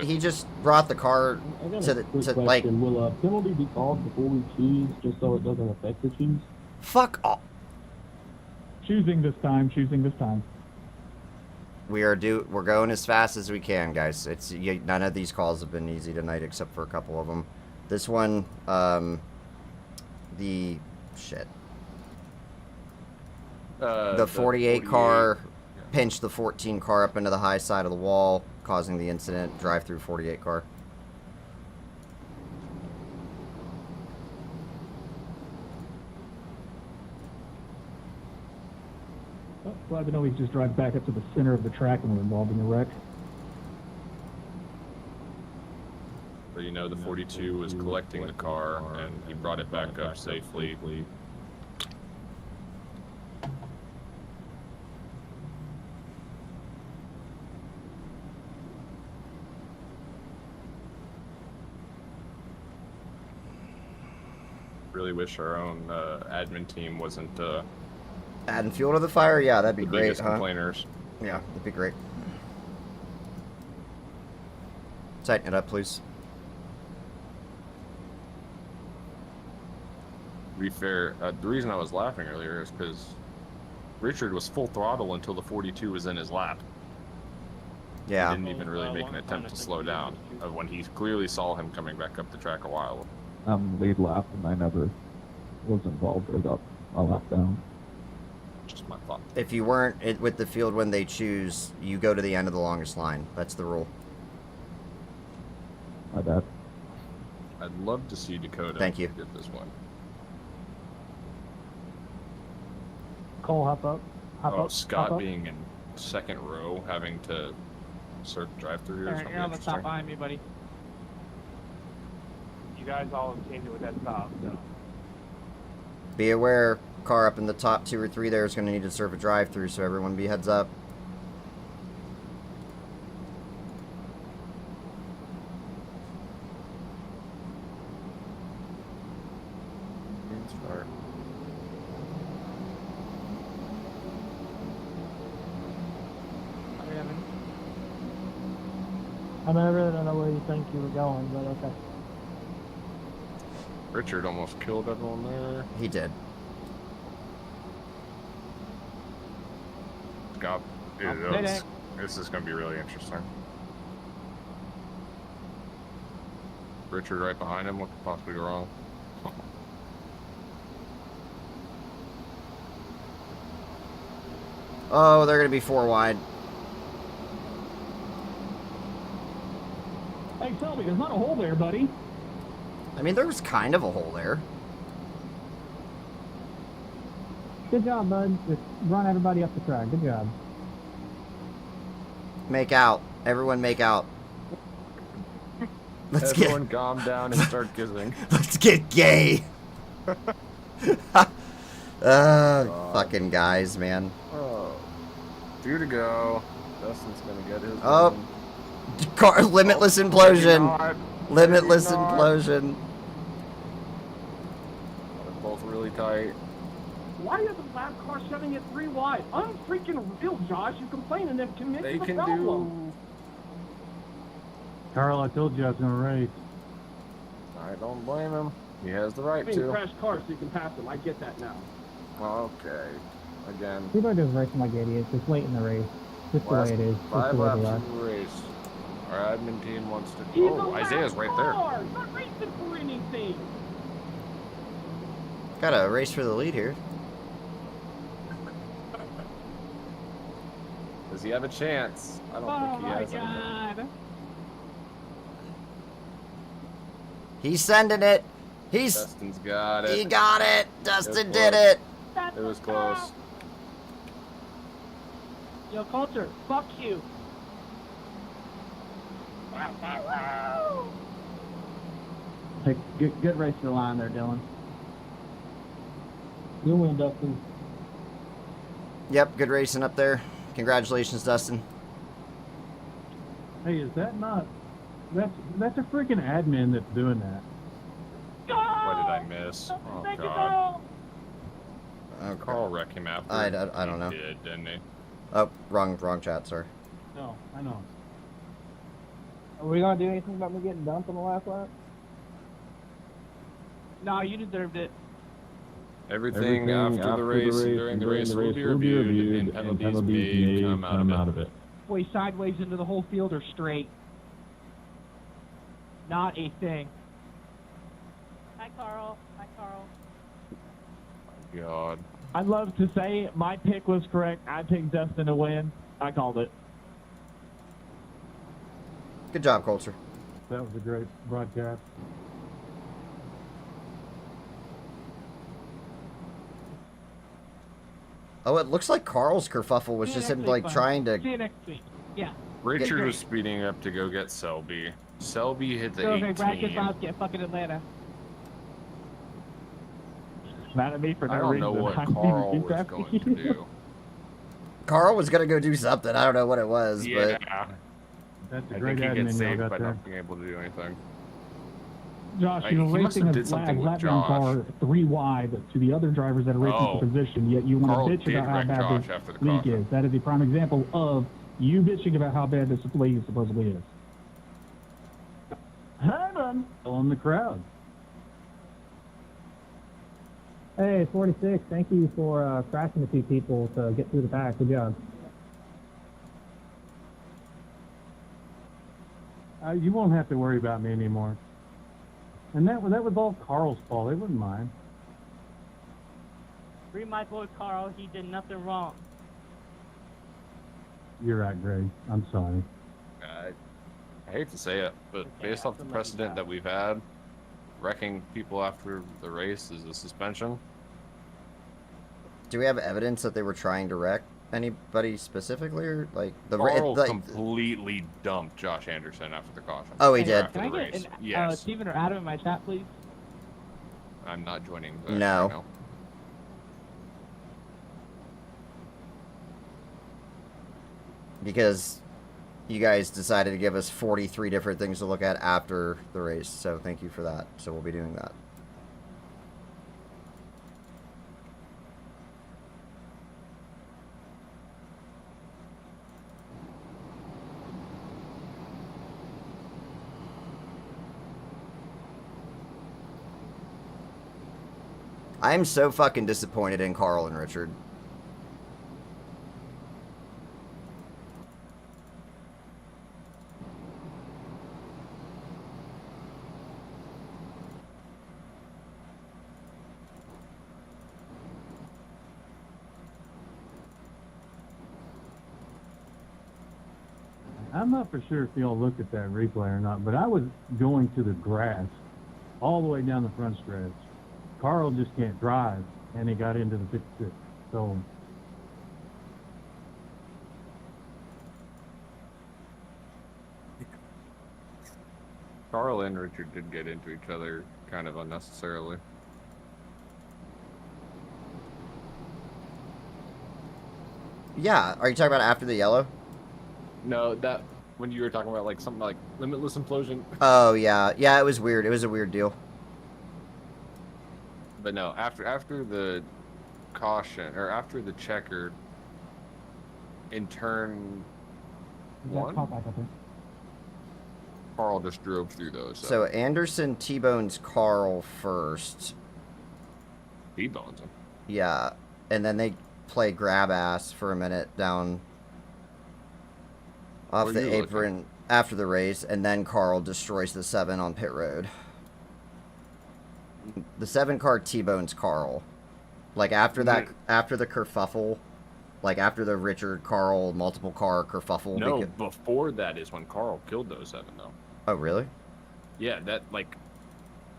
Speaker 1: He just brought the car to the...
Speaker 7: Quick
Speaker 1: To,
Speaker 7: question.
Speaker 1: like...
Speaker 7: Will penalty be called before we choose, just so it doesn't affect the choose?
Speaker 1: Fuck off.
Speaker 5: Choosing this time, choosing this time.
Speaker 1: We're going as fast as we can, guys. None of these calls have been easy tonight, except for a couple of them. This one, the 48 car pinched the 14 car up into the high side of the wall, causing the incident. Drive through 48 car.
Speaker 5: Glad to know we just drive back up to the center of the track and we're involved in a wreck.
Speaker 3: So you know the 42 was collecting the car and he brought it back up safely. Really wish our own admin team wasn't
Speaker 1: adding fuel to the fire. Yeah, that'd be
Speaker 3: the
Speaker 1: great,
Speaker 3: biggest
Speaker 1: huh?
Speaker 3: complainers.
Speaker 1: Yeah, that'd be great. Tighten it up, please.
Speaker 3: To be fair, the reason I was laughing earlier is because Richard was full throttle until the 42 was in his lap.
Speaker 1: Yeah.
Speaker 3: He didn't even really make an attempt to slow down when he clearly saw him coming back up the track a while.
Speaker 2: Lead lap, and I never was involved or got a lap down.
Speaker 3: Just my thought.
Speaker 1: If you weren't with the field when they choose, you go to the end of the longest line. That's the rule.
Speaker 2: My bad.
Speaker 3: I'd love to see Dakota
Speaker 1: Thank you.
Speaker 3: get this one.
Speaker 12: Cole, hop up. Hop up.
Speaker 3: Scott
Speaker 12: hop up.
Speaker 3: being in second row, having to sort of drive through here.
Speaker 11: Alright, you're on the top behind me, buddy. You guys all came to with that stop, so.
Speaker 1: Be aware, car up in the top 2 or 3 there is going to need to serve a drive-through, so everyone be heads up.
Speaker 6: I mean, I really don't know where you think you were going, but okay.
Speaker 3: Richard almost killed everyone there.
Speaker 1: He did.
Speaker 3: God, dude, this is going to be really interesting. Richard right behind him. What could possibly go wrong?
Speaker 1: Oh, they're going to be 4 wide.
Speaker 5: Hey, Selby, there's not a hole there, buddy.
Speaker 1: I mean, there was kind of a hole there.
Speaker 12: Good job, bud. Just run everybody up the track. Good job.
Speaker 1: Make out. Everyone make out.
Speaker 3: Everyone calm down and start kissing.
Speaker 1: Let's get gay. Fucking guys, man.
Speaker 3: Oh, 2 to go. Dustin's gonna get his.
Speaker 1: Oh, car, limitless implosion. Limitless implosion.
Speaker 3: They're both really tight.
Speaker 8: Why are the lap cars shoving it 3 wide? Unfreaking real, Josh. You complain and then commit to the problem.
Speaker 6: Carl, I told you I was going to race.
Speaker 3: I don't blame him. He has the right to.
Speaker 8: Crash cars so you can pass them. I get that now.
Speaker 3: Okay. Again.
Speaker 12: People are just racing like idiots. Just wait in the race. Just the way it is. Just
Speaker 3: 5
Speaker 12: the way
Speaker 3: laps
Speaker 12: they are.
Speaker 3: of the race. Our admin team wants to.
Speaker 8: He's
Speaker 3: Oh, Isaiah's right there.
Speaker 8: Not racing for anything.
Speaker 1: Got a race for the lead here.
Speaker 3: Does he have a chance? I don't think he has.
Speaker 11: God.
Speaker 1: He's sending it.
Speaker 3: Dustin's got it.
Speaker 1: He got it. Dustin did it.
Speaker 3: It was close.
Speaker 14: Yo, Coulter, fuck you.
Speaker 6: Hey, good race to the line there, Dylan.
Speaker 7: You'll win, Dustin.
Speaker 1: Yep, good racing up there. Congratulations, Dustin.
Speaker 6: Hey, is that not... That's a freaking admin that's doing that.
Speaker 3: What did I miss? Oh, God.
Speaker 1: Okay.
Speaker 3: Carl wrecked him after.
Speaker 1: I don't know.
Speaker 3: He did, didn't he?
Speaker 1: Oh, wrong chat, sorry.
Speaker 6: No, I know.
Speaker 12: Are we gonna do anything about me getting dumped on the last lap?
Speaker 11: No, you deserved it.
Speaker 3: Everything after the race and during the race will be reviewed, and penalties may come out of it.
Speaker 11: halfway sideways into the whole field or straight. Not a thing.
Speaker 14: Hi, Carl. Hi, Carl.
Speaker 9: God.
Speaker 4: I'd love to say my pick was correct. I picked Dustin to win. I called it.
Speaker 1: Good job, Culture.
Speaker 6: That was a great broadcast.
Speaker 1: Oh, it looks like Carl's kerfuffle was just him, like, trying to...
Speaker 11: See you next week. Yeah.
Speaker 9: Richard was speeding up to go get Selby. Selby hit the 18.
Speaker 11: Bracket files get fucking Atlanta.
Speaker 4: Mad at me for no
Speaker 9: I don't
Speaker 4: reason.
Speaker 9: know what Carl was going to do.
Speaker 1: Carl was going to go do something. I don't know what it was,
Speaker 9: Yeah.
Speaker 1: but...
Speaker 6: That's a
Speaker 9: I
Speaker 6: great
Speaker 9: think he
Speaker 6: admin
Speaker 9: gets
Speaker 6: y'all
Speaker 9: saved
Speaker 6: got
Speaker 9: by
Speaker 6: there.
Speaker 9: not being able to do anything.
Speaker 4: Josh,
Speaker 9: Like,
Speaker 4: you were
Speaker 9: he must
Speaker 4: racing
Speaker 9: have
Speaker 4: a
Speaker 9: did something with
Speaker 4: lap down car
Speaker 9: Josh.
Speaker 4: 3 wide to the other drivers that are racing
Speaker 9: Oh.
Speaker 4: for position, yet you want
Speaker 9: Carl
Speaker 4: to bitch
Speaker 9: did
Speaker 4: about how
Speaker 9: wreck
Speaker 4: bad
Speaker 9: Josh
Speaker 4: this
Speaker 9: after the
Speaker 4: league
Speaker 9: caution.
Speaker 4: is. That is a prime example of you bitching about how bad this league supposedly is.
Speaker 6: Heaven on the crowd.
Speaker 12: Hey, 46, thank you for crashing a few people to get through the pack. Good job.
Speaker 6: You won't have to worry about me anymore. And that was all Carl's fault. They wouldn't mind.
Speaker 14: Free my boy Carl. He did nothing wrong.
Speaker 6: You're right, Greg. I'm sorry.
Speaker 9: I hate to say it, but based off the precedent that we've had, wrecking people after the race is a suspension.
Speaker 1: Do we have evidence that they were trying to wreck anybody specifically, or like the
Speaker 9: Carl
Speaker 1: like,
Speaker 9: completely dumped Josh Anderson after the caution.
Speaker 1: Oh, he
Speaker 9: Or
Speaker 1: did.
Speaker 9: After
Speaker 11: Can
Speaker 9: the
Speaker 11: I
Speaker 9: race.
Speaker 11: get
Speaker 9: Yes.
Speaker 11: Steven or Adam in my chat, please?
Speaker 9: I'm not joining. The
Speaker 1: No.
Speaker 9: right now.
Speaker 1: because you guys decided to give us 43 different things to look at after the race, so thank you for that. So we'll be doing that. I am so fucking disappointed in Carl and Richard.
Speaker 6: I'm not for sure if y'all looked at that replay or not, but I was going to the grass all the way down the front stretch. Carl just can't drive, and he got into the 56. So
Speaker 9: Carl and Richard did get into each other kind of unnecessarily.
Speaker 1: Yeah, are you talking about after the yellow?
Speaker 9: No, that when you were talking about like something like limitless implosion.
Speaker 1: Oh yeah, yeah, it was weird. It was a weird deal.
Speaker 9: But no, after the caution or after the checkered in turn one, Carl just drove through those.
Speaker 1: So Anderson T-bones Carl first.
Speaker 9: T-bones him.
Speaker 1: Yeah, and then they play grab ass for a minute down off
Speaker 9: Where
Speaker 1: the
Speaker 9: you
Speaker 1: apron
Speaker 9: looking?
Speaker 1: after the race, and then Carl destroys the 7 on pit road. The 7 car T-bones Carl. Like after that, after the kerfuffle, like after the Richard Carl multiple car kerfuffle.
Speaker 9: No, before that is when Carl killed those 7 though.
Speaker 1: Oh really?
Speaker 9: Yeah, that like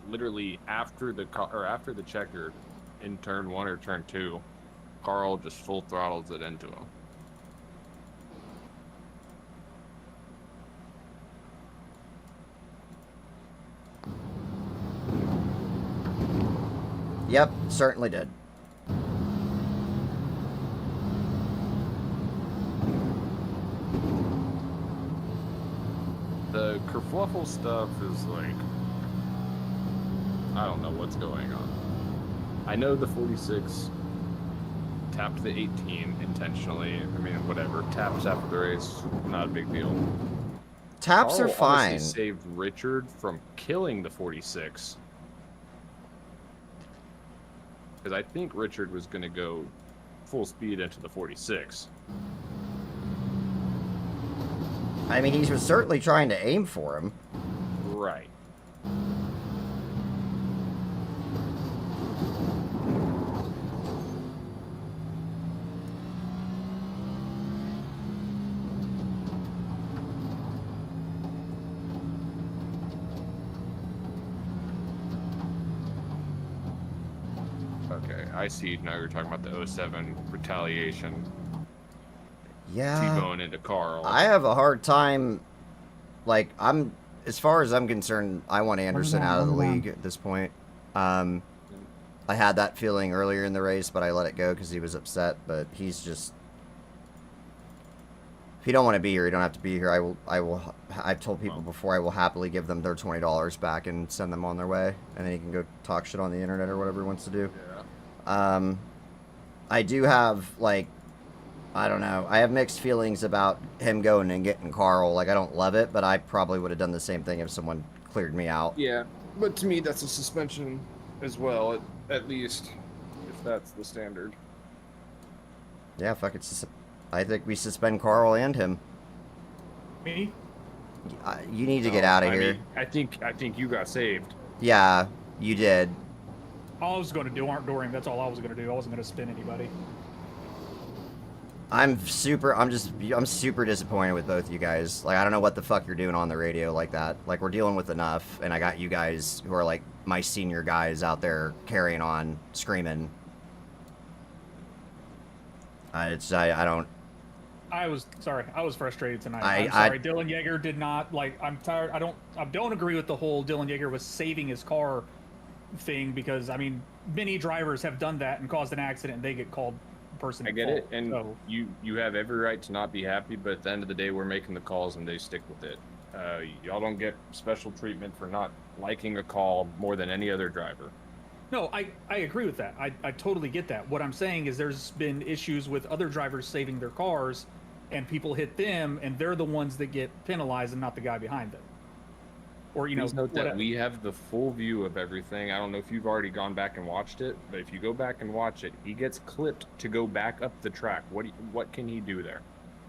Speaker 9: literally after the after the checkered in turn 1 or turn 2, Carl just full throttles it into him.
Speaker 1: Yep, certainly did.
Speaker 9: The kerfluffle stuff is like, I don't know what's going on. I know the 46 tapped the 18 intentionally. I mean, whatever. Taps after the race, not a big deal.
Speaker 1: Taps
Speaker 9: Carl
Speaker 1: are fine.
Speaker 9: honestly saved Richard from killing the 46. Because I think Richard was going to go full speed into the 46.
Speaker 1: I mean, he was certainly trying to aim for him.
Speaker 9: Right. Okay, I see now you're talking about the 07 retaliation.
Speaker 1: Yeah.
Speaker 9: T-bone into Carl.
Speaker 1: I have a hard time, like, as far as I'm concerned, I want Anderson out of the league at this point. I had that feeling earlier in the race, but I let it go because he was upset, but he's just, if you don't want to be here, you don't have to be here. I've told people before, I will happily give them their $20 back and send them on their way, and then he can go talk shit on the internet or whatever he wants to do.
Speaker 9: Yeah.
Speaker 1: I do have, like, I don't know. I have mixed feelings about him going and getting Carl. Like, I don't love it, but I probably would have done the same thing if someone cleared me out.
Speaker 9: Yeah, but to me, that's a suspension as well, at least, if that's the standard.
Speaker 1: Yeah, fuck it. I think we suspend Carl and him.
Speaker 11: Me?
Speaker 1: You need to get out of here.
Speaker 9: Mean, I think you got saved.
Speaker 1: Yeah, you did.
Speaker 11: All I was going to do, aren't door him. That's all I was going to do. I wasn't going to spin anybody.
Speaker 1: I'm super disappointed with both you guys. Like, I don't know what the fuck you're doing on the radio like that. Like, we're dealing with enough, and I got you guys who are, like, my senior guys out there carrying on, screaming. I don't...
Speaker 11: I was frustrated tonight. I'm sorry. Dylan Yeager did not, like, I'm tired. I don't agree with the whole Dylan Yeager was saving his car thing because, I mean, many drivers have done that and caused an accident and they get called person.
Speaker 9: I get it, and so, you have every right to not be happy, but at the end of the day, we're making the calls and they stick with it. Y'all don't get special treatment for not liking a call more than any other driver.
Speaker 11: No, I agree with that. I totally get that. What I'm saying is there's been issues with other drivers saving their cars and people hit them and they're the ones that get penalized and not the guy behind them. Or, you
Speaker 9: Please
Speaker 11: know,
Speaker 9: note that we have the full view of everything. I don't know if you've already gone back and watched it, but if you go back and watch it, he gets clipped to go back up the track. What can he do there?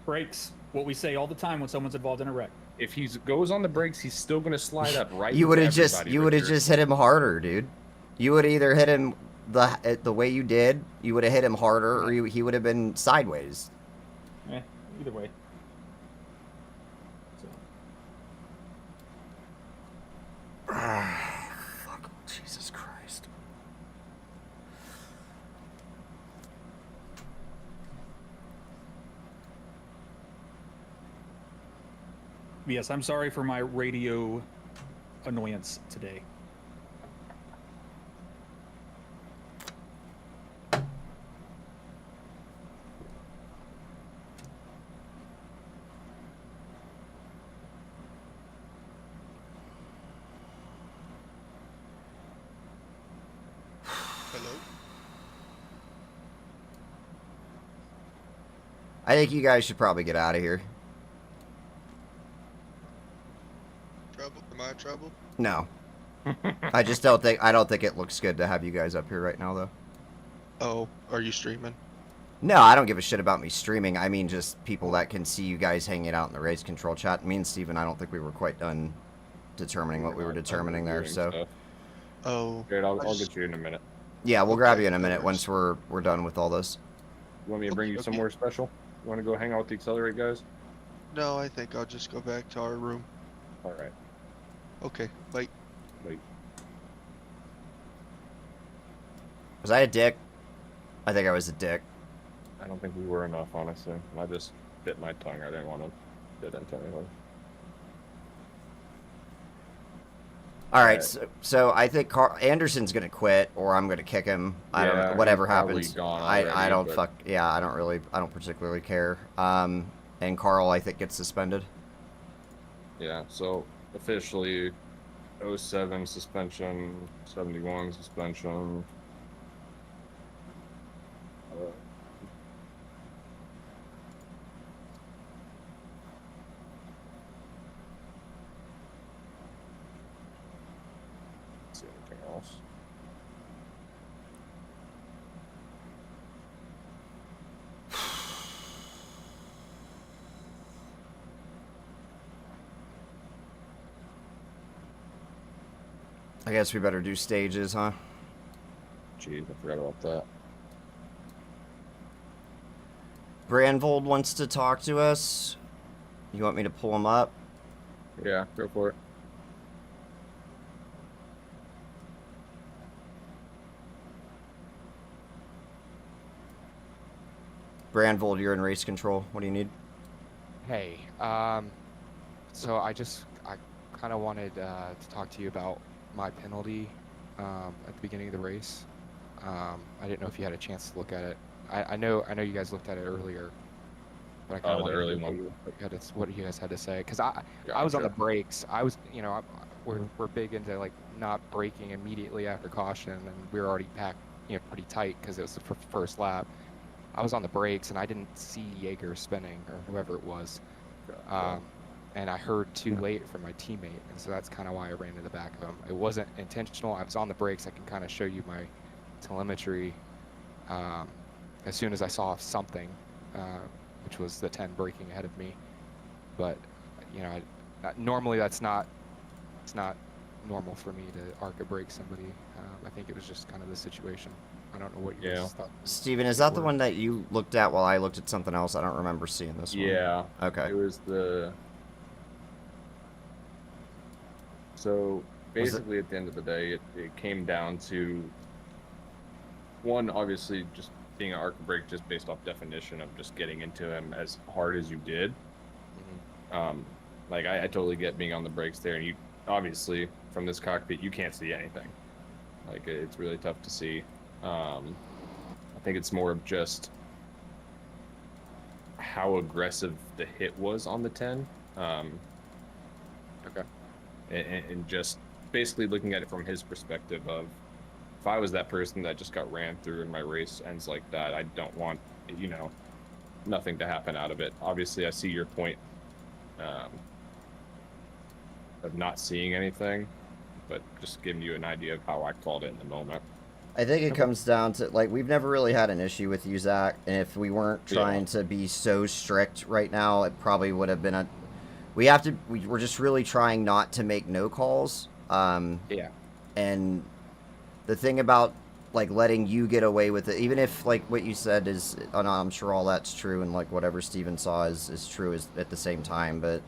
Speaker 11: Brakes. What we say all the time when someone's involved in a wreck.
Speaker 9: If he goes on the brakes, he's still going to slide up right.
Speaker 1: You would have just hit him harder, dude. You would either hit him the way you did. You would have hit him harder, or he would have been sideways.
Speaker 11: Either way.
Speaker 1: Fuck, Jesus Christ.
Speaker 11: Yes, I'm sorry for my radio annoyance today.
Speaker 1: I think you guys should probably get out of here.
Speaker 16: Trouble? Am I in trouble?
Speaker 1: No. I don't think it looks good to have you guys up here right now, though.
Speaker 16: Oh, are you streaming?
Speaker 1: No, I don't give a shit about me streaming. I mean, just people that can see you guys hanging out in the race control chat. Me and Steven, I don't think we were quite done determining what we were determining there, so.
Speaker 16: Oh.
Speaker 9: Great, I'll get you in a minute.
Speaker 1: Yeah, we'll grab you in a minute once we're done with all this.
Speaker 9: You want me to bring you somewhere special? You want to go hang out with the Accelerate guys?
Speaker 16: No, I think I'll just go back to our room.
Speaker 9: All right.
Speaker 16: Okay, bye.
Speaker 9: Bye.
Speaker 1: Was I a dick? I think I was a dick.
Speaker 9: I don't think we were enough, honestly. I just bit my tongue. I didn't want to bit into anything.
Speaker 1: All right, so I think Anderson's gonna quit, or I'm gonna kick him. I don't know, whatever happens. I don't particularly care. And Carl, I think, gets suspended.
Speaker 9: Yeah. So officially, 07 suspension, 71 suspension. See anything else?
Speaker 1: I guess we better do stages, huh?
Speaker 9: Jeez, I forgot about that.
Speaker 1: Brandvold wants to talk to us. You want me to pull him up?
Speaker 9: Yeah, go for it.
Speaker 1: Brandvold, you're in race control. What do you need?
Speaker 17: Hey, so I kind of wanted to talk to you about my penalty at the beginning of the race. I didn't know if you had a chance to look at it. I know you guys looked at it earlier, but I kind of wanted to know what you guys had to say, because I was on the brakes. I was, we're big into like not braking immediately after caution, and we were already packed, pretty tight because it was the first lap. I was on the brakes and I didn't see Jaeger spinning, or whoever it was, and I heard too late from my teammate, and so that's kind of why I ran to the back of him. It wasn't intentional. I was on the brakes. I can kind of show you my telemetry. As soon as I saw something, which was the 10 braking ahead of me, but normally it's not normal for me to arc a brake somebody. I think it was just kind of the situation. I don't know what you guys thought.
Speaker 1: Steven, is that the one that you looked at while I looked at something else? I don't remember seeing this one.
Speaker 9: Yeah.
Speaker 1: Okay.
Speaker 9: It was the... So, basically, at the end of the day, it came down to... One, obviously, just being an arc brake just based off definition of just getting into him as hard as you did. Like, I totally get being on the brakes there, and you, obviously, from this cockpit, you can't see anything. Like, it's really tough to see. I think it's more of just how aggressive the hit was on the 10.
Speaker 17: Okay.
Speaker 9: And just basically looking at it from his perspective of, if I was that person that just got ran through and my race ends like that, I don't want, nothing to happen out of it. Obviously, I see your point of not seeing anything, but just giving you an idea of how I called it in the moment.
Speaker 1: I think it comes down to, like, we've never really had an issue with you, Zach, and if we weren't trying to be so strict right now, it probably would have been a... we're just really trying not to make no calls.
Speaker 17: Yeah.
Speaker 1: And the thing about, like, letting you get away with it, even if, like, what you said is, I'm sure all that's true, and, like, whatever Steven saw is true at the same time, but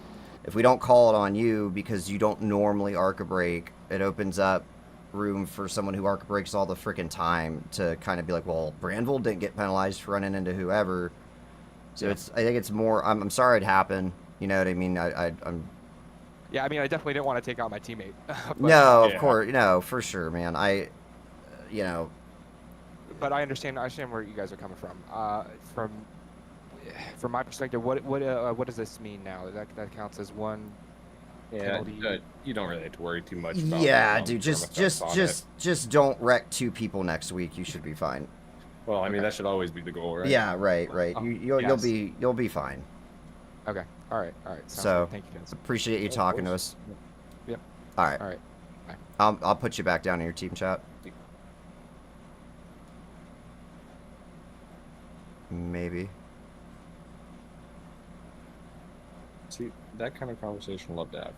Speaker 1: if we don't call it on you because you don't normally arc a brake, it opens up room for someone who arc brakes all the freaking time to kind of be like, well, Brandvold didn't get penalized for running into whoever. So I think it's more, I'm sorry it happened. You know what I mean? I'm...
Speaker 17: Yeah, I mean, I definitely didn't want to take out my teammate. But,
Speaker 1: no, of course, no, for sure, man.
Speaker 17: But I understand where you guys are coming from. From my perspective, what does this mean now? That counts as one penalty?
Speaker 9: You don't really have to worry too much about it.
Speaker 1: Yeah, dude, just don't wreck 2 people next week. You should be fine.
Speaker 9: Well, I mean, that should always be the goal, right?
Speaker 1: Yeah, right. You'll be fine.
Speaker 17: Okay. All right.
Speaker 1: So,
Speaker 17: good. Thank you, guys.
Speaker 1: Appreciate you talking to us.
Speaker 17: Yep.
Speaker 1: All right.
Speaker 17: Bye.
Speaker 1: I'll put you back down in your team chat. Maybe.
Speaker 9: See, that kind of conversation I'd love to have.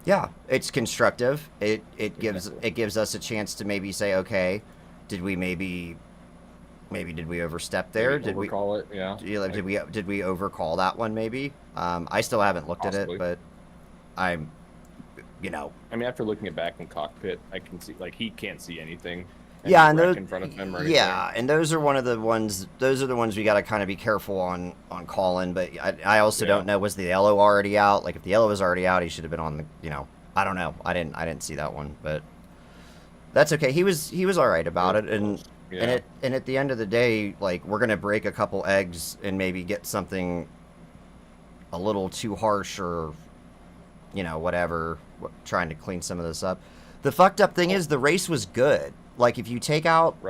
Speaker 1: Yeah, it's constructive. It gives us a chance to maybe say, okay, did we did we overstep there?
Speaker 9: Did we overcall it? Yeah.
Speaker 1: Did we overcall that one? Maybe. I still haven't looked at it, but I'm,
Speaker 9: I mean, after looking at back in cockpit, I can see, like, he can't see anything.
Speaker 1: Yeah, and those,
Speaker 9: in front of him or
Speaker 1: and those are one of the ones. Those are the ones we got to kind of be careful on calling. But I also don't know, was the yellow already out? Like, if the yellow was already out, he should have been on the. I don't know. I didn't see that one, but that's okay. He was all right about it, and at the end of the day, like, we're gonna break a couple eggs and maybe get something a little too harsh or whatever, trying to clean some of this up. The fucked up thing is the race was good. Like, if you take out the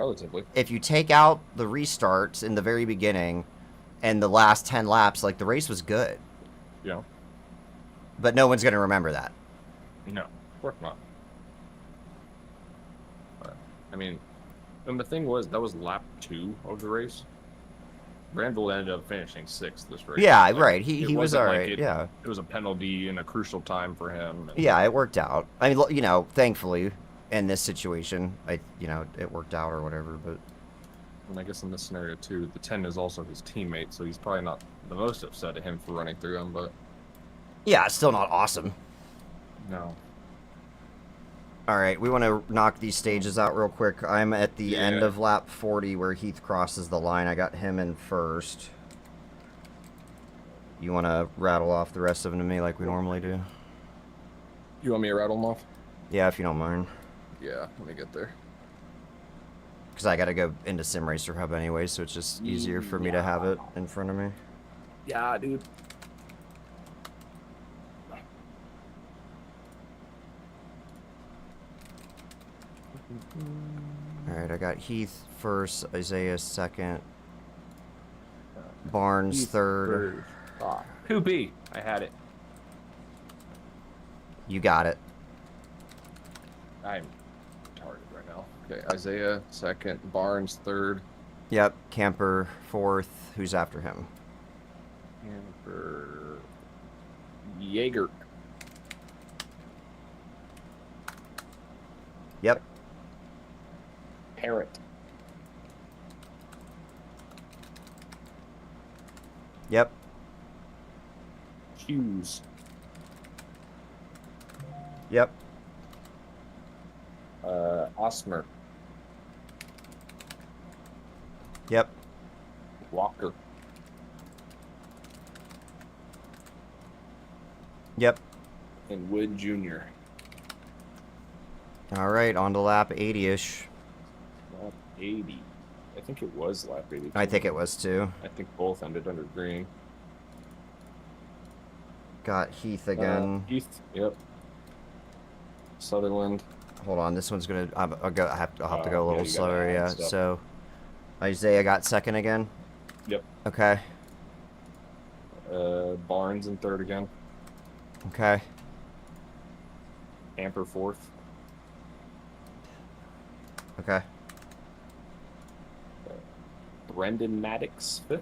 Speaker 1: restarts in the very beginning and the last 10 laps, like, the race was good.
Speaker 9: Yeah.
Speaker 1: But no one's going to remember that.
Speaker 9: No, of course not. But, I mean, and the thing was, that was lap 2 of the race. Brandvold ended up finishing 6th this race.
Speaker 1: Yeah, like, right. He was all right. Yeah.
Speaker 9: It was a penalty in a crucial time for him.
Speaker 1: Yeah, it worked out. I mean, thankfully. in this situation, it worked out or whatever, but...
Speaker 9: And I guess in this scenario, too, the 10 is also his teammate, so he's probably not the most upset at him for running through him, but...
Speaker 1: Yeah, it's still not awesome.
Speaker 9: No.
Speaker 1: Alright, we want to knock these stages out real quick. I'm at the end of lap 40 where Heath crosses the line. I got him in first. You want to rattle off the rest of them to me like we normally do?
Speaker 9: You want me to rattle them off?
Speaker 1: Yeah, if you don't mind.
Speaker 9: Yeah, let me get there.
Speaker 1: Because I got to go into Sim Racer Hub anyway, so it's just easier for me to have it in front of me.
Speaker 9: Yeah, dude.
Speaker 1: Alright, I got Heath first, Isaiah second, Barnes
Speaker 9: Heath
Speaker 1: third.
Speaker 9: Poopy! I had it.
Speaker 1: You got it.
Speaker 9: I'm retarded right now. Okay, Isaiah second, Barnes third.
Speaker 1: Yep, Camper fourth. Who's after him?
Speaker 9: Camper... Jaeger.
Speaker 1: Yep.
Speaker 9: Parrot.
Speaker 1: Yep.
Speaker 9: Hughes.
Speaker 1: Yep.
Speaker 9: Osmer.
Speaker 1: Yep.
Speaker 9: Walker.
Speaker 1: Yep.
Speaker 9: And Wood Jr.
Speaker 1: Alright, on to lap 80-ish.
Speaker 9: Lap 80. I think it was lap 80.
Speaker 1: I think it was too.
Speaker 9: I think both ended under green.
Speaker 1: Got Heath again.
Speaker 9: Heath, yep. Sutherland.
Speaker 1: Hold on, this one's gonna. I'll have to go a little
Speaker 9: you gotta
Speaker 1: slower.
Speaker 9: add
Speaker 1: Yeah.
Speaker 9: stuff.
Speaker 1: So, Isaiah got second again.
Speaker 9: Yep.
Speaker 1: Okay.
Speaker 9: Barnes in third again.
Speaker 1: Okay.
Speaker 9: Camper fourth.
Speaker 1: Okay.
Speaker 9: Brendan Maddox fifth.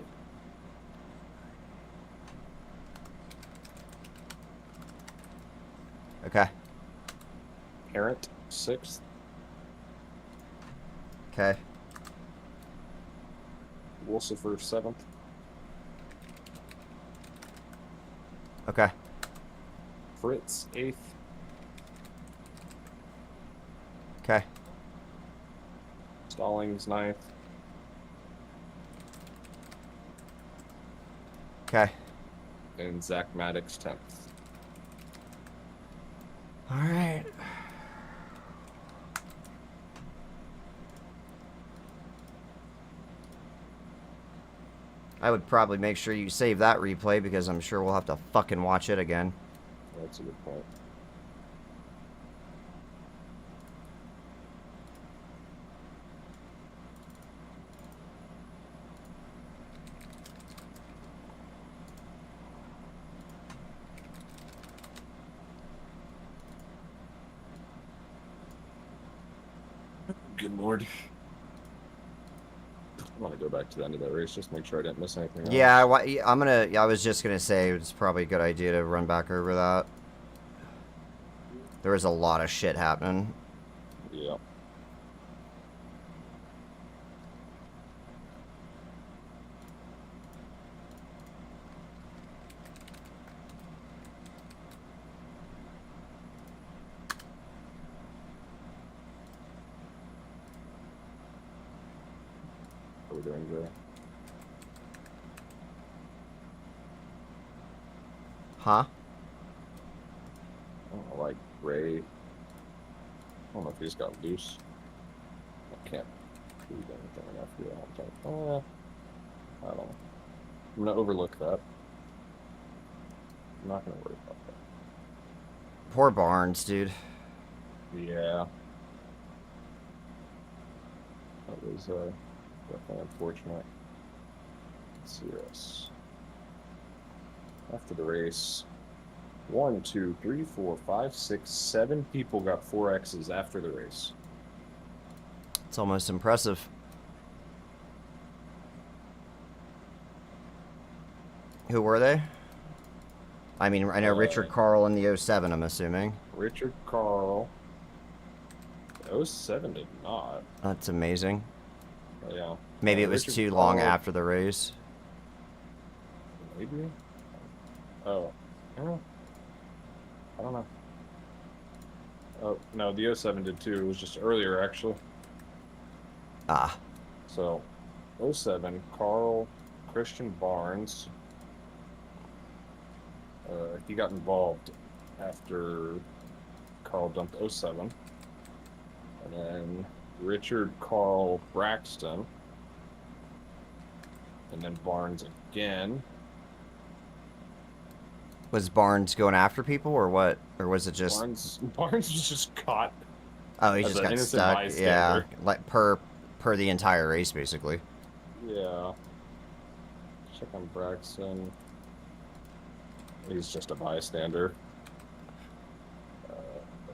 Speaker 1: Okay.
Speaker 9: Parent sixth.
Speaker 1: Okay.
Speaker 9: Wolsifer seventh.
Speaker 1: Okay.
Speaker 9: Fritz eighth.
Speaker 1: Okay.
Speaker 9: Stallings ninth.
Speaker 1: Okay.
Speaker 9: And Zach Maddox 10th.
Speaker 1: All right. I would probably make sure you save that replay because I'm sure we'll have to fucking watch it again.
Speaker 9: That's a good point. Good lord. I want to go back to the end of that race, just make sure I didn't miss anything else.
Speaker 1: Yeah, I was just gonna say it's probably a good idea to run back over that. There was a lot of shit happening.
Speaker 9: Yeah. What are we doing there?
Speaker 1: Huh?
Speaker 9: Oh, like Ray. I don't know if he's got loose. I can't do anything enough here. I don't know. I'm gonna overlook that. I'm not gonna worry about that.
Speaker 1: Poor Barnes, dude.
Speaker 9: Yeah. That was definitely unfortunate. Let's see this. After the race, 1, 2, 3, 4, 5, 6, 7 people got 4X's after the race.
Speaker 1: It's almost impressive. Who were they? I mean, I know Richard Carl in the 07, I'm assuming.
Speaker 9: Richard Carl, 07 did not.
Speaker 1: That's amazing.
Speaker 9: Yeah.
Speaker 1: Maybe it was
Speaker 9: Richard
Speaker 1: too long
Speaker 9: Carl-
Speaker 1: after the race.
Speaker 9: Maybe. Oh. Yeah. I don't know. Oh, no, the 07 did too. It was just earlier, actually.
Speaker 1: Ah.
Speaker 9: So, 07, Carl Christian Barnes. He got involved after Carl dumped 07. And then Richard Carl Braxton. And then Barnes again.
Speaker 1: Was Barnes going after people or what? Or was it just...
Speaker 9: Barnes was just caught.
Speaker 1: Oh, he
Speaker 9: as
Speaker 1: just
Speaker 9: an
Speaker 1: got
Speaker 9: innocent
Speaker 1: stuck. Yeah,
Speaker 9: bystander.
Speaker 1: like per the entire race, basically.
Speaker 9: Yeah. Check on Braxton. He's just a bystander.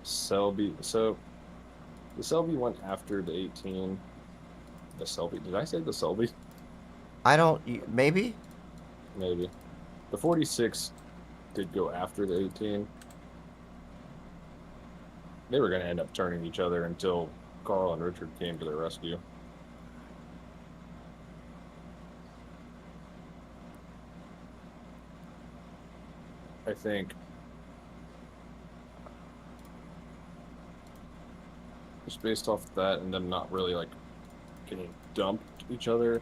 Speaker 9: Selby. So, the Selby went after the 18. The Selby. Did I say the Selby?
Speaker 1: I don't... Maybe?
Speaker 9: Maybe. The 46 did go after the 18. They were going to end up turning each other until Carl and Richard came to their rescue. I think just based off of that and them not really like getting dumped each other,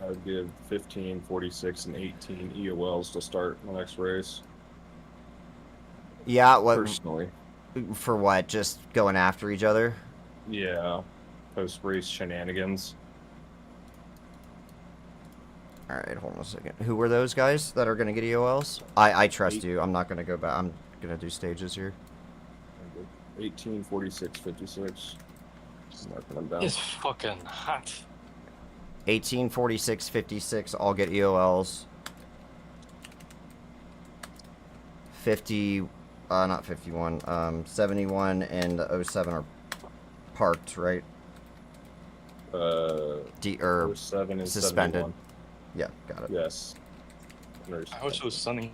Speaker 9: I would give 15, 46, and 18 EOLs to start the next race.
Speaker 1: Yeah, what...
Speaker 9: Personally.
Speaker 1: For what? Just going after each other?
Speaker 9: Yeah. Post-race shenanigans.
Speaker 1: Alright, hold on a second. Who were those guys that are going to get EOLs? I trust you. I'm not going to go back. I'm going to do stages here.
Speaker 9: 18, 46, 56. Just marking them down.
Speaker 15: It's fucking hot.
Speaker 1: 18, 46, 56, all get EOLs. 50, not 51, 71 and 07 are parked, right?
Speaker 9: 07 and
Speaker 1: suspended.
Speaker 9: 71.
Speaker 1: Yeah, got it.
Speaker 9: Yes.
Speaker 15: I wish it was sunny.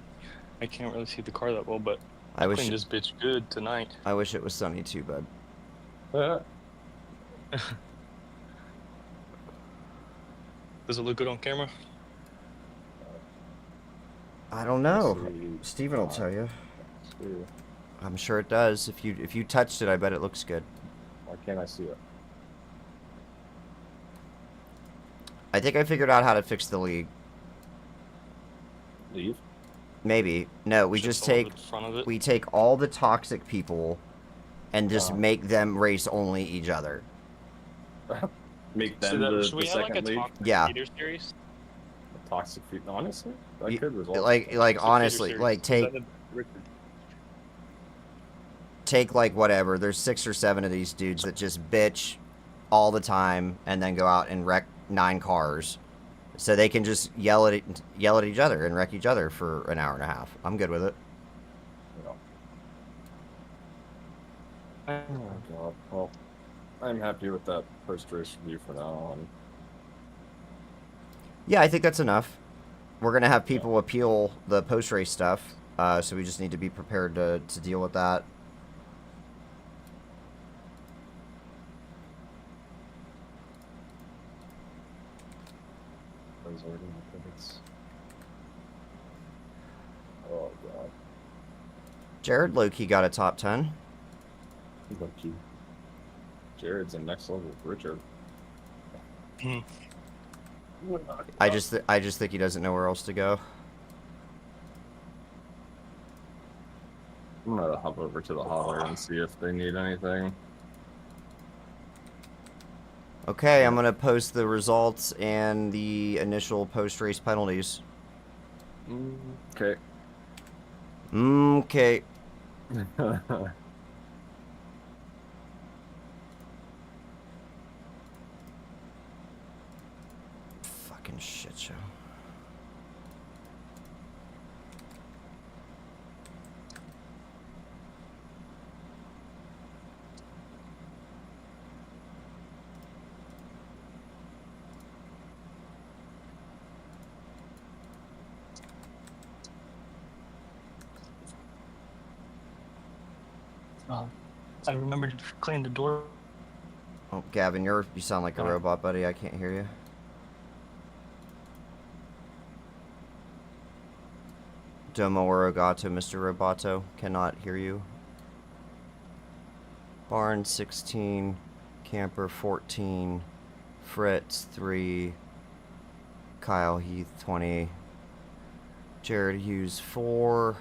Speaker 15: I can't really see the car that well, but
Speaker 1: I wish
Speaker 15: cleaned this bitch good tonight.
Speaker 1: I wish it was sunny too, bud.
Speaker 15: Does it look good on camera?
Speaker 1: I don't know. Steven will tell you. I'm sure it does. If you touched it, I bet it looks good.
Speaker 9: Why can't I see it?
Speaker 1: I think I figured out how to fix the league.
Speaker 9: Leave?
Speaker 1: Maybe. No, we just
Speaker 15: hold
Speaker 1: take
Speaker 15: the front of it?
Speaker 1: we take all the toxic people and just make them race only each other.
Speaker 9: Make
Speaker 15: So
Speaker 9: them
Speaker 15: that,
Speaker 9: the,
Speaker 15: should we
Speaker 9: the
Speaker 15: have like
Speaker 9: second
Speaker 15: a
Speaker 9: league?
Speaker 15: toxic
Speaker 1: Yeah.
Speaker 15: feeder series?
Speaker 9: A toxic feed. Honestly, that
Speaker 1: You-
Speaker 9: could result.
Speaker 1: like
Speaker 15: Toxic
Speaker 1: honestly,
Speaker 15: feeder
Speaker 1: like
Speaker 15: series.
Speaker 1: take
Speaker 15: Is that a- Richard?
Speaker 1: take like whatever. There's 6 or 7 of these dudes that just bitch all the time and then go out and wreck 9 cars. So they can just yell at each other and wreck each other for an hour and a half. I'm good with it.
Speaker 9: Oh god. Well, I'm happy with that first race review for now on.
Speaker 1: Yeah, I think that's enough. We're gonna have people appeal the post-race stuff, so we just need to be prepared to deal with that.
Speaker 9: Oh god.
Speaker 1: Jared low-key got a top 10.
Speaker 9: Lucky. Jared's in next level with Richard.
Speaker 1: I just think he doesn't know where else to go.
Speaker 9: I'm gonna hop over to the holler and see if they need anything.
Speaker 1: Okay, I'm gonna post the results and the initial post-race penalties.
Speaker 9: Okay.
Speaker 1: Okay. Fucking shit show.
Speaker 15: I remember to clean the door
Speaker 1: Oh, Gavin, you sound like a robot, buddy. I can't hear you. Domo Orogato, Mr. Roboto, cannot hear you. Barn 16, Camper 14, Fritz 3, Kyle Heath 20, Jared Hughes 4,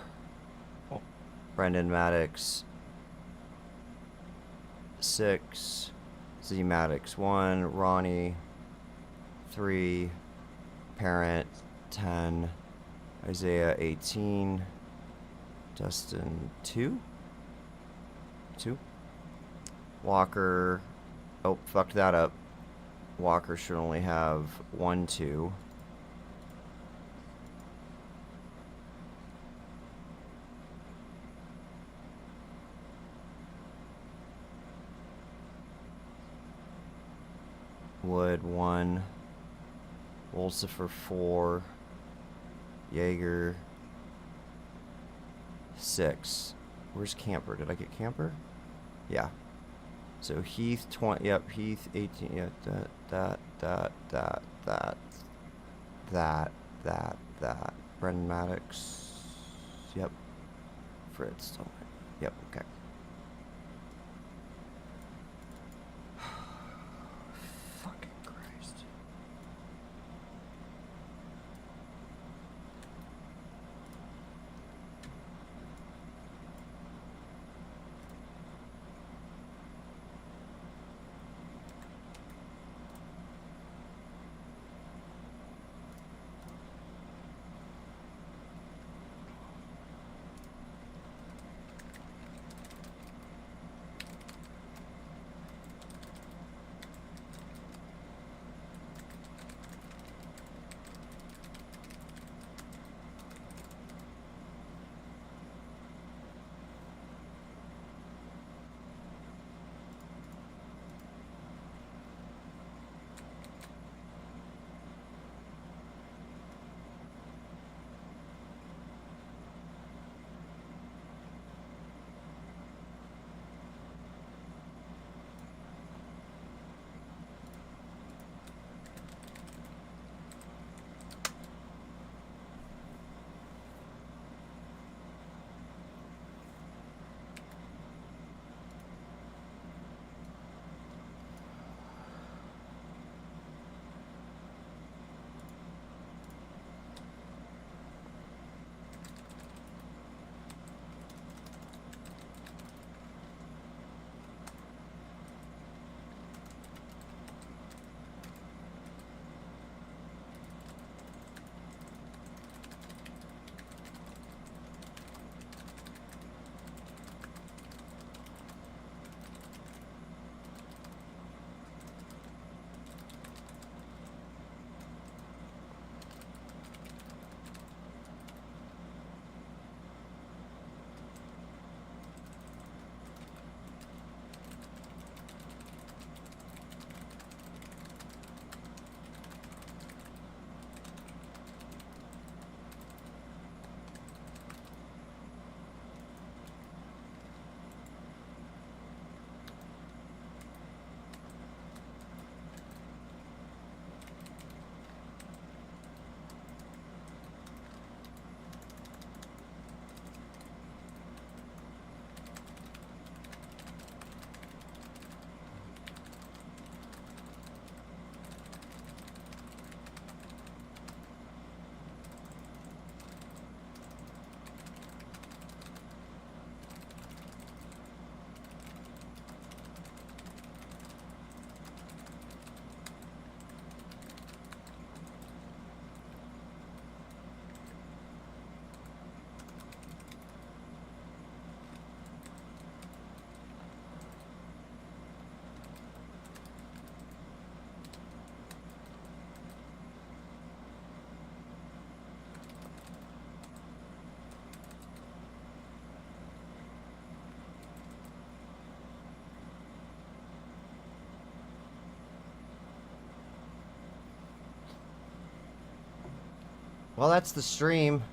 Speaker 1: Brendan Maddox 6, Z Maddox 1, Ronnie 3, Parent 10, Isaiah 18, Dustin 2, Walker, oh, fucked that up. Walker should only have 1, 2. Wood 1, Wolcifer 4, Jaeger 6. Where's Camper? Did I get Camper? Yeah. So Heath 20. Yep, Heath 18. Yeah, that. Brendan Maddox. Yep. Fritz. Yep. Okay. Well, that's the stream.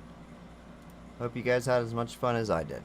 Speaker 1: Hope you guys had as much fun as I did.